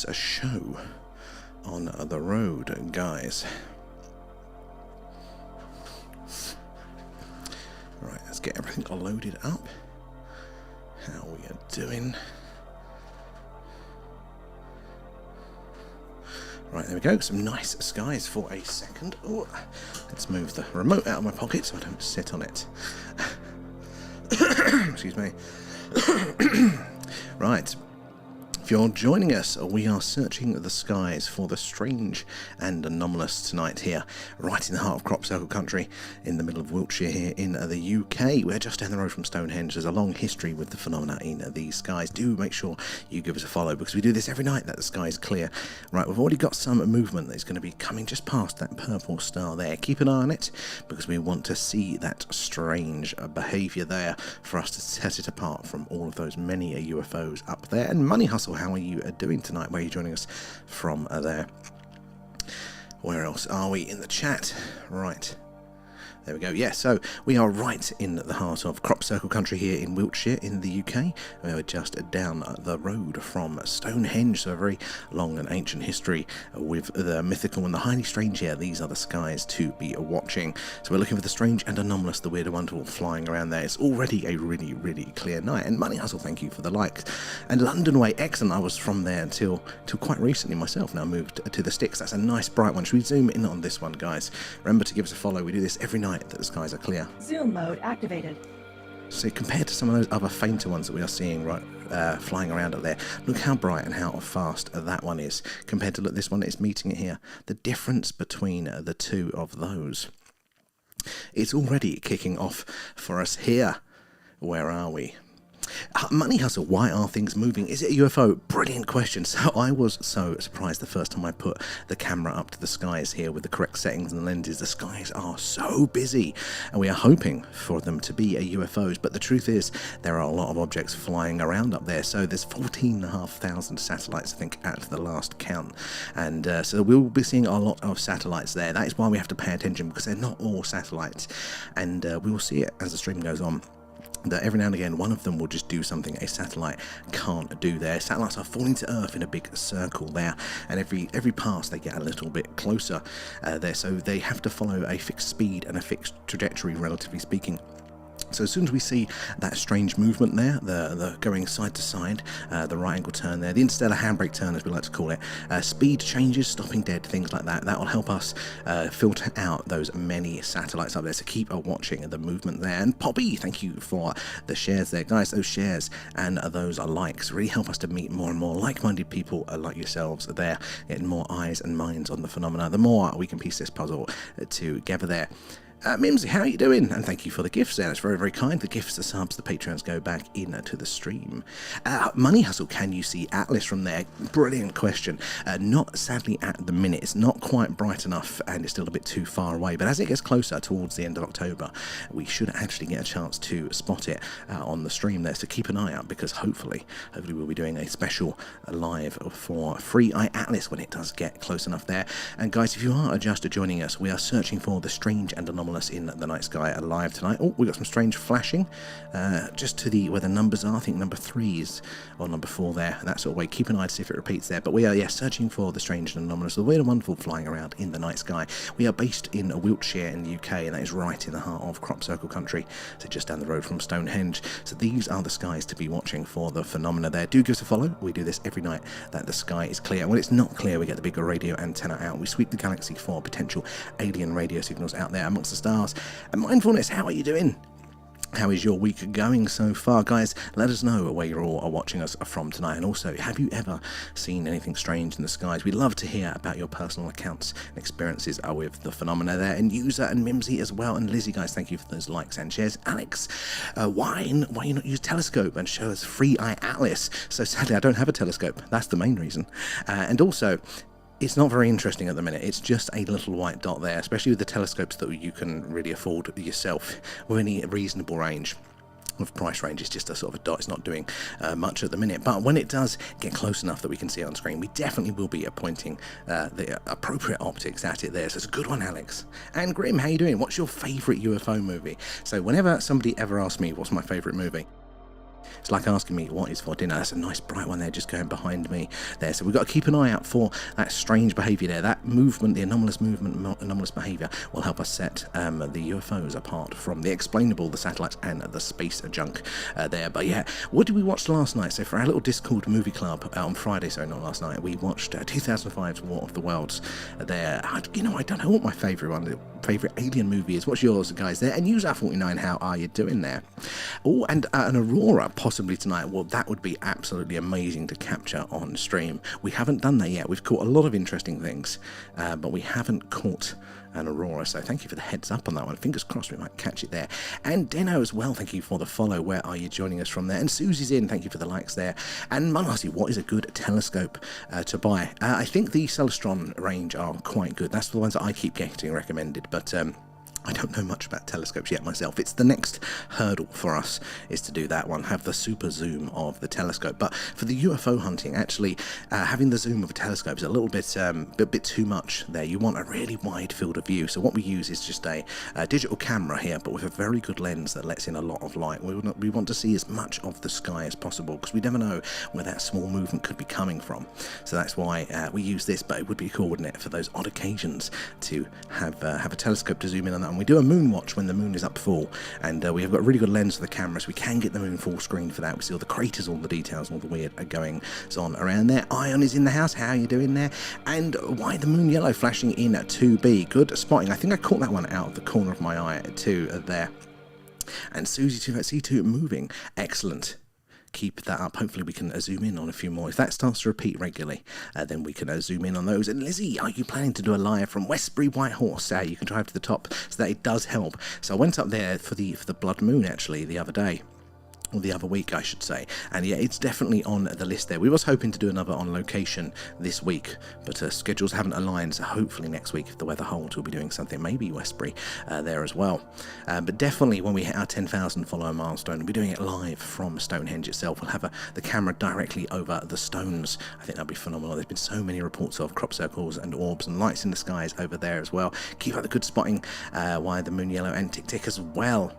a show on the road, guys. Right, let's get everything loaded up. How we are doing. Right, there we go. Some nice skies for a second. Ooh, let's move the remote out of my pocket so I don't sit on it. Excuse me. Right. If you're joining us, we are searching the skies for the strange and anomalous tonight here, right in the heart of crop circle country, in the middle of Wiltshire here in the UK. We're just down the road from Stonehenge. There's a long history with the phenomena in these skies. Do make sure you give us a follow, because we do this every night that the sky is clear. Right, we've already got some movement that's going to be coming just past that purple star there. Keep an eye on it, because we want to see that strange behaviour there for us to set it apart from all of those many UFOs up there. And Money Hustle, how are you doing tonight? Where are you joining us from there? Where else are we in the chat? Right. There we go. Yeah, so we are right in the heart of crop circle country here in Wiltshire in the UK. We're just down the road from Stonehenge, so a very long and ancient history with the mythical and the highly strange here. These are the skies to be watching. So we're looking for the strange and anomalous, the weird and wonderful flying around there. It's already a really, really clear night. And Money Hustle, thank you for the likes. And London Way, excellent. I was from there until quite recently myself. Now moved to the sticks. That's a nice bright one. Should we zoom in on this one, guys? Remember to give us a follow. We do this every night that the skies are clear. Zoom mode activated. So compared to some of those other fainter ones that we are seeing right flying around up there, look how bright and how fast that one is compared to this one is meeting it here. The difference between the two of those. It's already kicking off for us here. Where are we? Money Hustle, why are things moving? Is it a UFO? Brilliant question. So I was so surprised the first time I put the camera up to the skies here with the correct settings and lenses. The skies are so busy, and we are hoping for them to be UFOs, but the truth is there are a lot of objects flying around up there. So there's 14,500 satellites, I think, at the last count, and so we'll be seeing a lot of satellites there. That is why we have to pay attention, because they're not all satellites, and we will see it as the stream goes on, that every now and again one of them will just do something a satellite can't do there. Satellites are falling to Earth in a big circle there, and every pass they get a little bit closer there, so they have to follow a fixed speed and a fixed trajectory, relatively speaking. So as soon as we see that strange movement there, the going side to side, the right angle turn there, the interstellar handbrake turn as we like to call it, speed changes, stopping dead, things like that, that will help us filter out those many satellites up there. So keep watching the movement there. And Poppy, thank you for the shares there. Guys, those shares and those likes really help us to meet more and more like-minded people like yourselves there, getting more eyes and minds on the phenomena. The more we can piece this puzzle together there. Mimsy, how are you doing? And thank you for the gifts there. It's very, very kind. The gifts, the subs, the Patreons go back into the stream. Money Hustle, can you see Atlas from there? Brilliant question. Not sadly at the minute. It's not quite bright enough and it's still a bit too far away. But as it gets closer towards the end of October, we should actually get a chance to spot it on the stream there. So keep an eye out, because hopefully we'll be doing a special live for Free Eye Atlas when it does get close enough there. And guys, if you are just joining us, we are searching for the strange and anomalous in the night sky alive tonight. Oh, we got some strange flashing just to the where the numbers are. I think number 3 is or number 4 there, that sort of way. Keep an eye to see if it repeats there. But we are searching for the strange and anomalous, the weird and wonderful flying around in the night sky. We are based in Wiltshire in the UK, and that is right in the heart of crop circle country, so just down the road from Stonehenge. So these are the skies to be watching for the phenomena there. Do give us a follow. We do this every night that the sky is clear, and when it's not clear we get the bigger radio antenna out. We sweep the galaxy for potential alien radio signals out there amongst the stars. And Mindfulness, how are you doing? How is your week going so far? Guys, let us know where you all are watching us from tonight. And also, have you ever seen anything strange in the skies? We'd love to hear about your personal accounts and experiences with the phenomena there. And User and Mimsy as well. And Lizzie, guys, thank you for those likes and shares. Alex, why you not use telescope and show us Free Eye Atlas? So sadly, I don't have a telescope. That's the main reason. And also, it's not very interesting at the minute. It's just a little white dot there, especially with the telescopes that you can really afford yourself with any reasonable range of price range. It's just a sort of a dot. It's not doing much at the minute, but when it does get close enough that we can see it on screen, we definitely will be pointing the appropriate optics at it there. So it's a good one, Alex. And Grim, how you doing? What's your favourite UFO movie? So whenever somebody ever asks me what's my favourite movie, It's like asking me what is for dinner. That's a nice bright one there just going behind me there. So we've got to keep an eye out for that strange behaviour there. That movement, the anomalous movement, anomalous behaviour will help us set the UFOs apart from the explainable, the satellites and the space junk there. But yeah, what did we watch last night? So for our little Discord movie club on Friday, sorry, not last night, we watched 2005's War of the Worlds there. I don't know what my favourite alien movie is. What's yours, guys, there? And User49, how are you doing there? Oh, and an Aurora possibly tonight. Well, that would be absolutely amazing to capture on stream. We haven't done that yet. We've caught a lot of interesting things, but we haven't caught an Aurora, so thank you for the heads up on that one. Fingers crossed we might catch it there. And Deno as well, thank you for the follow. Where are you joining us from there? And Susie's in, thank you for the likes there. And Manasi, what is a good telescope to buy? I think the Celestron range are quite good. That's the ones that I keep getting recommended, but I don't know much about telescopes yet myself. It's the next hurdle for us is to do that one, have the super zoom of the telescope. But for the UFO hunting, actually, having the zoom of a telescope is a little bit too much there. You want a really wide field of view. So what we use is just a digital camera here, but with a very good lens that lets in a lot of light. We want to see as much of the sky as possible because we never know where that small movement could be coming from. So that's why we use this, but it would be cool, wouldn't it, for those odd occasions to have a telescope to zoom in on that. And we do a moon watch when the moon is up full, and we have got a really good lens for the camera, so we can get the moon full screen for that. We see all the craters, all the details, all the weird goings on around there. Ion is in the house. How are you doing there? And why the moon yellow flashing in 2B? Good spotting. I think I caught that one out of the corner of my eye too there. And Susie 2 at C2 moving. Excellent. Keep that up. Hopefully we can zoom in on a few more. If that starts to repeat regularly, then we can zoom in on those. And Lizzie, are you planning to do a live from Westbury Whitehorse? You can drive to the top, so that it does help. So I went up there for the blood moon actually the other day. Or the other week, I should say. And yeah, it's definitely on the list there. We was hoping to do another on location this week, but schedules haven't aligned, so hopefully next week, if the weather holds, we'll be doing something, maybe Westbury there as well. But definitely when we hit our 10,000 follower milestone, we'll be doing it live from Stonehenge itself. We'll have the camera directly over the stones. I think that'll be phenomenal. There's been so many reports of crop circles and orbs and lights in the skies over there as well. Keep up the good spotting. Why the moon yellow and tick tick as well.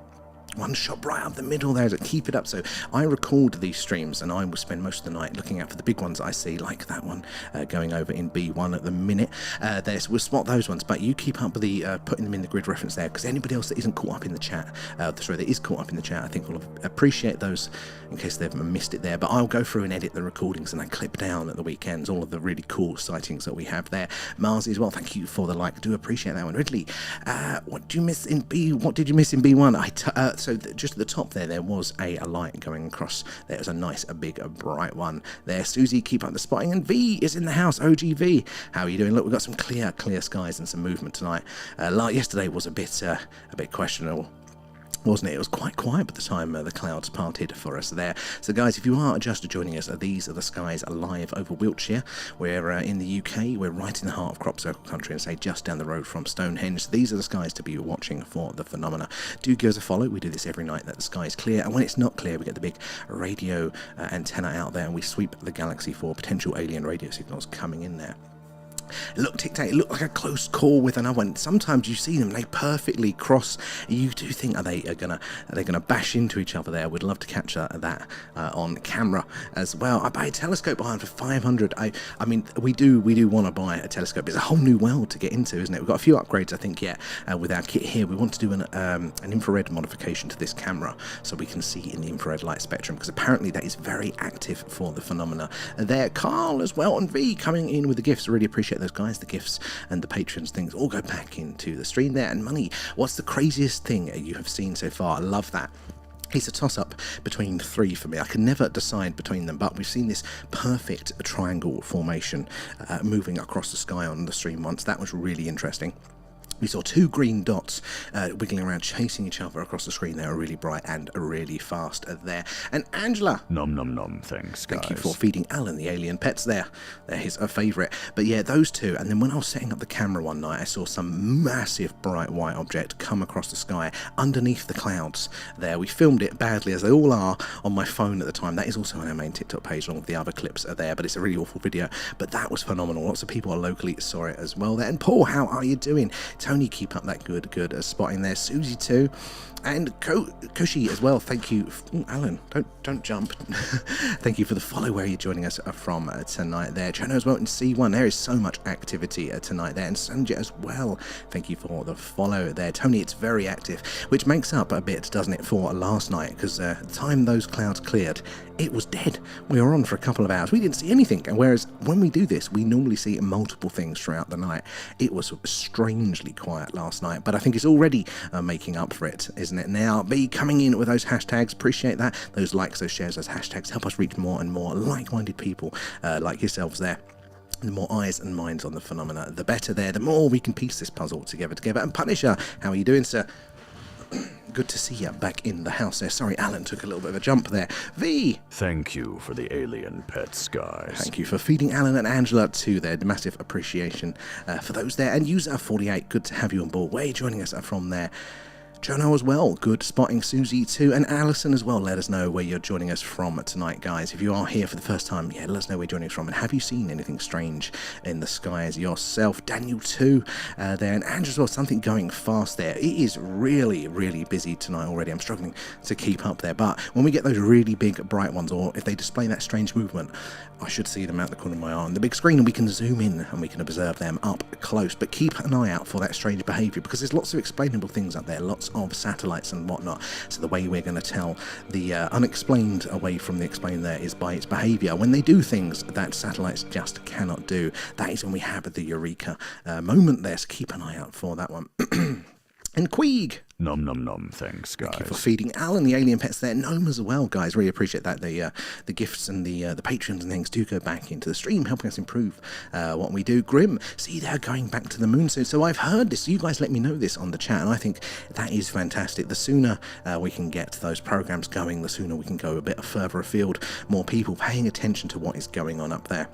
One shot right up the middle there, so keep it up. So I record these streams and I will spend most of the night looking out for the big ones I see, like that one going over in B1 at the minute there. So we'll spot those ones, but you keep up with the putting them in the grid reference there, because anybody else that isn't caught up in the chat, that is caught up in the chat, I think will appreciate those in case they've missed it there. But I'll go through and edit the recordings and I clip down at the weekends all of the really cool sightings that we have there. Marzi as well, thank you for the like, do appreciate that one. Ridley, what did you miss in B1? So just at the top there was a light going across. There was a nice, a big, a bright one there. Susie, keep up the spotting. And V is in the house. OGV, how are you doing? Look, we've got some clear skies and some movement tonight. Yesterday was a bit questionable, wasn't it? It was quite quiet by the time the clouds parted for us there. So guys, if you are just joining us, these are the skies live over Wiltshire. We're in the UK, we're right in the heart of crop circle country, and say just down the road from Stonehenge. So these are the skies to be watching for the phenomena. Do give us a follow. We do this every night that the sky is clear, and when it's not clear we get the big radio antenna out there and we sweep the galaxy for potential alien radio signals coming in there. Look, Tic Tac, it looked like a close call with another one. Sometimes you see them, they perfectly cross. You do think, are they gonna bash into each other there? We'd love to capture that on camera as well. I buy a telescope behind for 500. I mean, we do want to buy a telescope. It's a whole new world to get into, isn't it? We've got a few upgrades, I think, with our kit here. We want to do an infrared modification to this camera so we can see in the infrared light spectrum, because apparently that is very active for the phenomena there. Carl as well, and V coming in with the gifts. I really appreciate those guys, the gifts and the patrons, things all go back into the stream there. And Money, what's the craziest thing you have seen so far? I love that. It's a toss-up between three for me. I can never decide between them, but we've seen this perfect triangle formation moving across the sky on the stream once. That was really interesting. We saw two green dots wiggling around, chasing each other across the screen. They were really bright and really fast there. And Angela, nom nom nom, thanks guys. Thank you for feeding Alan the alien pets there. They're his favourite. But yeah, those two. And then when I was setting up the camera one night, I saw some massive bright white object come across the sky underneath the clouds there. We filmed it badly, as they all are, on my phone at the time. That is also on our main TikTok page, along with the other clips are there, but it's a really awful video. But that was phenomenal. Lots of people locally saw it as well there. And Paul, how are you doing? Tony, keep up that good spotting there. Susie too. And Koshi as well, thank you. Alan, don't jump. Thank you for the follow where you're joining us from tonight there. Chono as well in C1, there is so much activity tonight there. And Sanjay as well, thank you for the follow there. Tony, it's very active, which makes up a bit, doesn't it, for last night, because the time those clouds cleared, it was dead. We were on for a couple of hours. We didn't see anything. And whereas when we do this, we normally see multiple things throughout the night. It was strangely quiet last night, but I think it's already making up for it, isn't it? Now, be coming in with those hashtags. Appreciate that. Those likes, those shares, those hashtags help us reach more and more like-minded people like yourselves there. The more eyes and minds on the phenomena, the better there. The more we can piece this puzzle together. And Punisher, how are you doing, sir? Good to see you back in the house there. Sorry, Alan took a little bit of a jump there. V! Thank you for the alien pets, guys. Thank you for feeding Alan and Angela too there. Massive appreciation for those there. And User48, good to have you on board. Where are you joining us from there? Jono as well, good spotting. Susie too, and Alison as well. Let us know where you're joining us from tonight, guys. If you are here for the first time, yeah, let us know where you're joining us from. And have you seen anything strange in the skies yourself? Daniel too, there, and Andrew as well. Something going fast there. It is really, really busy tonight already. I'm struggling to keep up there, but when we get those really big, bright ones, or if they display that strange movement, I should see them out the corner of my eye on the big screen, and we can zoom in and we can observe them up close. But keep an eye out for that strange behaviour, because there's lots of explainable things up there, lots of satellites and whatnot. So the way we're going to tell the unexplained away from the explained there is by its behaviour. When they do things that satellites just cannot do, that is when we have the eureka moment there. So keep an eye out for that one. And Queeg. Nom nom nom, thanks, guys. Thank you for feeding Alan the alien pets there. Gnome as well, guys. Really appreciate that. The gifts and the patrons and things do go back into the stream, helping us improve what we do. Grim, see, they're going back to the moon soon. So I've heard this. You guys let me know this on the chat, and I think that is fantastic. The sooner we can get those programs going, the sooner we can go a bit further afield. More people paying attention to what is going on up there.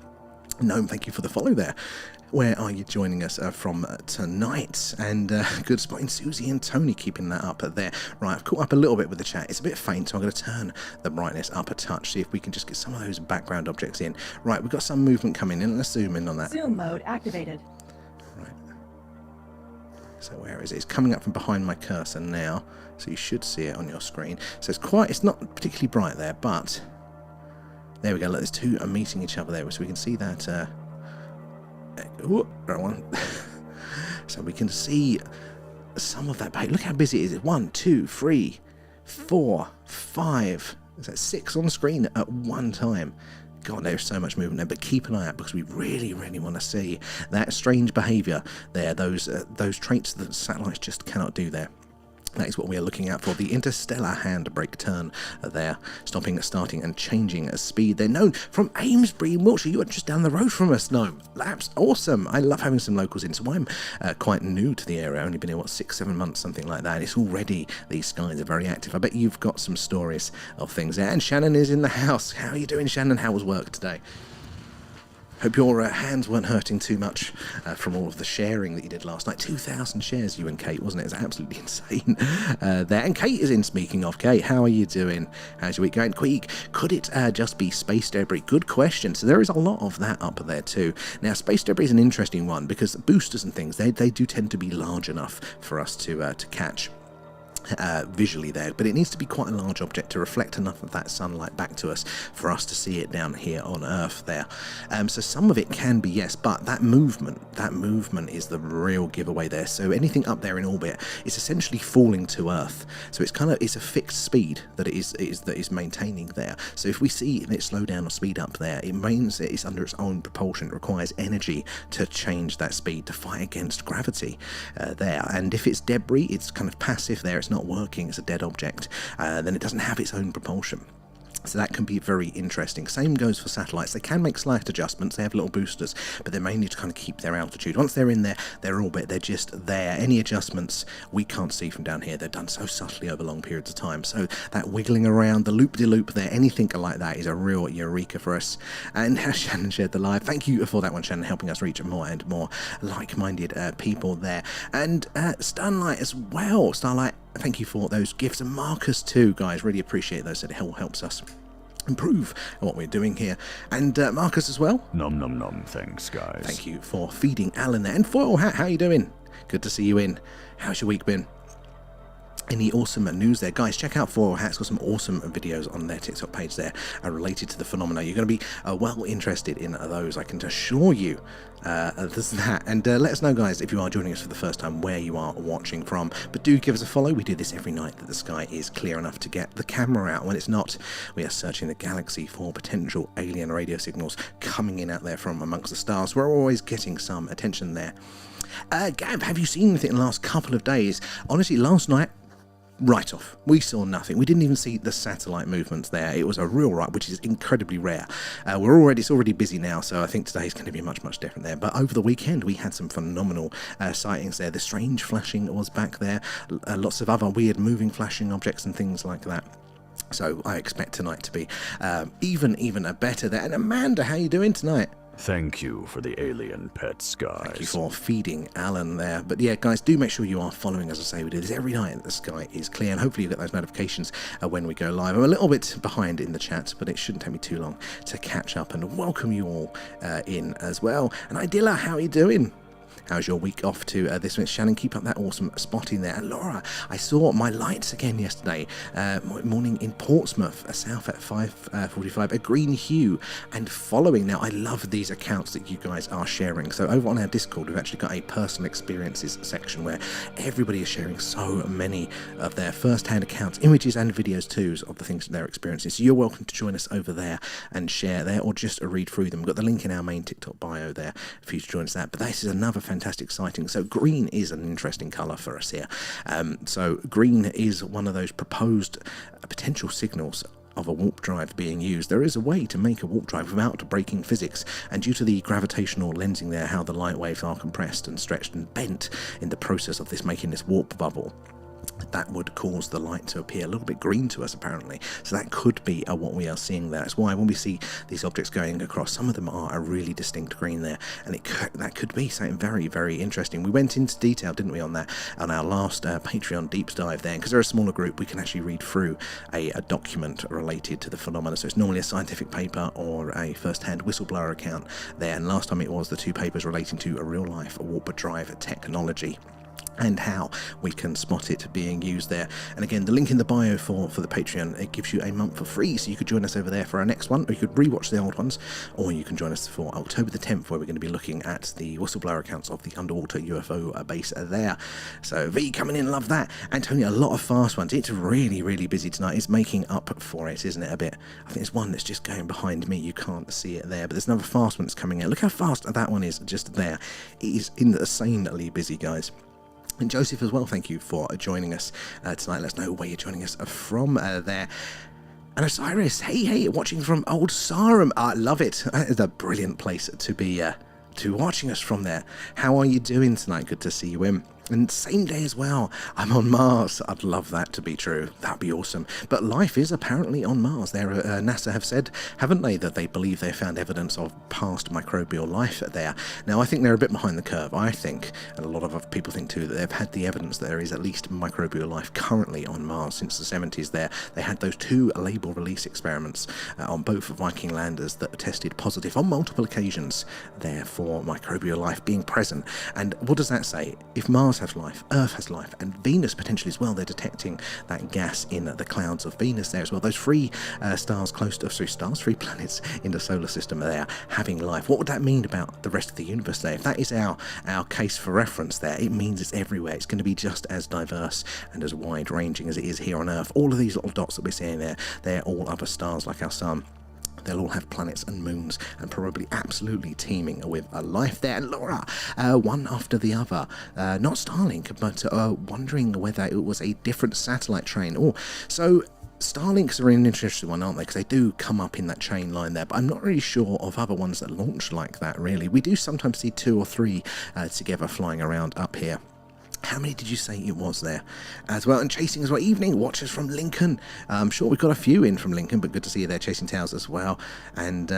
Gnome, thank you for the follow there. Where are you joining us from tonight? And good spotting Susie and Tony keeping that up there. Right, I've caught up a little bit with the chat. It's a bit faint, so I'm going to turn the brightness up a touch, see if we can just get some of those background objects in. Right, we've got some movement coming in. Let's zoom in on that. Zoom mode activated. Right. So where is it? It's coming up from behind my cursor now, so you should see it on your screen. So it's not particularly bright there, but there we go. Look, there's two are meeting each other there, so we can see that. Ooh, wrong one. So we can see some of that page. Look how busy it is. 1, 2, 3, 4, 5. Is that 6 on the screen at one time? God, there's so much movement there, but keep an eye out, because we really, really want to see that strange behaviour there, those traits that satellites just cannot do there. That is what we are looking at for the interstellar handbrake turn there, stopping, starting and changing speed. They're known from Amesbury in Wiltshire. You are just down the road from us, Gnome. That's awesome. I love having some locals in. So I'm quite new to the area. I've only been here, 6-7 months, something like that. It's already, these skies are very active. I bet you've got some stories of things there. And Shannon is in the house. How are you doing, Shannon? How was work today? Hope your hands weren't hurting too much from all of the sharing that you did last night. 2,000 shares, you and Kate, wasn't it? It's absolutely insane there. And Kate is in, speaking of. Kate, how are you doing? How's your week going? Queek, could it just be space debris? Good question. So there is a lot of that up there too. Now, space debris is an interesting one, because boosters and things, they do tend to be large enough for us to catch visually there, but it needs to be quite a large object to reflect enough of that sunlight back to us for us to see it down here on Earth there. So some of it can be, yes, but that movement is the real giveaway there. So anything up there in orbit is essentially falling to Earth. So it's a fixed speed that it is maintaining there. So if we see it slow down or speed up there, it means that it's under its own propulsion. It requires energy to change that speed to fight against gravity there. And if it's debris, it's kind of passive there. It's not working, it's a dead object, then it doesn't have its own propulsion. So that can be very interesting. Same goes for satellites. They can make slight adjustments. They have little boosters, but they may need to kind of keep their altitude. Once they're in their orbit, they're just there. Any adjustments we can't see from down here. They're done so subtly over long periods of time. So that wiggling around, the loop-de-loop there, anything like that is a real eureka for us. And Shannon shared the live. Thank you for that one, Shannon, helping us reach more and more like-minded people there. And Starlight as well. Starlight, thank you for those gifts, and Marcus too, guys. Really appreciate those. It helps us improve what we're doing here. And Marcus as well. Nom nom nom, thanks, guys. Thank you for feeding Alan there. And Foil Hat, how you doing? Good to see you in. How's your week been? Any awesome news there? Guys, check out Foil Hat. It's got some awesome videos on their TikTok page there related to the phenomena. You're going to be well interested in those, I can assure you. There's that. And let us know, guys, if you are joining us for the first time, where you are watching from. But do give us a follow. We do this every night that the sky is clear enough to get the camera out. When it's not, we are searching the galaxy for potential alien radio signals coming in out there from amongst the stars. We're always getting some attention there. Gab, have you seen anything in the last couple of days? Honestly, last night, right off. We saw nothing. We didn't even see the satellite movements there. It was a real right, which is incredibly rare. It's already busy now, so I think today's going to be much different there. But over the weekend, we had some phenomenal sightings there. The strange flashing was back there. Lots of other weird moving flashing objects and things like that. So I expect tonight to be even better there. And Amanda, how you doing tonight? Thank you for the alien pets, guys. Thank you for feeding Alan there. But yeah, guys, do make sure you are following. As I say, we do this every night that the sky is clear, and hopefully you get those notifications when we go live. I'm a little bit behind in the chat, but it shouldn't take me too long to catch up and welcome you all in as well. And Idilla, how are you doing? How's your week off to this week? Shannon, keep up that awesome spotting there. And Laura, I saw my lights again yesterday morning in Portsmouth, south at 5:45, a green hue and following. Now, I love these accounts that you guys are sharing. So over on our Discord, we've actually got a personal experiences section where everybody is sharing so many of their first-hand accounts, images and videos too, of the things that they're experiencing. So you're welcome to join us over there and share there, or just read through them. We've got the link in our main TikTok bio there for you to join us there. But this is another fantastic sighting. So green is an interesting colour for us here. So green is one of those proposed potential signals of a warp drive being used. There is a way to make a warp drive without breaking physics, and due to the gravitational lensing there, how the light waves are compressed and stretched and bent in the process of this, making this warp bubble, that would cause the light to appear a little bit green to us, apparently. So that could be what we are seeing there. That's why when we see these objects going across, some of them are a really distinct green there, and that could be something very interesting. We went into detail, didn't we, on that on our last Patreon deep dive there, because they're a smaller group. We can actually read through a document related to the phenomena. So it's normally a scientific paper or a first-hand whistleblower account there, and last time it was the two papers relating to a real-life warp drive technology and how we can spot it being used there. And again, the link in the bio for the Patreon, it gives you a month for free, so you could join us over there for our next one, or you could rewatch the old ones, or you can join us for October the 10th, where we're going to be looking at the whistleblower accounts of the underwater UFO base there. So V coming in, love that. Antonio, a lot of fast ones. It's really busy tonight. It's making up for it, isn't it, a bit? I think there's one that's just going behind me. You can't see it there, but there's another fast one that's coming in. Look how fast that one is just there. It is insanely busy, guys. And Joseph as well, thank you for joining us tonight. Let us know where you're joining us from there. And Osiris, hey, watching from Old Sarum. I love it. It's a brilliant place to be watching us from there. How are you doing tonight? Good to see you in. And same day as well, I'm on Mars. I'd love that to be true. That'd be awesome. But life is apparently on Mars. NASA have said, haven't they, that they believe they found evidence of past microbial life there. Now, I think they're a bit behind the curve. I think, and a lot of other people think too, that they've had the evidence that there is at least microbial life currently on Mars since the 70s there. They had those two label release experiments on both Viking landers that tested positive on multiple occasions there for microbial life being present. And what does that say? If Mars has life, Earth has life, and Venus potentially as well, they're detecting that gas in the clouds of Venus there as well. Those three three planets in the solar system are there having life. What would that mean about the rest of the universe there? If that is our case for reference there, it means it's everywhere. It's going to be just as diverse and as wide-ranging as it is here on Earth. All of these little dots that we're seeing there, they're all other stars like our sun. They'll all have planets and moons and probably absolutely teeming with a life there. And Laura, one after the other, not Starlink, but wondering whether it was a different satellite train. Oh, so Starlinks are an interesting one, aren't they? Because they do come up in that chain line there, but I'm not really sure of other ones that launch like that, really. We do sometimes see 2 or 3 together flying around up here. How many did you say it was there as well? And chasing as well. Evening watchers from Lincoln. I'm sure we've got a few in from Lincoln, but good to see you there. Chasing Tales as well. And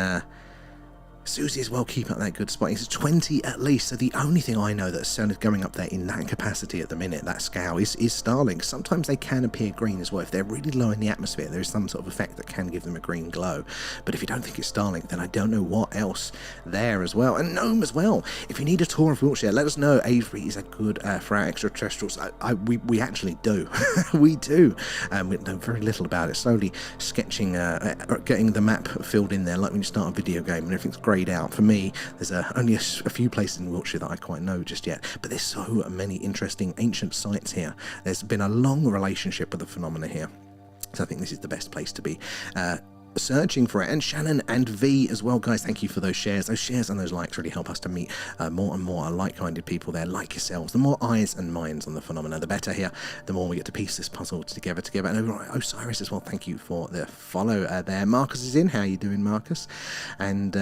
Susie as well, keep up that good spotting. It's 20 at least, so the only thing I know that's going up there in that capacity at the minute, that scale, is starlings. Sometimes they can appear green as well. If they're really low in the atmosphere, there is some sort of effect that can give them a green glow. But if you don't think it's starling, then I don't know what else there as well. And gnome as well. If you need a tour of Wiltshire, let us know. Avery is a good for our extraterrestrials. We actually do. We do. We know very little about it. Slowly sketching, getting the map filled in there like when you start a video game and everything's grayed out. For me, there's only a few places in Wiltshire that I quite know just yet, but there's so many interesting ancient sites here. There's been a long relationship with the phenomena here, so I think this is the best place to be searching for it. And Shannon and V as well, guys, thank you for those shares. Those shares and those likes really help us to meet more and more like-minded people there, like yourselves. The more eyes and minds on the phenomena, the better here, the more we get to piece this puzzle together. And Osiris as well, thank you for the follow there. Marcus is in. How you doing, Marcus? And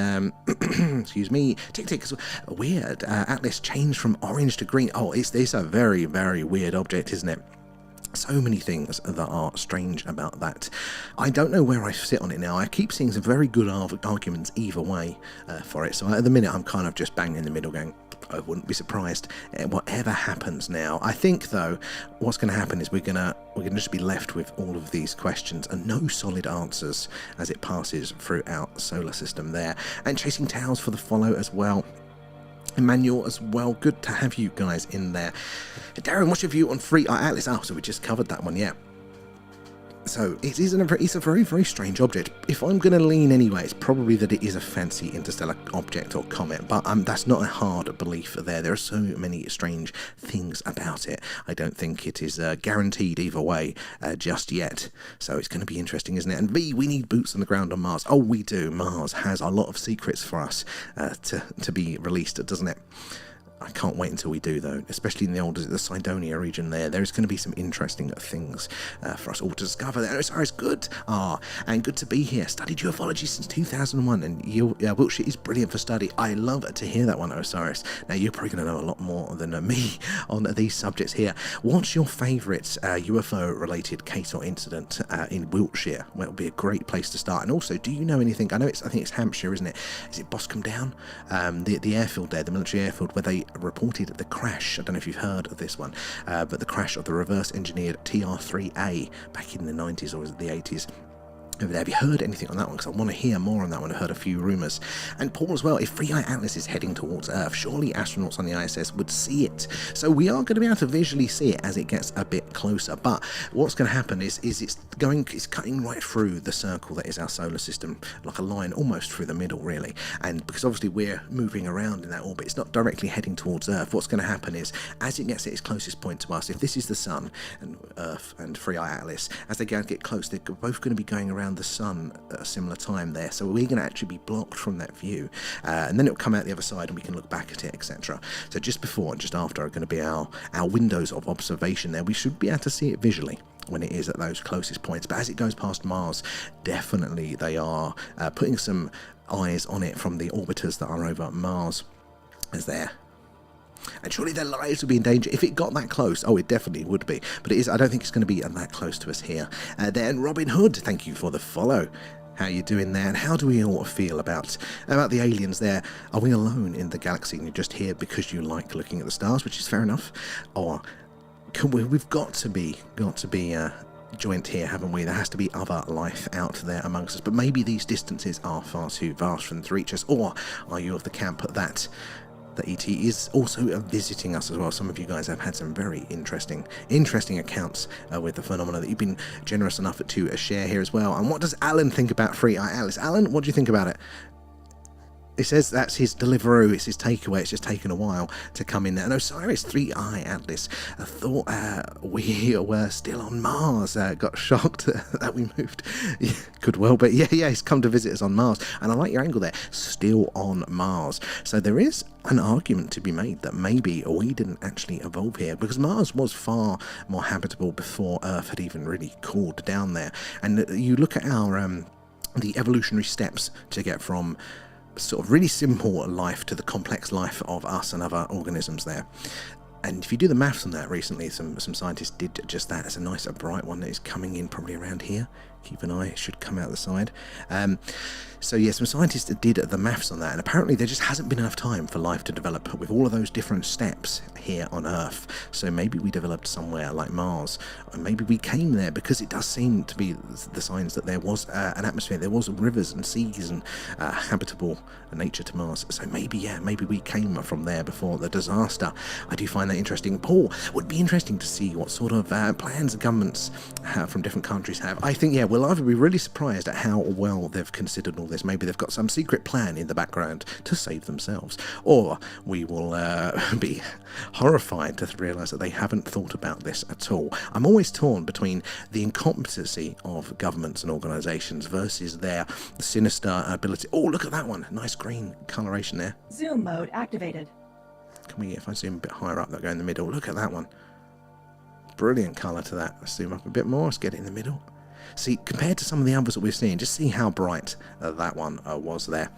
excuse me, Tick as well. Weird Atlas changed from orange to green. Oh, it's a very, very weird object, isn't it? So many things that are strange about that. I don't know where I sit on it now. I keep seeing some very good arguments either way for it. So at the minute, I'm kind of just bang in the middle going, I wouldn't be surprised whatever happens now. I think, though, what's going to happen is we're gonna just be left with all of these questions and no solid answers as it passes through our solar system there. And Chasing Towels for the follow as well. Emmanuel as well, good to have you guys in there. Darren, what's your view on Free Eye Atlas? Oh, so we just covered that one, yeah. So it's a very, very strange object. If I'm going to lean anyway, it's probably that it is a fancy interstellar object or comet, but that's not a hard belief there. There are so many strange things about it. I don't think it is guaranteed either way just yet. So it's going to be interesting, isn't it? And B, we need boots on the ground on Mars. Oh, we do. Mars has a lot of secrets for us to be released, doesn't it? I can't wait until we do, though, especially in the Cydonia region there. There's going to be some interesting things for us all to discover there. Osiris, good. And good to be here. Studied ufology since 2001, and Wiltshire is brilliant for study. I love to hear that one, Osiris. Now, you're probably going to know a lot more than me on these subjects here. What's your favourite UFO-related case or incident in Wiltshire? Well, it'll be a great place to start. And also, do you know anything? I think it's Hampshire, isn't it? Is it Boscombe Down? The airfield there, the military airfield, where they reported the crash. I don't know if you've heard of this one, but the crash of the reverse-engineered TR-3A back in the 90s, or was it the 80s? Over there. Have you heard anything on that one? Because I want to hear more on that one. I've heard a few rumours. And Paul as well, if Free Eye Atlas is heading towards Earth, surely astronauts on the ISS would see it. So we are going to be able to visually see it as it gets a bit closer. But what's going to happen is it's cutting right through the circle that is our solar system, like a line almost through the middle, really. And because obviously we're moving around in that orbit, it's not directly heading towards Earth. What's going to happen is, as it gets at its closest point to us, if this is the Sun and Earth and Free Eye Atlas, as they get close, they're both going to be going around the Sun at a similar time there, so we're going to actually be blocked from that view, and then it'll come out the other side and we can look back at it, etc. So just before and just after are going to be our windows of observation there. We should be able to see it visually when it is at those closest points, but as it goes past Mars, definitely they are putting some eyes on it from the orbiters that are over Mars as there. And surely their lives would be in danger if it got that close. Oh, it definitely would be. But it is. I don't think it's going to be that close to us here. Then Robin Hood, thank you for the follow. How you doing there? And how do we all feel about the aliens there? Are we alone in the galaxy and you're just here because you like looking at the stars, which is fair enough? Or we've got to be joint here, haven't we? There has to be other life out there amongst us. But maybe these distances are far too vast for them to reach us. Or are you of the camp that ET is also visiting us as well? Some of you guys have had some very interesting accounts with the phenomena that you've been generous enough to share here as well. And what does Alan think about Free Eye Atlas? Alan, what do you think about it? It says that's his Deliveroo, it's his takeaway, it's just taken a while to come in there. And Osiris, 3i Atlas, thought we were still on Mars, got shocked that we moved. Yeah, could well, but yeah, he's come to visit us on Mars. And I like your angle there, still on Mars. So there is an argument to be made that maybe we didn't actually evolve here, because Mars was far more habitable before Earth had even really cooled down there. And you look at our the evolutionary steps to get from sort of really simple life to the complex life of us and other organisms there. And if you do the maths on that, recently some scientists did just that. It's a nice bright one that is coming in probably around here. Keep an eye, it should come out the side. So yeah, some scientists did the maths on that, and apparently there just hasn't been enough time for life to develop with all of those different steps here on Earth. So maybe we developed somewhere like Mars, or maybe we came there, because it does seem to be the signs that there was an atmosphere, there was rivers and seas and habitable nature to Mars. So maybe we came from there before the disaster. I do find that interesting. Paul, would be interesting to see what sort of plans governments from different countries have. I think, yeah, we'll either be really surprised at how well they've considered all this. Maybe they've got some secret plan in the background to save themselves, or we will be horrified to realise that they haven't thought about this at all. I'm always torn between the incompetency of governments and organisations versus their sinister ability. Oh, look at that one. Nice green coloration there. Zoom mode activated. Can we, if I zoom a bit higher up, that go in the middle. Look at that one. Brilliant colour to that. Let's zoom up a bit more. Let's get it in the middle. See, compared to some of the others that we've seen, just see how bright that one was there.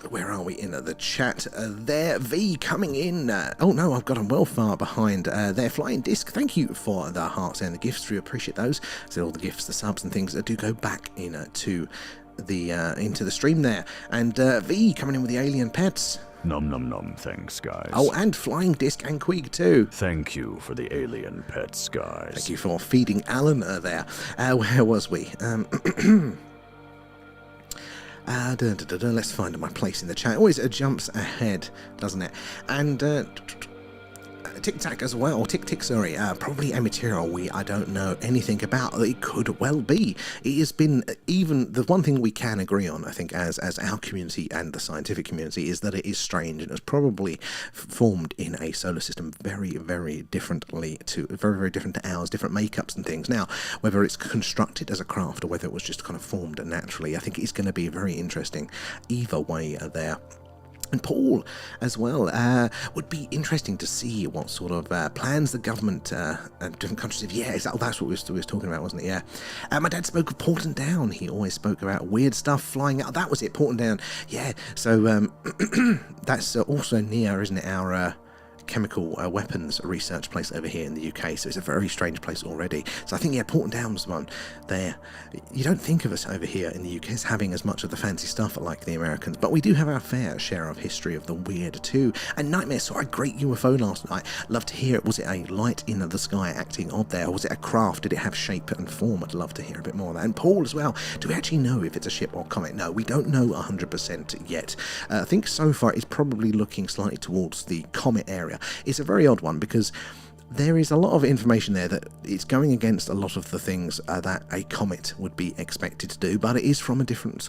Where are we in the chat? There, V coming in. Oh no, I've got them well far behind. Their flying disc. Thank you for the hearts and the gifts. We appreciate those. So all the gifts, the subs, and things that do go back into the stream there. And V coming in with the alien pets. Nom nom nom, thanks, guys. Oh, and Flying Disc and Queeg too. Thank you for the alien pets, guys. Thank you for feeding Alan there. Where was we? Let's find my place in the chat. Always jumps ahead, doesn't it? And Tic Tac as well, Tic Tic, sorry, probably a material I don't know anything about. It could well be. It has been, even the one thing we can agree on, I think, as our community and the scientific community, is that it is strange and it's probably formed in a solar system very, very differently to, very different to ours, different makeups and things. Now, whether it's constructed as a craft or whether it was just kind of formed naturally, I think it's going to be very interesting either way there. And Paul, as well, would be interesting to see what sort of plans the government and different countries have. Yeah, that's what we was talking about, wasn't it? Yeah. My dad spoke of Porton Down. He always spoke about weird stuff flying out. That was it, Porton Down. Yeah, so that's also near, isn't it, our chemical weapons research place over here in the UK, so it's a very strange place already. So I think, yeah, Porton Down's one there. You don't think of us over here in the UK as having as much of the fancy stuff like the Americans, but we do have our fair share of history of the weird too. And Nightmare saw a great UFO last night. Love to hear it. Was it a light in the sky acting odd there, or was it a craft? Did it have shape and form? I'd love to hear a bit more of that. And Paul as well, do we actually know if it's a ship or comet? No, we don't know 100% yet. I think so far it's probably looking slightly towards the comet area. It's a very odd one because there is a lot of information there that it's going against a lot of the things that a comet would be expected to do, but it is from a different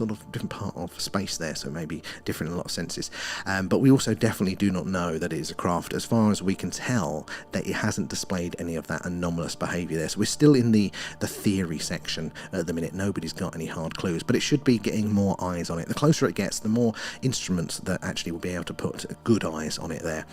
part of space there, so maybe different in a lot of senses. But we also definitely do not know that it is a craft. As far as we can tell, that it hasn't displayed any of that anomalous behaviour there. So we're still in the theory section at the minute. Nobody's got any hard clues, but it should be getting more eyes on it. The closer it gets, the more instruments that actually will be able to put good eyes on it there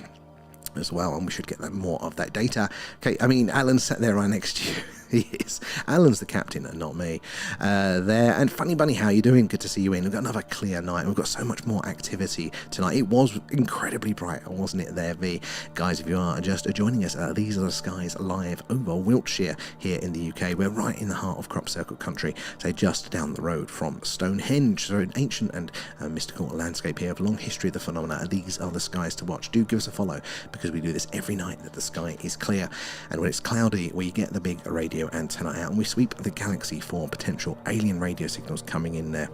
as well, and we should get more of that data. Okay, I mean, Alan's sat there right next to you. He is. Alan's the captain and not me. There. And Funny Bunny, how you doing? Good to see you in. We've got another clear night. We've got so much more activity tonight. It was incredibly bright, wasn't it there, V? Guys, if you are just joining us, these are the skies live over Wiltshire here in the UK. We're right in the heart of Crop Circle country, so just down the road from Stonehenge. So an ancient and mystical landscape here of a long history of the phenomena. These are the skies to watch. Do give us a follow, because we do this every night that the sky is clear. And when it's cloudy, we get the big radio antenna out and we sweep the galaxy for potential alien radio signals coming in there.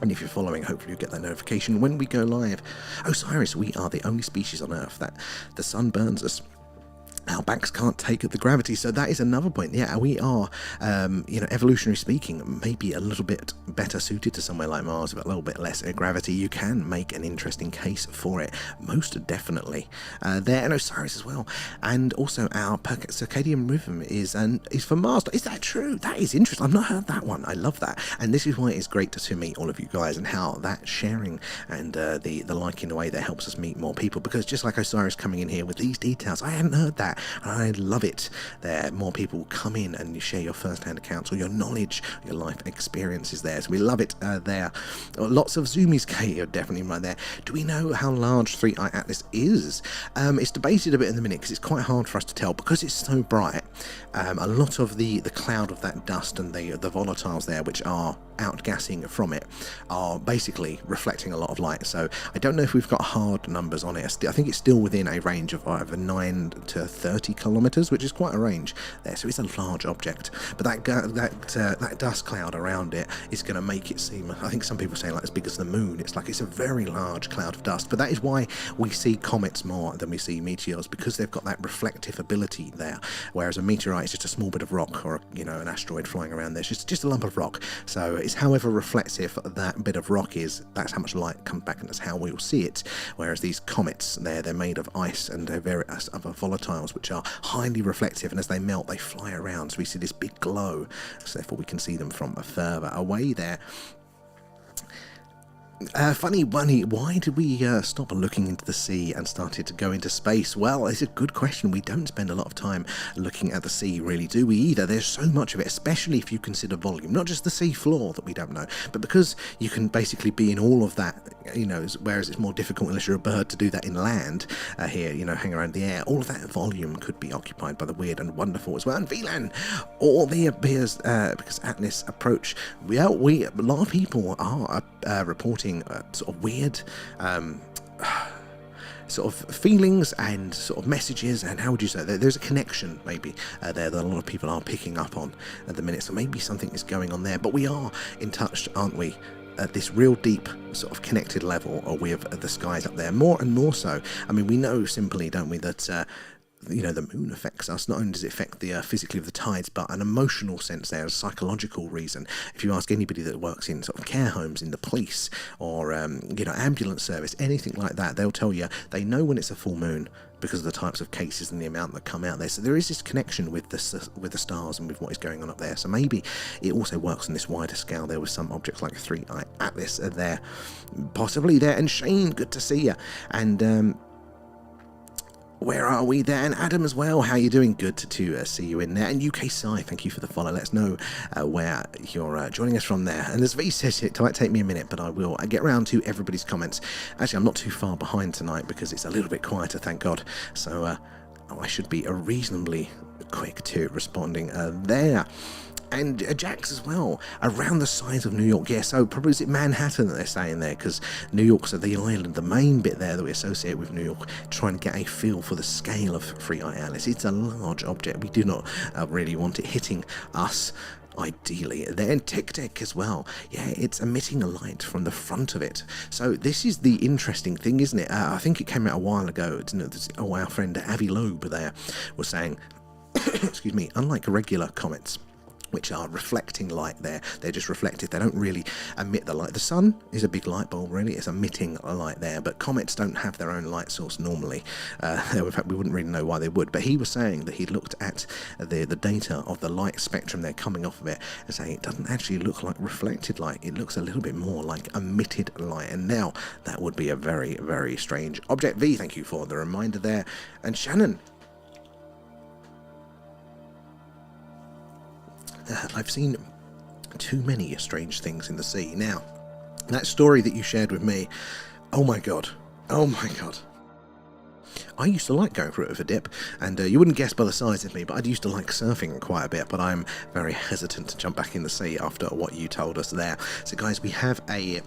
And if you're following, hopefully you get that notification when we go live. Osiris, we are the only species on Earth that the sun burns us. Our backs can't take the gravity, so that is another point. Yeah, we are, evolutionary speaking, maybe a little bit better suited to somewhere like Mars with a little bit less gravity. You can make an interesting case for it, most definitely. There, and Osiris as well. And also our circadian rhythm is for Mars. Is that true? That is interesting. I've not heard that one. I love that. And this is why it's great to meet all of you guys, and how that sharing and the like in a way that helps us meet more people. Because just like Osiris coming in here with these details, I hadn't heard that. that, and I love it. There, more people come in and you share your first-hand accounts or your knowledge, your life experiences there. So we love it there. Lots of zoomies, Kate, are definitely right there. Do we know how large 3i Atlas is? It's debated a bit in the minute because it's quite hard for us to tell because it's so bright. A lot of the cloud of that dust and the volatiles there, which are outgassing from it, are basically reflecting a lot of light. So I don't know if we've got hard numbers on it. I think it's still within a range of over 9 to 30 kilometers, which is quite a range there. So it's a large object, but that dust cloud around it is going to make it seem, I think some people say, like as big as the moon. It's like it's a very large cloud of dust, but that is why we see comets more than we see meteors, because they've got that reflective ability there, whereas a meteorite is just a small bit of rock, or an asteroid flying around there. It's just a lump of rock. So it's however reflective that bit of rock is, that's how much light comes back, and that's how we'll see it. Whereas these comets, they're made of ice and they're various other volatiles which are highly reflective, and as they melt they fly around, so we see this big glow, so therefore we can see them from further away there. Funny bunny, why did we stop looking into the sea and started to go into space? Well, it's a good question. We don't spend a lot of time looking at the sea, really, do we either? There's so much of it, especially if you consider volume, not just the sea floor that we don't know, but because you can basically be in all of that, whereas it's more difficult unless you're a bird to do that in land here, hang around the air. All of that volume could be occupied by the weird and wonderful as well. And VLAN, all the appears, because Atlas approach, a lot of people are reporting sort of weird sort of feelings and sort of messages, and how would you say there's a connection maybe there that a lot of people are picking up on at the minute, so maybe something is going on there. But we are in touch, aren't we, at this real deep sort of connected level with the skies up there, more and more so. I mean, we know simply, don't we, that the moon affects us. Not only does it affect the physically of the tides, but an emotional sense there, a psychological reason. If you ask anybody that works in sort of care homes, in the police, or ambulance service, anything like that, they'll tell you they know when it's a full moon because of the types of cases and the amount that come out there. So there is this connection with the stars and with what is going on up there. So maybe it also works on this wider scale there with some objects like 3i Atlas are there, possibly there. And Shane, good to see you. And where are we there? And Adam as well, how you doing? Good to see you in there. And UK Sci, thank you for the follow. Let us know where you're joining us from there. And as V says, it might take me a minute, but I will get round to everybody's comments. Actually, I'm not too far behind tonight because it's a little bit quieter, thank God. So I should be reasonably quick to responding there. And Jax as well, around the size of New York. Yeah, so probably is it Manhattan that they're saying there, because New York's the island, the main bit there that we associate with New York, trying to get a feel for the scale of 3i Atlas. It's a large object. We do not really want it hitting us, ideally. Then Tic-Tic as well. Yeah, it's emitting a light from the front of it. So this is the interesting thing, isn't it? I think it came out a while ago. Our friend Avi Loeb there was saying, excuse me, unlike regular comets, which are reflecting light there, they're just reflective, they don't really emit the light. The sun is a big light bulb, really, it's emitting a light there, but comets don't have their own light source normally. In fact, we wouldn't really know why they would, but he was saying that he looked at the data of the light spectrum there coming off of it and saying it doesn't actually look like reflected light, it looks a little bit more like emitted light, and now that would be a very, very strange object. V, thank you for the reminder there. And Shannon, I've seen too many strange things in the sea. Now, that story that you shared with me, oh my god. I used to like going for it with a dip, and you wouldn't guess by the size of me, but I used to like surfing quite a bit, but I'm very hesitant to jump back in the sea after what you told us there. So guys, we have a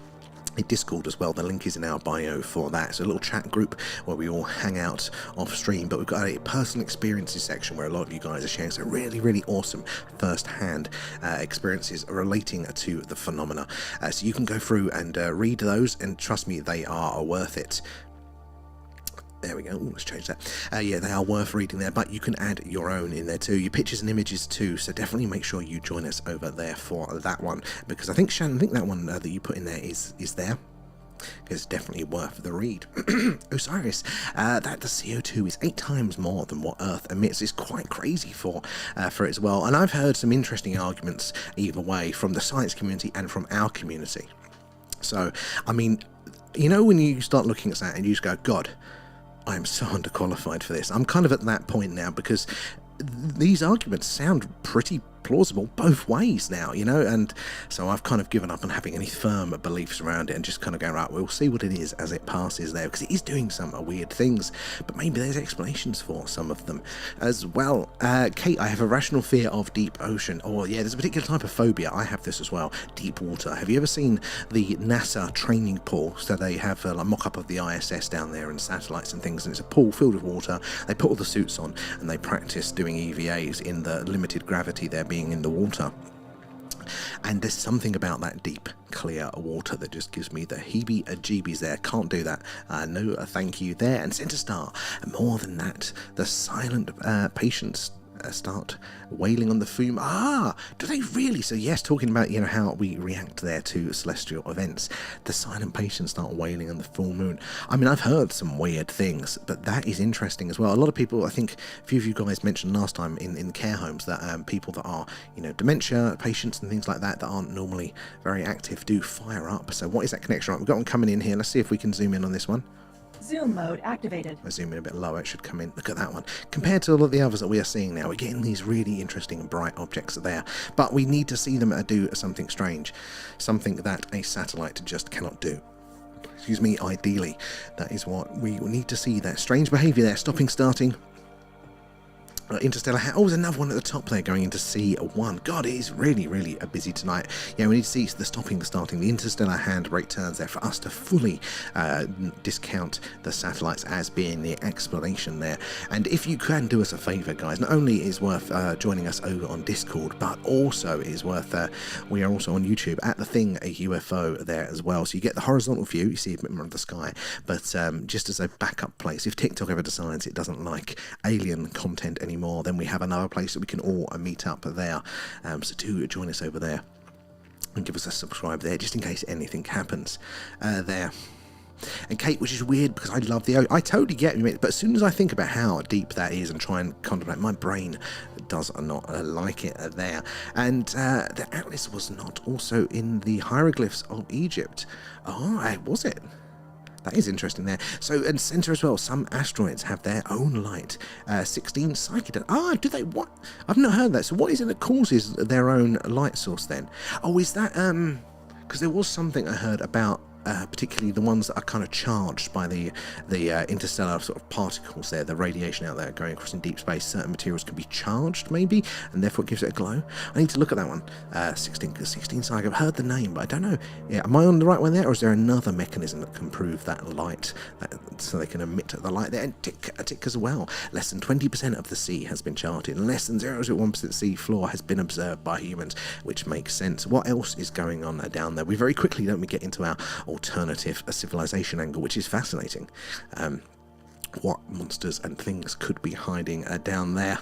Discord as well. The link is in our bio for that. It's a little chat group where we all hang out off stream, but we've got a personal experiences section where a lot of you guys are sharing some really, really awesome first-hand experiences relating to the phenomena. So you can go through and read those, and trust me, they are worth it. There we go. Ooh, let's change that. Yeah, they are worth reading there, but you can add your own in there too, your pictures and images too, so definitely make sure you join us over there for that one, because I think, Shannon, that one that you put in there is there. It's definitely worth the read. Osiris, that the CO2 is 8 times more than what Earth emits. Is quite crazy for it as well, and I've heard some interesting arguments either way from the science community and from our community. So, I mean, when you start looking at that and you just go, God, I am so underqualified for this. I'm kind of at that point now because these arguments sound pretty plausible both ways now, and so I've kind of given up on having any firm beliefs around it and just kind of go, right, we'll see what it is as it passes there, because it is doing some weird things, but maybe there's explanations for some of them as well. Kate, I have a rational fear of deep ocean. Oh yeah, there's a particular type of phobia. I have this as well. Deep water. Have you ever seen the NASA training pool? So they have a mock-up of the ISS down there and satellites and things, and it's a pool filled with water. They put all the suits on and they practice doing EVAs in the limited gravity there being in the water. And there's something about that deep, clear water that just gives me the heebie-jeebies there. Can't do that. No, thank you there. And Centre Star, more than that, the silent patients start wailing on the fume. Do they really? So yes, talking about how we react there to celestial events, the silent patients start wailing on the full moon. I mean, I've heard some weird things, but that is interesting as well. A lot of people, I think a few of you guys mentioned last time in care homes that people that are dementia patients and things like that aren't normally very active do fire up. So what is that connection? Right, we've got one coming in here. Let's see if we can zoom in on this one. Zoom mode activated. I zoom in a bit lower, it should come in. Look at that one. Compared to all of the others that we are seeing now, we're getting these really interesting and bright objects there. But we need to see them do something strange. Something that a satellite just cannot do. Excuse me, ideally. That is what we need to see, that strange behaviour there. Stopping, starting. Interstellar. Oh, there's another one at the top there going into C1. God, it is really, really busy tonight. Yeah, we need to see the stopping, the starting, the interstellar handbrake turns there for us to fully discount the satellites as being the explanation there. And if you can do us a favour, guys, not only is worth joining us over on Discord, but also is worth, we are also on YouTube at The Thing, a UFO there as well. So you get the horizontal view, you see a bit more of the sky, but just as a backup place, if TikTok ever decides it doesn't like alien content anymore, then we have another place that we can all meet up there. So do join us over there and give us a subscribe there just in case anything happens there. And Kate, which is weird because I love the I totally get you, but as soon as I think about how deep that is and try and contemplate, my brain does not like it there. And the Atlas was not also in the hieroglyphs of Egypt. Was it? That is interesting there. So, and Centre as well, some asteroids have their own light. 16 psychedelic. Do they? What? I've not heard that. So what is it that causes their own light source then? Oh, is that, because there was something I heard about, particularly the ones that are kind of charged by the interstellar sort of particles there, the radiation out there going across in deep space. Certain materials can be charged, maybe, and therefore it gives it a glow. I need to look at that one. 16 psych. I've heard the name, but I don't know. Yeah, am I on the right one there, or is there another mechanism that can prove that light, so they can emit the light there? And a tick as well. Less than 20% of the sea has been charted, and less than 0.1% sea floor has been observed by humans, which makes sense. What else is going on down there? We very quickly, don't we, get into our alternative civilization angle, which is fascinating. What monsters and things could be hiding down there?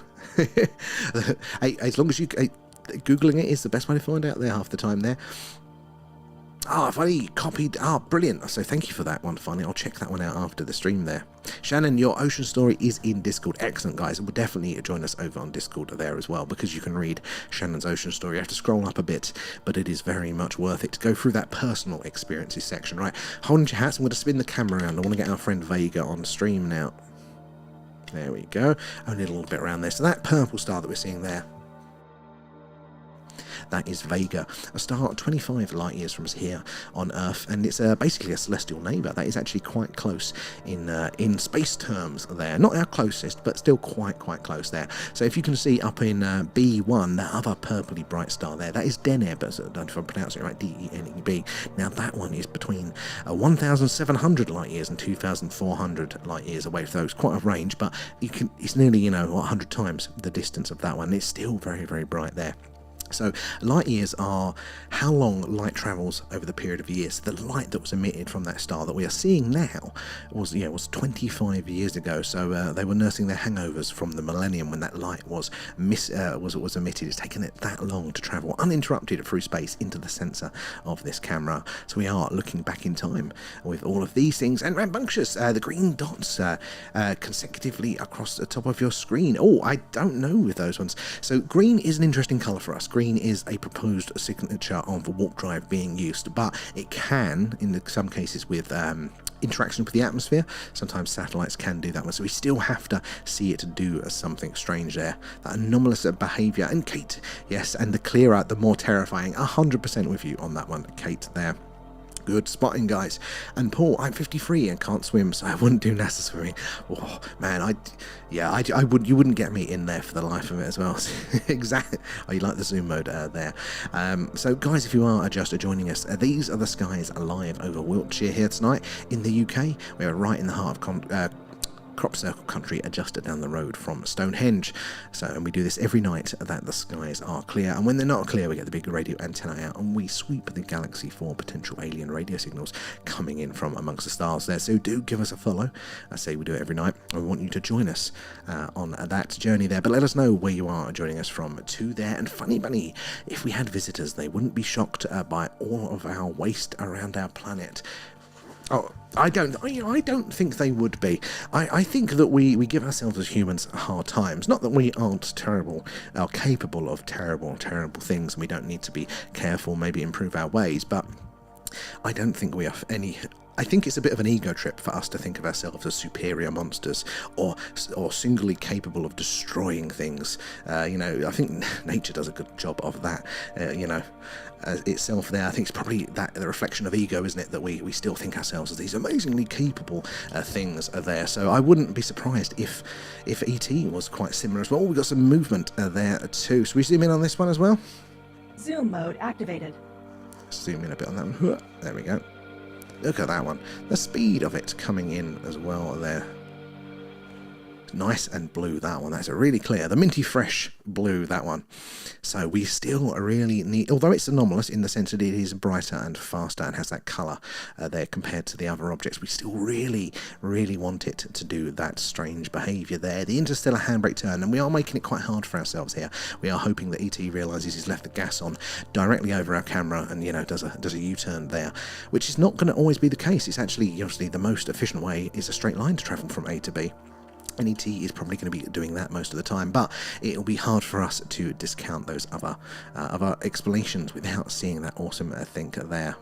Hey, as long as you googling it is the best way to find out there half the time there. I've already copied. Brilliant. So thank you for that one, Funny. I'll check that one out after the stream there. Shannon, your ocean story is in Discord. Excellent, guys. We'll definitely join us over on Discord there as well, because you can read Shannon's ocean story. You have to scroll up a bit, but it is very much worth it to go through that personal experiences section. Right, holding your hats. I'm going to spin the camera around. I want to get our friend Vega on stream now. There we go. Only a little bit around there. So that purple star that we're seeing there, that is Vega, a star 25 light years from us here on Earth, and it's basically a celestial neighbour. That is actually quite close in space terms there. Not our closest, but still quite close there. So if you can see up in B1, that other purpley bright star there, that is Deneb, I don't know if I'm pronouncing it right, D-E-N-E-B. Now that one is between 1,700 light years and 2,400 light years away from those. Quite a range, but it's nearly 100 times the distance of that one. It's still very bright there. So light years are how long light travels over the period of years. The light that was emitted from that star that we are seeing now was 25 years ago. So they were nursing their hangovers from the millennium when that light was emitted. It's taken it that long to travel uninterrupted through space into the sensor of this camera. So we are looking back in time with all of these things. And rambunctious, the green dots consecutively across the top of your screen. Oh, I don't know with those ones. So green is an interesting colour for us. Green is a proposed signature of warp drive being used, but it can, in some cases with interaction with the atmosphere. Sometimes satellites can do that one, so we still have to see it do something strange there. That anomalous behaviour. And Kate, yes, and the clearer, the more terrifying. 100% with you on that one, Kate, there. Good spotting, guys. And Paul, I'm 53 and can't swim, so I wouldn't do NASA swimming. Oh man, I would. You wouldn't get me in there for the life of it as well. Exactly. Oh, you like the zoom mode there. So guys, if you are just joining us, these are the skies live over Wiltshire here tonight in the UK. We are right in the heart of crop circle country, just down the road from Stonehenge. And we do this every night that the skies are clear, and when they're not clear we get the big radio antenna out and we sweep the galaxy for potential alien radio signals coming in from amongst the stars there. So do give us a follow. I say we do it every night, and we want you to join us on that journey there. But let us know where you are joining us from too there. And funny bunny, if we had visitors, they wouldn't be shocked by all of our waste around our planet. Oh, I don't think they would be. I think that we give ourselves as humans hard times. Not that we aren't terrible, are capable of terrible things, and we don't need to be careful, maybe improve our ways, but I don't think we are any... I think it's a bit of an ego trip for us to think of ourselves as superior monsters or singly capable of destroying things. I think nature does a good job of that, itself there. I think it's probably the reflection of ego, isn't it, that we still think ourselves as these amazingly capable things are there. So I wouldn't be surprised if E.T. was quite similar as well. We've got some movement there too. So we zoom in on this one as well. Zoom mode activated. Zoom in a bit on that one. There we go. Look at that one. The speed of it coming in as well there. Nice and blue, that one. That's a really clear. The minty fresh blue, that one. So we still really need, although it's anomalous in the sense that it is brighter and faster and has that colour there compared to the other objects, we still really want it to do that strange behaviour there. The interstellar handbrake turn, and we are making it quite hard for ourselves here. We are hoping that ET realises he's left the gas on directly over our camera and, does a U-turn there, which is not going to always be the case. It's actually, obviously, the most efficient way is a straight line to travel from A to B. And ET is probably going to be doing that most of the time, but it'll be hard for us to discount those other explanations without seeing that awesome that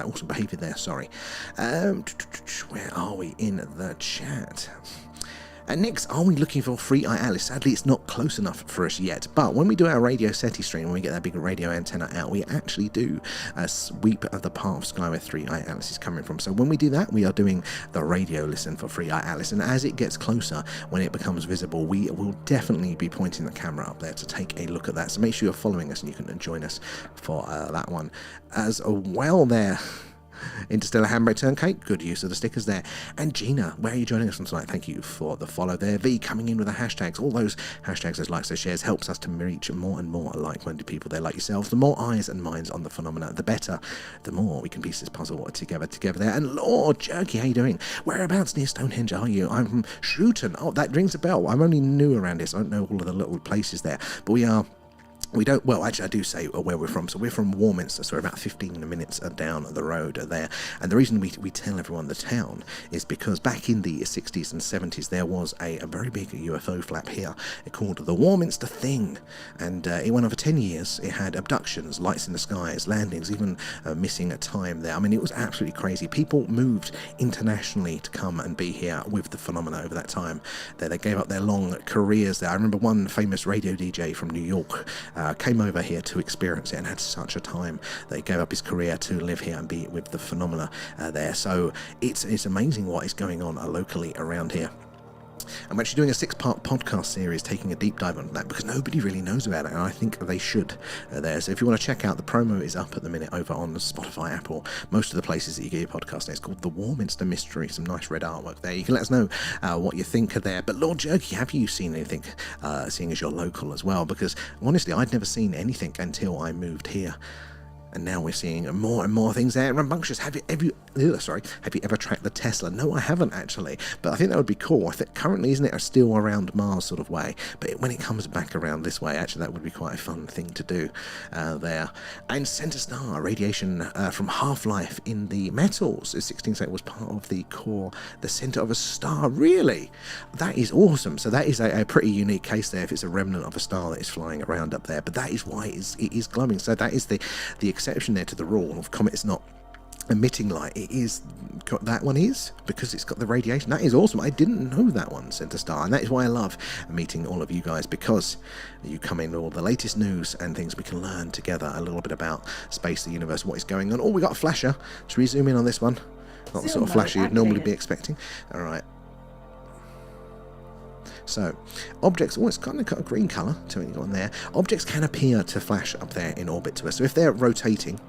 awesome behaviour there. Sorry. Where are we in the chat? And next, are we looking for Free Eye Alice? Sadly, it's not close enough for us yet. But when we do our Radio SETI stream, when we get that big radio antenna out, we actually do a sweep of the part of Sky where 3 Eye Alice is coming from. So when we do that, we are doing the radio listen for 3 Eye Alice. And as it gets closer, when it becomes visible, we will definitely be pointing the camera up there to take a look at that. So make sure you're following us and you can join us for that one as well there. Interstellar handbrake turn, Kate, good use of the stickers there. And Gina, where are you joining us from tonight? Thank you for the follow there. V coming in with the hashtags. All those hashtags, those likes, those shares helps us to reach more and more like-minded people there like yourselves. The more eyes and minds on the phenomena, the better. The more we can piece this puzzle together there. And Lord Jerky, how you doing? Whereabouts near Stonehenge are you? I'm from Shrewton. Oh, that rings a bell. I'm only new around this. I don't know all of the little places there, but we don't, well, actually I do say where we're from. So we're from Warminster, so we're about 15 minutes down the road there. And the reason we tell everyone the town is because back in the 60s and 70s there was a very big UFO flap here called the Warminster Thing. And it went over 10 years. It had abductions, lights in the skies, landings, even missing a time there. I mean, it was absolutely crazy. People moved internationally to come and be here with the phenomena over that time. They gave up their long careers there. I remember one famous radio DJ from New York came over here to experience it and had such a time that he gave up his career to live here and be with the phenomena there. So it's amazing what is going on locally around here. I'm actually doing a 6-part podcast series taking a deep dive on that because nobody really knows about it, and I think they should there. So if you want to check out, the promo is up at the minute over on Spotify, Apple, most of the places that you get your podcast. It's called The Warminster Mystery. Some nice red artwork there. You can let us know what you think of there. But Lord Jerky, have you seen anything, seeing as you're local as well? Because honestly, I'd never seen anything until I moved here. And now we're seeing more and more things there. Rambunctious, have you ever tracked the Tesla? No, I haven't actually, but I think that would be cool. I think currently, isn't it, still around Mars sort of way, but when it comes back around this way, actually that would be quite a fun thing to do there. And Center Star, radiation from half-life in the metals. 16 was part of the core, the center of a star. Really? That is awesome. So that is a pretty unique case there if it's a remnant of a star that is flying around up there, but that is why it is glowing. So that is the exception there to the rule of comets not emitting light. It is, that one is, because it's got the radiation. That is awesome. I didn't know that one, Centre Star, and that is why I love meeting all of you guys, because you come in with all the latest news and things. We can learn together a little bit about space, the universe, what is going on. Oh, we got a flasher. Should we zoom in on this one? Not the sort of flasher you'd normally be expecting. All right. So, objects, oh, it's kind of got a green colour to it on there. Objects can appear to flash up there in orbit to us. So if they're rotating,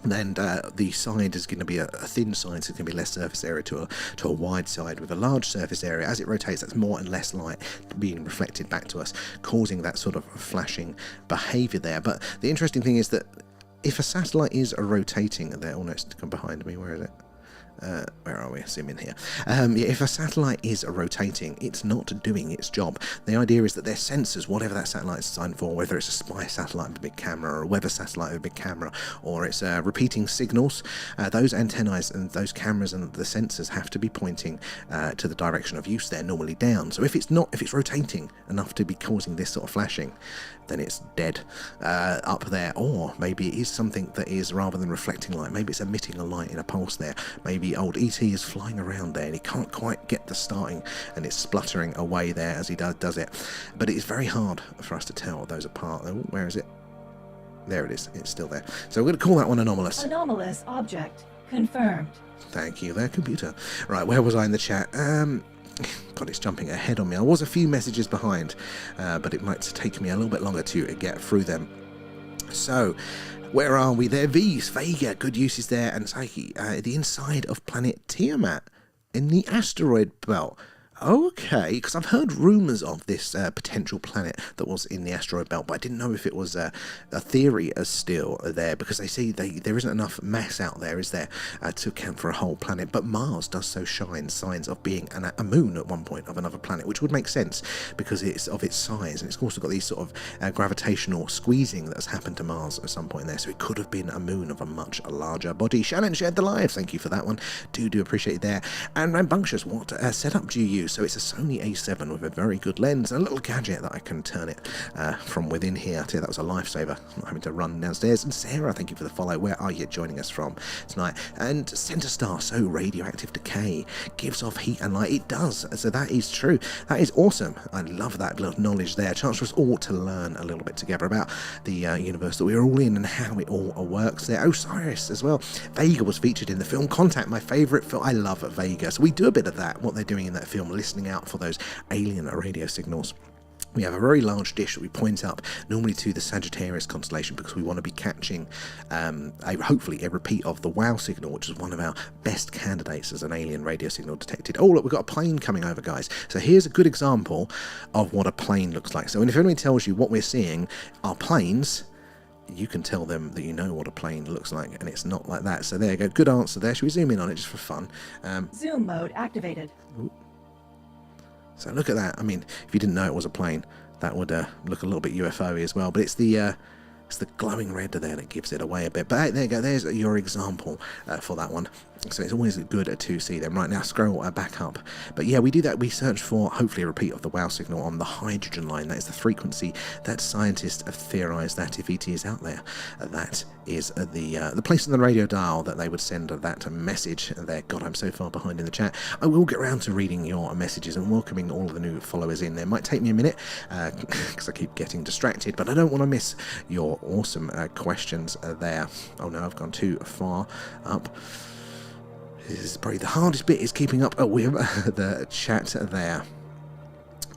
then the side is going to be a thin side, so it's going to be less surface area to a wide side with a large surface area. As it rotates, that's more and less light being reflected back to us, causing that sort of flashing behaviour there. But the interesting thing is that if a satellite is rotating, they're almost to come behind me, where is it? Where are we? Zoom in here. If a satellite is rotating, it's not doing its job. The idea is that their sensors, whatever that satellite is designed for, whether it's a spy satellite with a big camera or a weather satellite with a big camera, or it's repeating signals, those antennae and those cameras and the sensors have to be pointing to the direction of use. They're normally down. So if it's rotating enough to be causing this sort of flashing, then it's dead up there. Or maybe it is something that is, rather than reflecting light, maybe it's emitting a light in a pulse there. Maybe old ET is flying around there and he can't quite get the starting, and it's spluttering away there as he does it. But it is very hard for us to tell those apart. Oh, where is it? There it is. It's still there. So we're going to call that one anomalous. Anomalous object confirmed. Thank you there, computer. Right, where was I in the chat? God, it's jumping ahead on me. I was a few messages behind, but it might take me a little bit longer to get through them. So, where are we there? Vega, good uses there, and Psyche, the inside of planet Tiamat in the asteroid belt. Okay, because I've heard rumours of this potential planet that was in the asteroid belt, but I didn't know if it was a theory as still there, because they say there isn't enough mass out there, is there, to account for a whole planet. But Mars does so shine signs of being a moon at one point of another planet, which would make sense because it's of its size, and it's also got these sort of gravitational squeezing that has happened to Mars at some point there, so it could have been a moon of a much larger body. Shannon shared the live, thank you for that one. Do appreciate it there. And Rambunctious, what setup do you use? So it's a Sony A7 with a very good lens and a little gadget that I can turn it from within here. That was a lifesaver, not having to run downstairs. And Sarah, thank you for the follow. Where are you joining us from tonight? And Centre Star, so radioactive decay gives off heat and light. It does, so that is true. That is awesome. I love that little knowledge there. Chance for us all to learn a little bit together about the universe that we're all in and how it all works there. Osiris as well. Vega was featured in the film Contact, my favourite film. I love Vega. So we do a bit of that, what they're doing in that film, listening out for those alien radio signals. We have a very large dish that we point up, normally to the Sagittarius constellation, because we want to be catching hopefully a repeat of the WOW signal, which is one of our best candidates as an alien radio signal detected. Oh look, we've got a plane coming over, guys. So here's a good example of what a plane looks like. So if anybody tells you what we're seeing are planes, you can tell them that you know what a plane looks like, and it's not like that. So there you go, good answer there. Should we zoom in on it just for fun? Zoom mode activated. Ooh. So look at that. I mean, if you didn't know it was a plane, that would look a little bit UFO-y as well. But it's the glowing red there that gives it away a bit. But hey, there you go. There's your example for that one. So it's always good to see them. Right now, scroll back up. But yeah, we do that. We search for, hopefully, a repeat of the WOW signal on the hydrogen line. That is the frequency that scientists have theorised that if ET is out there, that is the place on the radio dial that they would send that message there. God, I'm so far behind in the chat. I will get around to reading your messages and welcoming all of the new followers in there. Might take me a minute because I keep getting distracted, but I don't want to miss your awesome questions there. Oh no, I've gone too far up. This is probably the hardest bit, is keeping up with the chat there.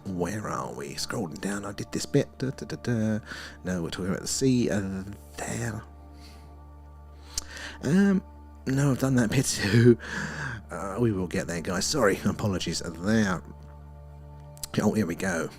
Where are we? Scrolling down, I did this bit. No, we're talking about the sea there. No, I've done that bit too. We will get there, guys. Sorry, apologies there. Oh, here we go.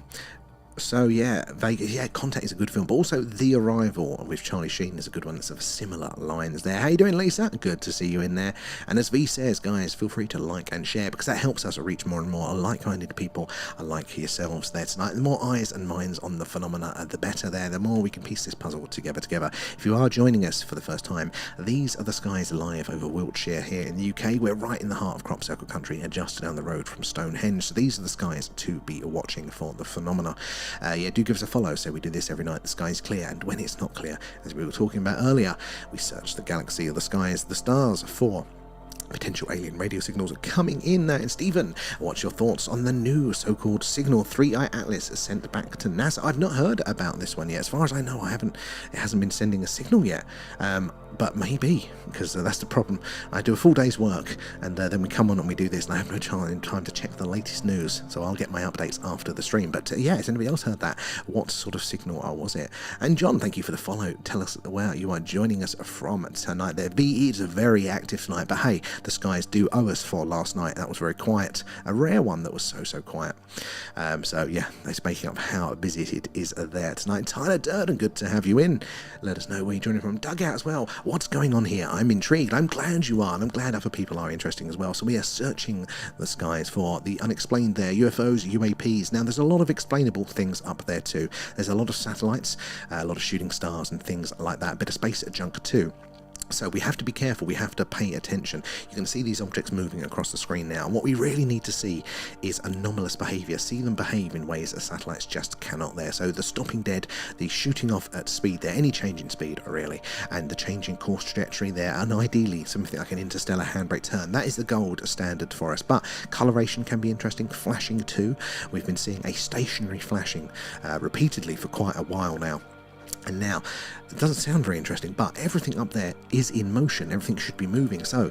So yeah, Vegas, yeah, Contact is a good film, but also The Arrival with Charlie Sheen is a good one that's of similar lines there. How you doing, Lisa? Good to see you in there. And as V says, guys, feel free to like and share, because that helps us reach more and more like-minded people like yourselves there tonight. The more eyes and minds on the phenomena, the better there. The more we can piece this puzzle together. If you are joining us for the first time, these are the skies live over Wiltshire here in the UK. We're right in the heart of Crop Circle country and just down the road from Stonehenge. So these are the skies to be watching for the phenomena. Yeah, do give us a follow. So we do this every night. The sky's clear, and when it's not clear, as we were talking about earlier, we search the galaxy, the skies, the stars for potential alien radio signals coming in. And Stephen, what's your thoughts on the new so-called signal 3i Atlas sent back to NASA? I've not heard about this one yet. As far as I know, it hasn't been sending a signal yet. But maybe, because that's the problem. I do a full day's work, and then we come on and we do this, and I have no time to check the latest news, so I'll get my updates after the stream. But yeah, has anybody else heard that? What sort of signal was it? And John, thank you for the follow. Tell us where you are joining us from tonight there. VE is very active tonight, but hey, the skies do owe us for last night. That was very quiet. A rare one that was so quiet. So yeah, that's making up how busy it is there tonight. Tyler Durden, good to have you in. Let us know where you're joining from. Dugout as well. What's going on here? I'm intrigued. I'm glad you are, and I'm glad other people are interesting as well. So we are searching the skies for the unexplained there, UFOs, UAPs. Now there's a lot of explainable things up there too. There's a lot of satellites, a lot of shooting stars and things like that. A bit of space junk too. So we have to be careful, we have to pay attention. You can see these objects moving across the screen now. And what we really need to see is anomalous behaviour. See them behave in ways that satellites just cannot there. So the stopping dead, the shooting off at speed there, any change in speed really, and the change in course trajectory there, and ideally something like an interstellar handbrake turn. That is the gold standard for us. But coloration can be interesting, flashing too. We've been seeing a stationary flashing repeatedly for quite a while now. And now, it doesn't sound very interesting, but everything up there is in motion. Everything should be moving. So,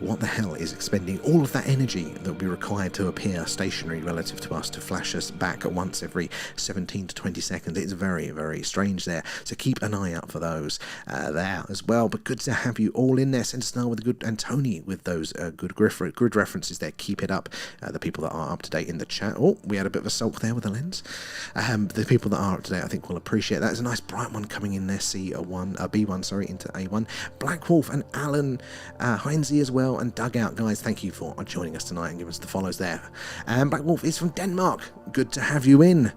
what the hell is expending all of that energy that would be required to appear stationary relative to us, to flash us back at once every 17 to 20 seconds? It's very, very strange there. So keep an eye out for those there as well. But good to have you all in there. Send us now with a good, and Tony with those good references there. Keep it up. The people that are up to date in the chat. Oh, we had a bit of a sulk there with the lens. The people that are up to date, I think, will appreciate that. There's a nice bright one coming in there. B1, sorry, into A1. Black Wolf and Alan Heinze as well. And Dugout, guys, thank you for joining us tonight and giving us the follows there. Black Wolf is from Denmark. Good to have you in.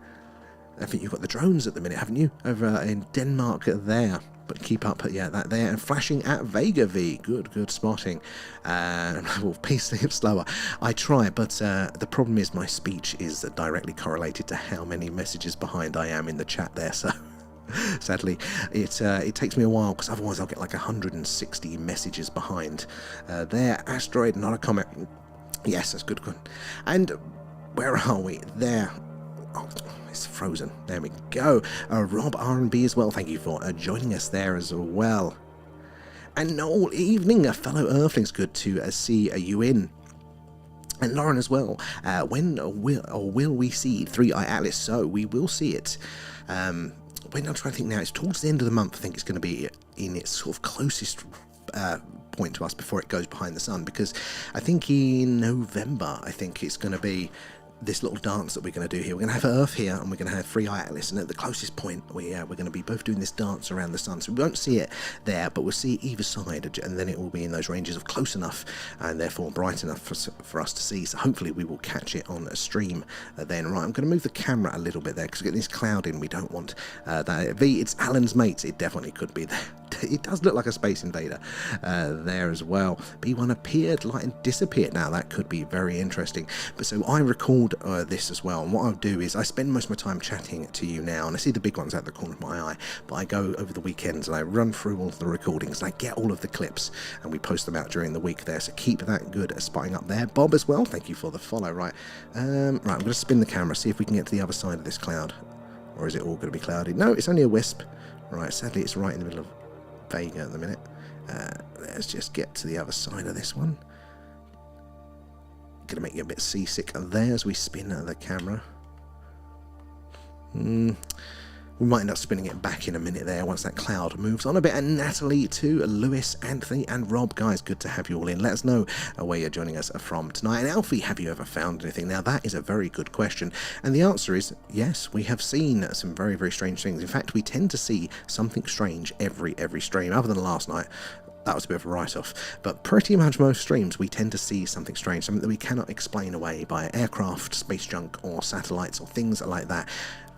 I think you've got the drones at the minute, haven't you? Over in Denmark there. But keep up, yeah, that there. And flashing at Vega V. Good spotting. Wolf, please sleep slower. I try, but the problem is my speech is directly correlated to how many messages behind I am in the chat there, so... Sadly, it takes me a while, because otherwise I'll get like 160 messages behind. There, asteroid, not a comet. Yes, that's good. And where are we? There. Oh, it's frozen. There we go. Rob R&B as well. Thank you for joining us there as well. And all evening, fellow Earthlings. Good to see you in. And Lauren as well. When will we see 3i Atlas? So we will see it. When I'm trying to think now, it's towards the end of the month. I think it's going to be in its sort of closest point to us before it goes behind the sun, because I think in November, I think it's going to be this little dance that we're going to do here. We're going to have Earth here, and we're going to have 3i Atlas, and at the closest point, we're going to be both doing this dance around the sun. So we won't see it there, but we'll see either side, and then it will be in those ranges of close enough, and therefore bright enough for us to see. So hopefully we will catch it on a stream then. Right, I'm going to move the camera a little bit there, because we get this cloud in. We don't want that. V, it's Alan's mates. It definitely could be there. It does look like a space invader there as well. B1 appeared, light, and disappeared. Now that could be very interesting. But so I record this as well, and what I'll do is I spend most of my time chatting to you now, and I see the big ones out the corner of my eye, but I go over the weekends and I run through all of the recordings and I get all of the clips and we post them out during the week there. So keep that good spotting up there. Bob as well, thank you for the follow. Right, I'm going to spin the camera, see if we can get to the other side of this cloud, or is it all going to be cloudy? No, it's only a wisp. Right, sadly it's right in the middle of Vega at the minute. Let's just get to the other side of this one. Gonna make you a bit seasick there as we spin the camera. We might end up spinning it back in a minute there once that cloud moves on a bit. And Natalie too, Lewis, Anthony and Rob, guys, good to have you all in. Let us know where you're joining us from tonight. And Alfie, have you ever found anything? Now that is a very good question, and the answer is yes. We have seen some very, very strange things. In fact, we tend to see something strange every stream, other than last night. That was a bit of a write-off, but pretty much most streams we tend to see something strange, something that we cannot explain away by aircraft, space junk or satellites or things like that.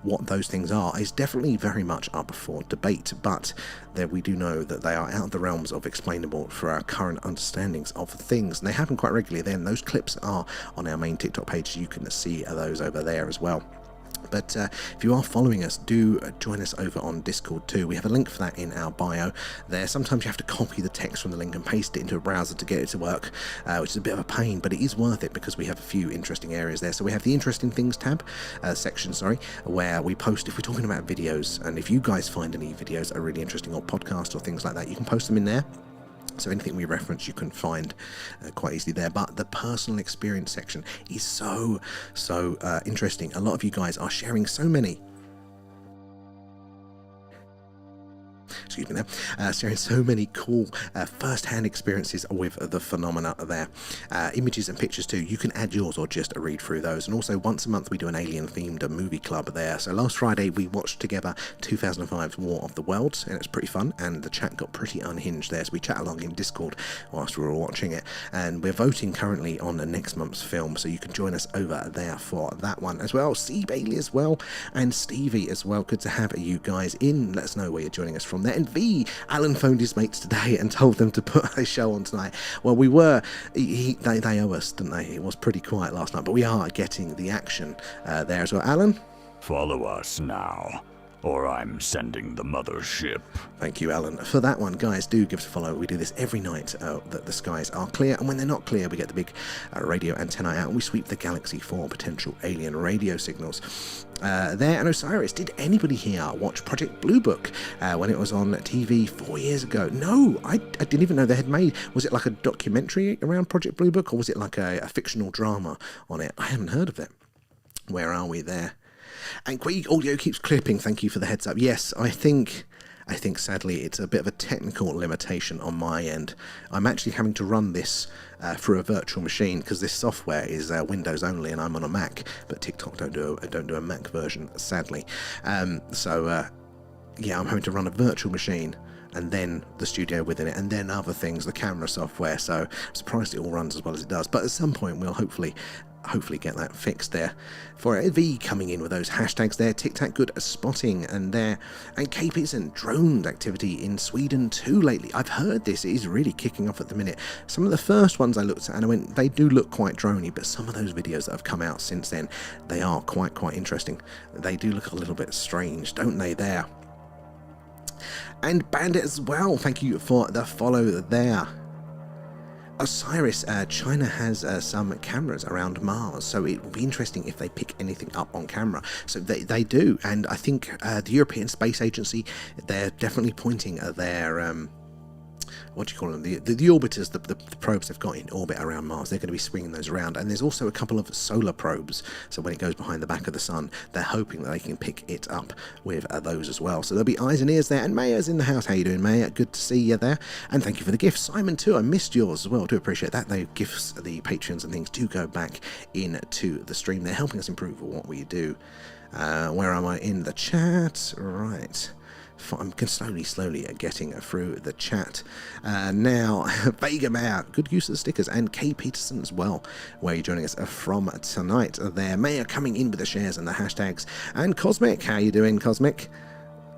What those things are is definitely very much up for debate, but there we do know that they are out of the realms of explainable for our current understandings of things, and they happen quite regularly. Then those clips are on our main TikTok page, so you can see those over there as well. But if you are following us, do join us over on Discord too. We have a link for that in our bio there. Sometimes you have to copy the text from the link and paste it into a browser to get it to work, which is a bit of a pain, but it is worth it because we have a few interesting areas there. So we have the interesting things tab, section, where we post if we're talking about videos, and if you guys find any videos that are really interesting or podcasts or things like that, you can post them in there. So anything we reference you can find quite easily there. But the personal experience section is so interesting. A lot of you guys are sharing so many sharing so many cool first-hand experiences with the phenomena there. Images and pictures too. You can add yours or just read through those. And also once a month we do an alien-themed movie club there. So last Friday we watched together 2005's War of the Worlds, and it's pretty fun, and the chat got pretty unhinged there. So we chat along in Discord whilst we were watching it, and we're voting currently on the next month's film, so you can join us over there for that one as well. C. Bailey as well, and Stevie as well. Good to have you guys in. Let us know where you're joining us from there. And V, Alan phoned his mates today and told them to put a show on tonight. Well, we were, they owe us, didn't they? It was pretty quiet last night, but we are getting the action there as well. Alan? Follow us now, or I'm sending the mothership. Thank you, Alan, for that one. Guys, do give us a follow. We do this every night that the skies are clear, and when they're not clear, we get the big radio antennae out and we sweep the galaxy for potential alien radio signals. There, and Osiris, did anybody here watch Project Blue Book when it was on TV 4 years ago? No, I didn't even know they had made. Was it like a documentary around Project Blue Book, or was it like a fictional drama on it? I haven't heard of it. Where are we there? And Queeg Audio keeps clipping. Thank you for the heads up. Yes, I think sadly it's a bit of a technical limitation on my end. I'm actually having to run this through a virtual machine because this software is Windows only, and I'm on a Mac. But TikTok don't do a Mac version, sadly. Yeah, I'm having to run a virtual machine and then the studio within it, and then other things, the camera software. So I'm surprised it all runs as well as it does. But at some point we'll hopefully get that fixed there. For V coming in with those hashtags there, Tic Tac good spotting, and KP's and drone activity in Sweden too lately. I've heard this is really kicking off at the minute. Some of the first ones I looked at and I went, they do look quite droney, but some of those videos that have come out since then, they are quite interesting. They do look a little bit strange, don't they there? And Bandit as well, thank you for the follow there. Osiris, China has some cameras around Mars, so it will be interesting if they pick anything up on camera. So they do, and I think the European Space Agency, they're definitely pointing at their what do you call them, the orbiters, the probes they've got in orbit around Mars. They're going to be swinging those around, and there's also a couple of solar probes, so when it goes behind the back of the sun, they're hoping that they can pick it up with those as well. So there'll be eyes and ears there. And Maya's in the house. How you doing, Maya? Good to see you there, and thank you for the gift. Simon too, I missed yours as well. Do appreciate that. The gifts, the Patreons and things do go back into the stream. They're helping us improve what we do. Where am I in the chat? Right, I'm slowly getting through the chat. Now, Vega Mayor, good use of the stickers, and Kay Peterson as well, where you're joining us from tonight. There, Mayor coming in with the shares and the hashtags. And Cosmic, how you doing, Cosmic?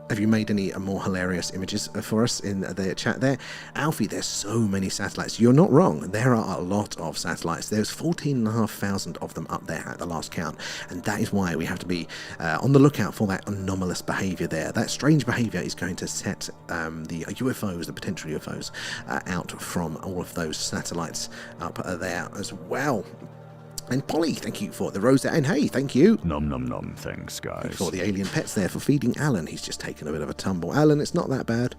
Have you made any more hilarious images for us in the chat there? Alfie, there's so many satellites. You're not wrong. There are a lot of satellites. There's 14,500 of them up there at the last count. And that is why we have to be on the lookout for that anomalous behavior there. That strange behavior is going to set the UFOs, the potential UFOs, out from all of those satellites up there as well. And Polly, thank you for the rose there. And hey, thank you. Nom nom nom, thanks guys. For the alien pets there, for feeding Alan. He's just taken a bit of a tumble. Alan, it's not that bad.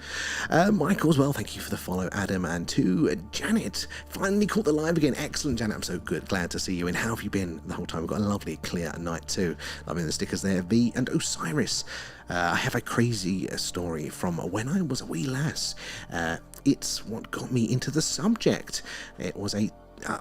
Michael as well, thank you for the follow. Adam, and to Janet, finally caught the live again. Excellent, Janet, I'm so good. Glad to see you. And how have you been the whole time? We've got a lovely clear night too. Loving the stickers there. V and Osiris. I have a crazy story from when I was a wee lass. It's what got me into the subject. It was a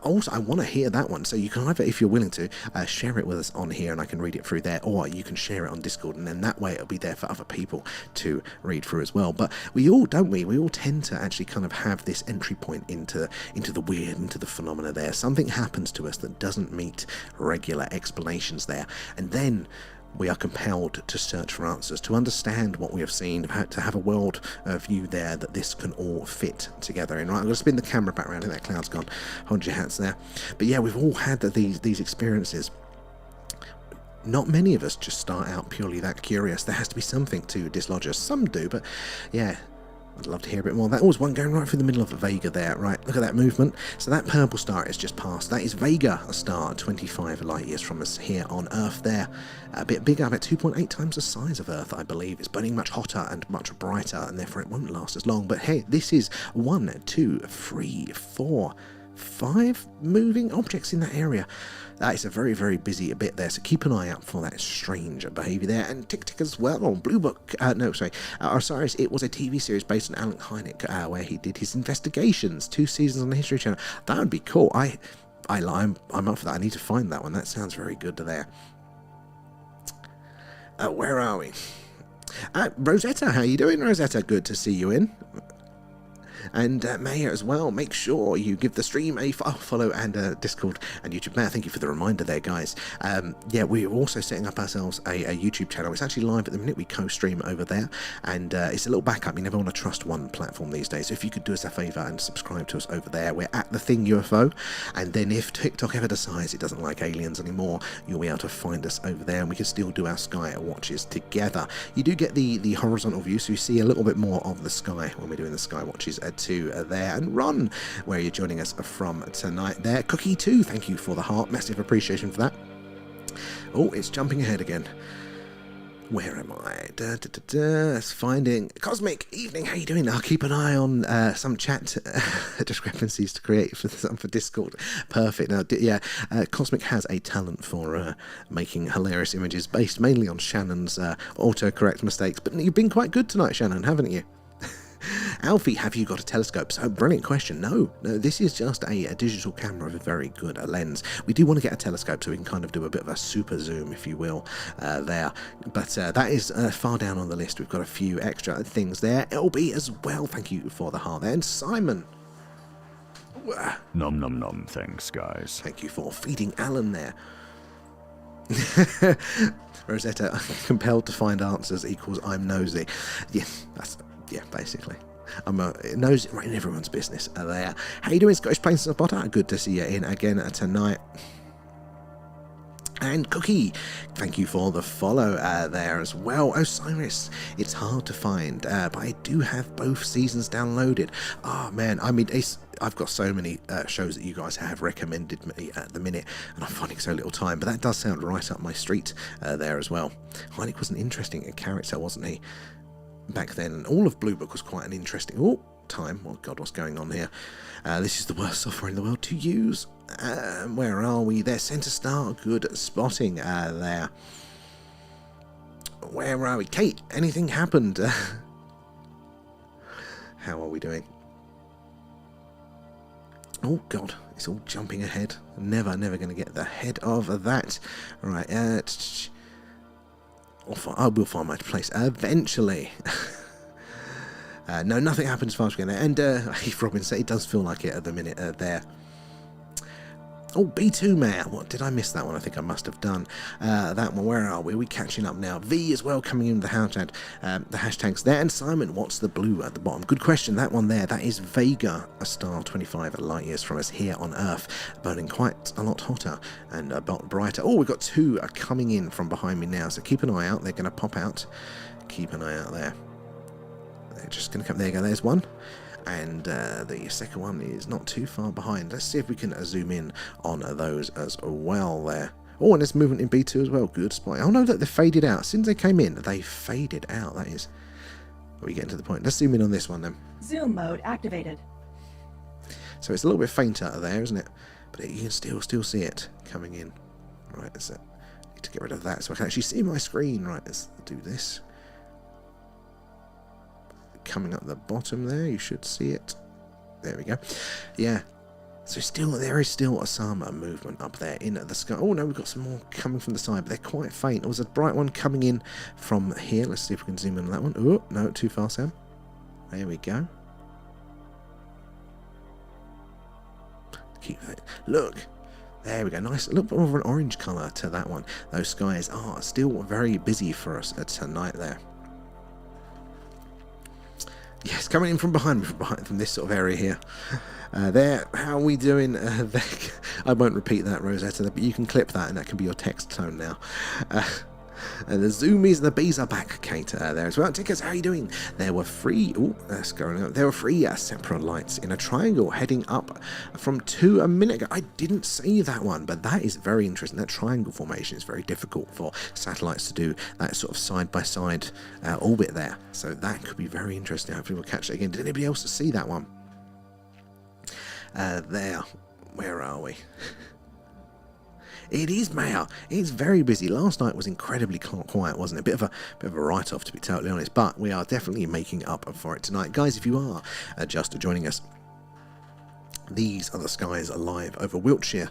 also, I want to hear that one, so you can either, if you're willing to, share it with us on here and I can read it through there, or you can share it on Discord, and then that way it'll be there for other people to read through as well. But we all, don't we? We all tend to actually kind of have this entry point into the weird, into the phenomena there. Something happens to us that doesn't meet regular explanations there, and then we are compelled to search for answers, to understand what we have seen, to have a world view there that this can all fit together in. Right, I'm going to spin the camera back around. I think that cloud's gone. Hold your hats there. But yeah, we've all had these experiences. not many of us just start out purely that curious. There has to be something to dislodge us. Some do, but yeah, I'd love to hear a bit more. That was one going right through the middle of Vega there. Right, look at that movement. So that purple star is just past. That is Vega, a star 25 light years from us here on Earth there. A bit bigger, about 2.8 times the size of Earth, I believe. It's burning much hotter and much brighter, and therefore it won't last as long. But hey, this is 1, 2, 3, 4, 5 moving objects in that area. That is a very, very busy bit there, so keep an eye out for that strange behaviour there. And Tick Tick as well, Blue Book, Osiris, it was a TV series based on Alan Hynek, where he did his investigations, 2 seasons on the History Channel. That would be cool. I'm up for that. I need to find that one. That sounds very good there. Where are we? Rosetta, how you doing, Rosetta? Good to see you in. And Mayor as well, make sure you give the stream a follow and Discord and YouTube. Mayor, thank you for the reminder there, guys. Yeah, we're also setting up ourselves a YouTube channel. It's actually live at the minute. We co-stream over there, and it's a little backup. You never want to trust one platform these days. So if you could do us a favour and subscribe to us over there, we're at The Thing UFO. And then if TikTok ever decides it doesn't like aliens anymore, you'll be able to find us over there, and we can still do our sky watches together. You do get the horizontal view, so you see a little bit more of the sky when we're doing the sky watches to there. And Ron, where you're joining us from tonight there. Cookie 2, thank you for the heart, massive appreciation for that. Oh, it's jumping ahead again. Where am I? It's finding Cosmic. Evening, how you doing? I'll keep an eye on some chat discrepancies to create for Discord. Perfect. Now, yeah, Cosmic has a talent for making hilarious images based mainly on Shannon's autocorrect mistakes. But you've been quite good tonight, Shannon, haven't you? Alfie, have you got a telescope? So, brilliant question. No, this is just a digital camera with a very good lens. We do want to get a telescope so we can kind of do a bit of a super zoom, if you will, there. But that is far down on the list. We've got a few extra things there. LB as well, thank you for the heart there. And Simon. Nom nom nom, thanks, guys. Thank you for feeding Alan there. Rosetta, compelled to find answers equals I'm nosy. Yeah, basically. I'm nosy right in everyone's business there. How you doing, Scottish Plains and Butter? Good to see you in again tonight. And Cookie, thank you for the follow there as well. Osiris, it's hard to find, but I do have both seasons downloaded. Oh man, I mean, I've got so many shows that you guys have recommended me at the minute, and I'm finding so little time, but that does sound right up my street there as well. Hynek was an interesting character, wasn't he? Back then, all of Blue Book was quite an interesting time. Oh god, what's going on here? This is the worst software in the world to use. Where are we? There, Centre Star, good spotting there. Where are we? Kate, anything happened? How are we doing? Oh god, it's all jumping ahead. Never going to get the head of that. Right, I will find my place eventually. No, nothing happens fast again. And if Robin said it does feel like it at the minute there. Oh, B2 Mayor. What did I miss that one? I think I must have done that one. Where are we? Are we catching up now? V as well coming in with the hashtags there. And Simon, what's the blue at the bottom? Good question. That one there, that is Vega, a star 25 light years from us here on Earth, burning quite a lot hotter and a lot brighter. Oh, we've got 2 coming in from behind me now, so keep an eye out. They're going to pop out. Keep an eye out there. They're just going to come. There you go. There's one. And the second one is not too far behind. Let's see if we can zoom in on those as well there. Oh, and there's movement in B2 as well. Good spot. Oh no, look, they faded out. As soon as they came in, they faded out. That is... Are we getting to the point? Let's zoom in on this one then. Zoom mode activated. So it's a little bit fainter there, isn't it? But you can still see it coming in. Right, that's it. Need to get rid of that so I can actually see my screen. Right, let's do this. Coming up the bottom there, you should see it. There we go. Yeah, so there is still some movement up there in the sky. Oh no, we've got some more coming from the side, but they're quite faint. There was a bright one coming in from here. Let's see if we can zoom in on that one. Oh no, too far, Sam. There we go. Keep that. Look, there we go. Nice, a little bit more of an orange colour to that one. Those skies are still very busy for us tonight there. Yes, coming in from behind me, from this sort of area here. There, how are we doing? I won't repeat that, Rosetta, but you can clip that and that can be your text tone now. The zoomies and the bees are back, Kate, there as well. Tickets, how are you doing? There were three, there were three separate lights in a triangle heading up from 2 a minute ago. I didn't see that one, but that is very interesting. That triangle formation is very difficult for satellites to do that sort of side-by-side orbit there. So that could be very interesting. Hopefully we'll catch it again. Did anybody else see that one? There. Where are we? It is, Mayor. It's very busy. Last night was incredibly quiet, wasn't it? Bit of a write-off, to be totally honest. But we are definitely making up for it tonight. Guys, if you are just joining us, these are the skies alive over Wiltshire.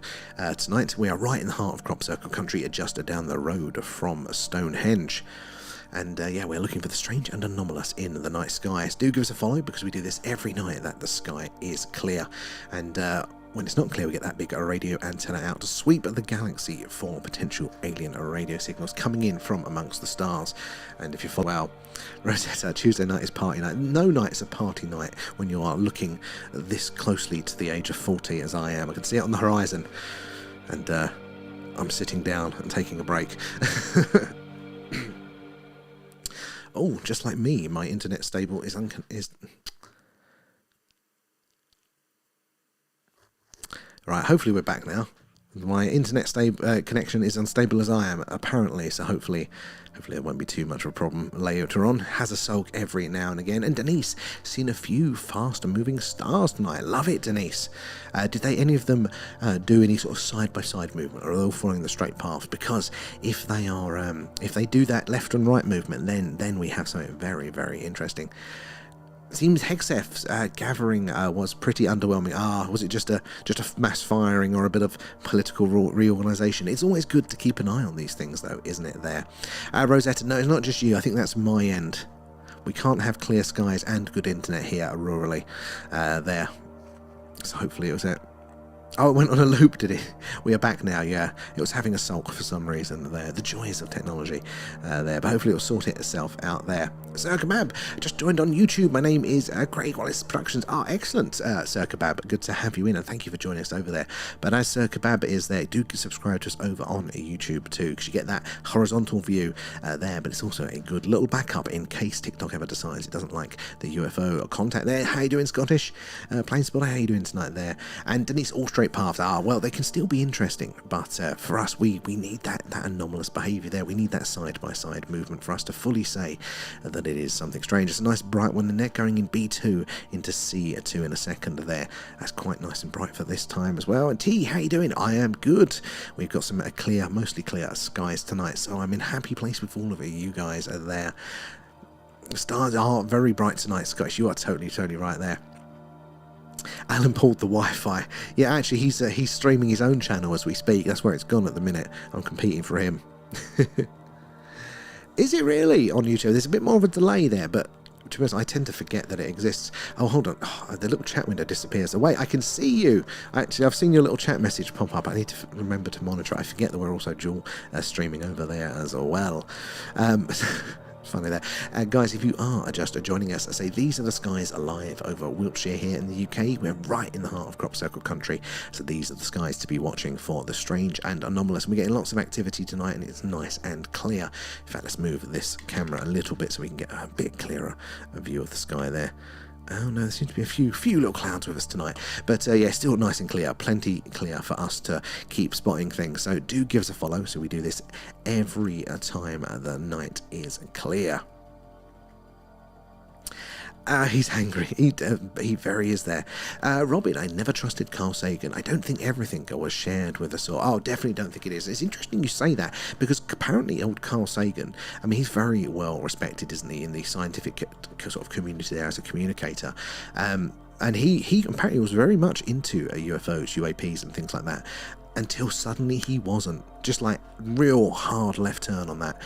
Tonight we are right in the heart of Crop Circle country, just down the road from Stonehenge. And yeah, we're looking for the strange and anomalous in the night skies. Do give us a follow, because we do this every night that the sky is clear. And when it's not clear, we get that big radio antenna out to sweep the galaxy for potential alien radio signals coming in from amongst the stars. And if you follow, well, Rosetta, Tuesday night is party night. No night is a party night when you are looking this closely to the age of 40 as I am. I can see it on the horizon, and I'm sitting down and taking a break. Oh, just like me, my internet stable is Right, hopefully we're back now. My internet connection is unstable as I am, apparently, so hopefully it won't be too much of a problem later on. Has a sulk every now and again. And Denise, seen a few faster moving stars tonight. Love it, Denise. Did any of them do any sort of side-by-side movement, or are they all following the straight path? Because if they are, if they do that left and right movement, then we have something very, very interesting. Seems Hexef's gathering was pretty underwhelming. Was it just a mass firing or a bit of political reorganisation? It's always good to keep an eye on these things, though, isn't it, there? Rosetta, no, it's not just you. I think that's my end. We can't have clear skies and good internet here rurally. There. So hopefully it was it. Oh, it went on a loop, did it? We are back now, yeah. It was having a sulk for some reason there. The joys of technology there. But hopefully it will sort itself out there. Sir Kebab, just joined on YouTube. My name is Craig Wallace Productions. Excellent, Sir Kebab. Good to have you in, and thank you for joining us over there. But as Sir Kebab is there, do subscribe to us over on YouTube too, because you get that horizontal view there, but it's also a good little backup in case TikTok ever decides it doesn't like the UFO contact there. How you doing, Scottish? Plain Spotter, how you doing tonight there? And Denise, all straight paths. Well, they can still be interesting, but for us, we need that anomalous behaviour there. We need that side-by-side movement for us to fully say that it is something strange. It's a nice bright one, and they're going in B2 into C2 in a second there. That's quite nice and bright for this time as well. And T, how you doing? I am good. We've got some mostly clear skies tonight, so I'm in happy place with all of you guys are there. The stars are very bright tonight, Scottish. You are totally right there. Alan pulled the Wi-Fi. Yeah, actually, he's streaming his own channel as we speak. That's where it's gone at the minute. I'm competing for him. Is it really on YouTube? There's a bit more of a delay there, but to be honest, I tend to forget that it exists. Oh, hold on. The little chat window disappears. Oh, wait, I can see you. Actually, I've seen your little chat message pop up. I need to remember to monitor it. I forget that we're also dual streaming over there as well. Funny there. Guys, if you are just joining us, I say these are the skies alive over Wiltshire here in the UK. We're right in the heart of Crop Circle country, so these are the skies to be watching for the strange and anomalous. We're getting lots of activity tonight, and it's nice and clear. In fact, let's move this camera a little bit so we can get a bit clearer view of the sky there. Oh no, there seems to be a few little clouds with us tonight. But yeah, still nice and clear. Plenty clear for us to keep spotting things. So do give us a follow. So we do this every time the night is clear. He's angry. He very is there. Robin, I never trusted Carl Sagan. I don't think everything was shared with us. Or definitely don't think it is. It's interesting you say that, because apparently old Carl Sagan, I mean, he's very well respected, isn't he, in the scientific sort of community there as a communicator. And he apparently was very much into UFOs, UAPs and things like that, until suddenly he wasn't. Just like real hard left turn on that.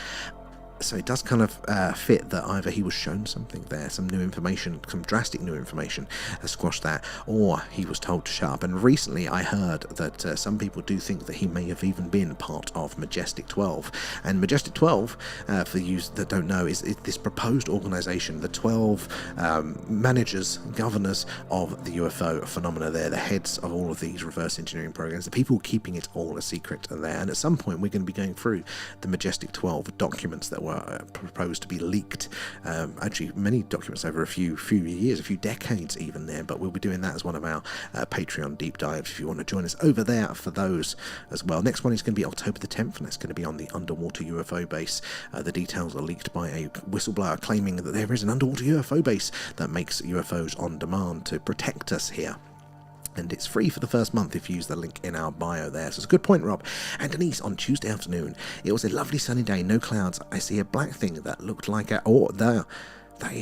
So it does kind of fit that either he was shown something there, some new information, some drastic new information, squash that, or he was told to shut up. And recently I heard that some people do think that he may have even been part of Majestic 12. And Majestic 12, for you that don't know, is this proposed organisation, the 12 managers, governors of the UFO phenomena. They're the heads of all of these reverse engineering programs, the people keeping it all a secret there. And at some point we're going to be going through the Majestic 12 documents that were proposed to be leaked. Actually, many documents over a few years, a few decades even there, but we'll be doing that as one of our Patreon deep dives if you want to join us over there for those as well. Next one is going to be October the 10th, and that's going to be on the underwater UFO base. The details are leaked by a whistleblower claiming that there is an underwater UFO base that makes UFOs on demand to protect us here. And it's free for the first month if you use the link in our bio there. So it's a good point, Rob. And Denise, on Tuesday afternoon, it was a lovely sunny day, no clouds. I see a black thing that looked like a... Oh, there. That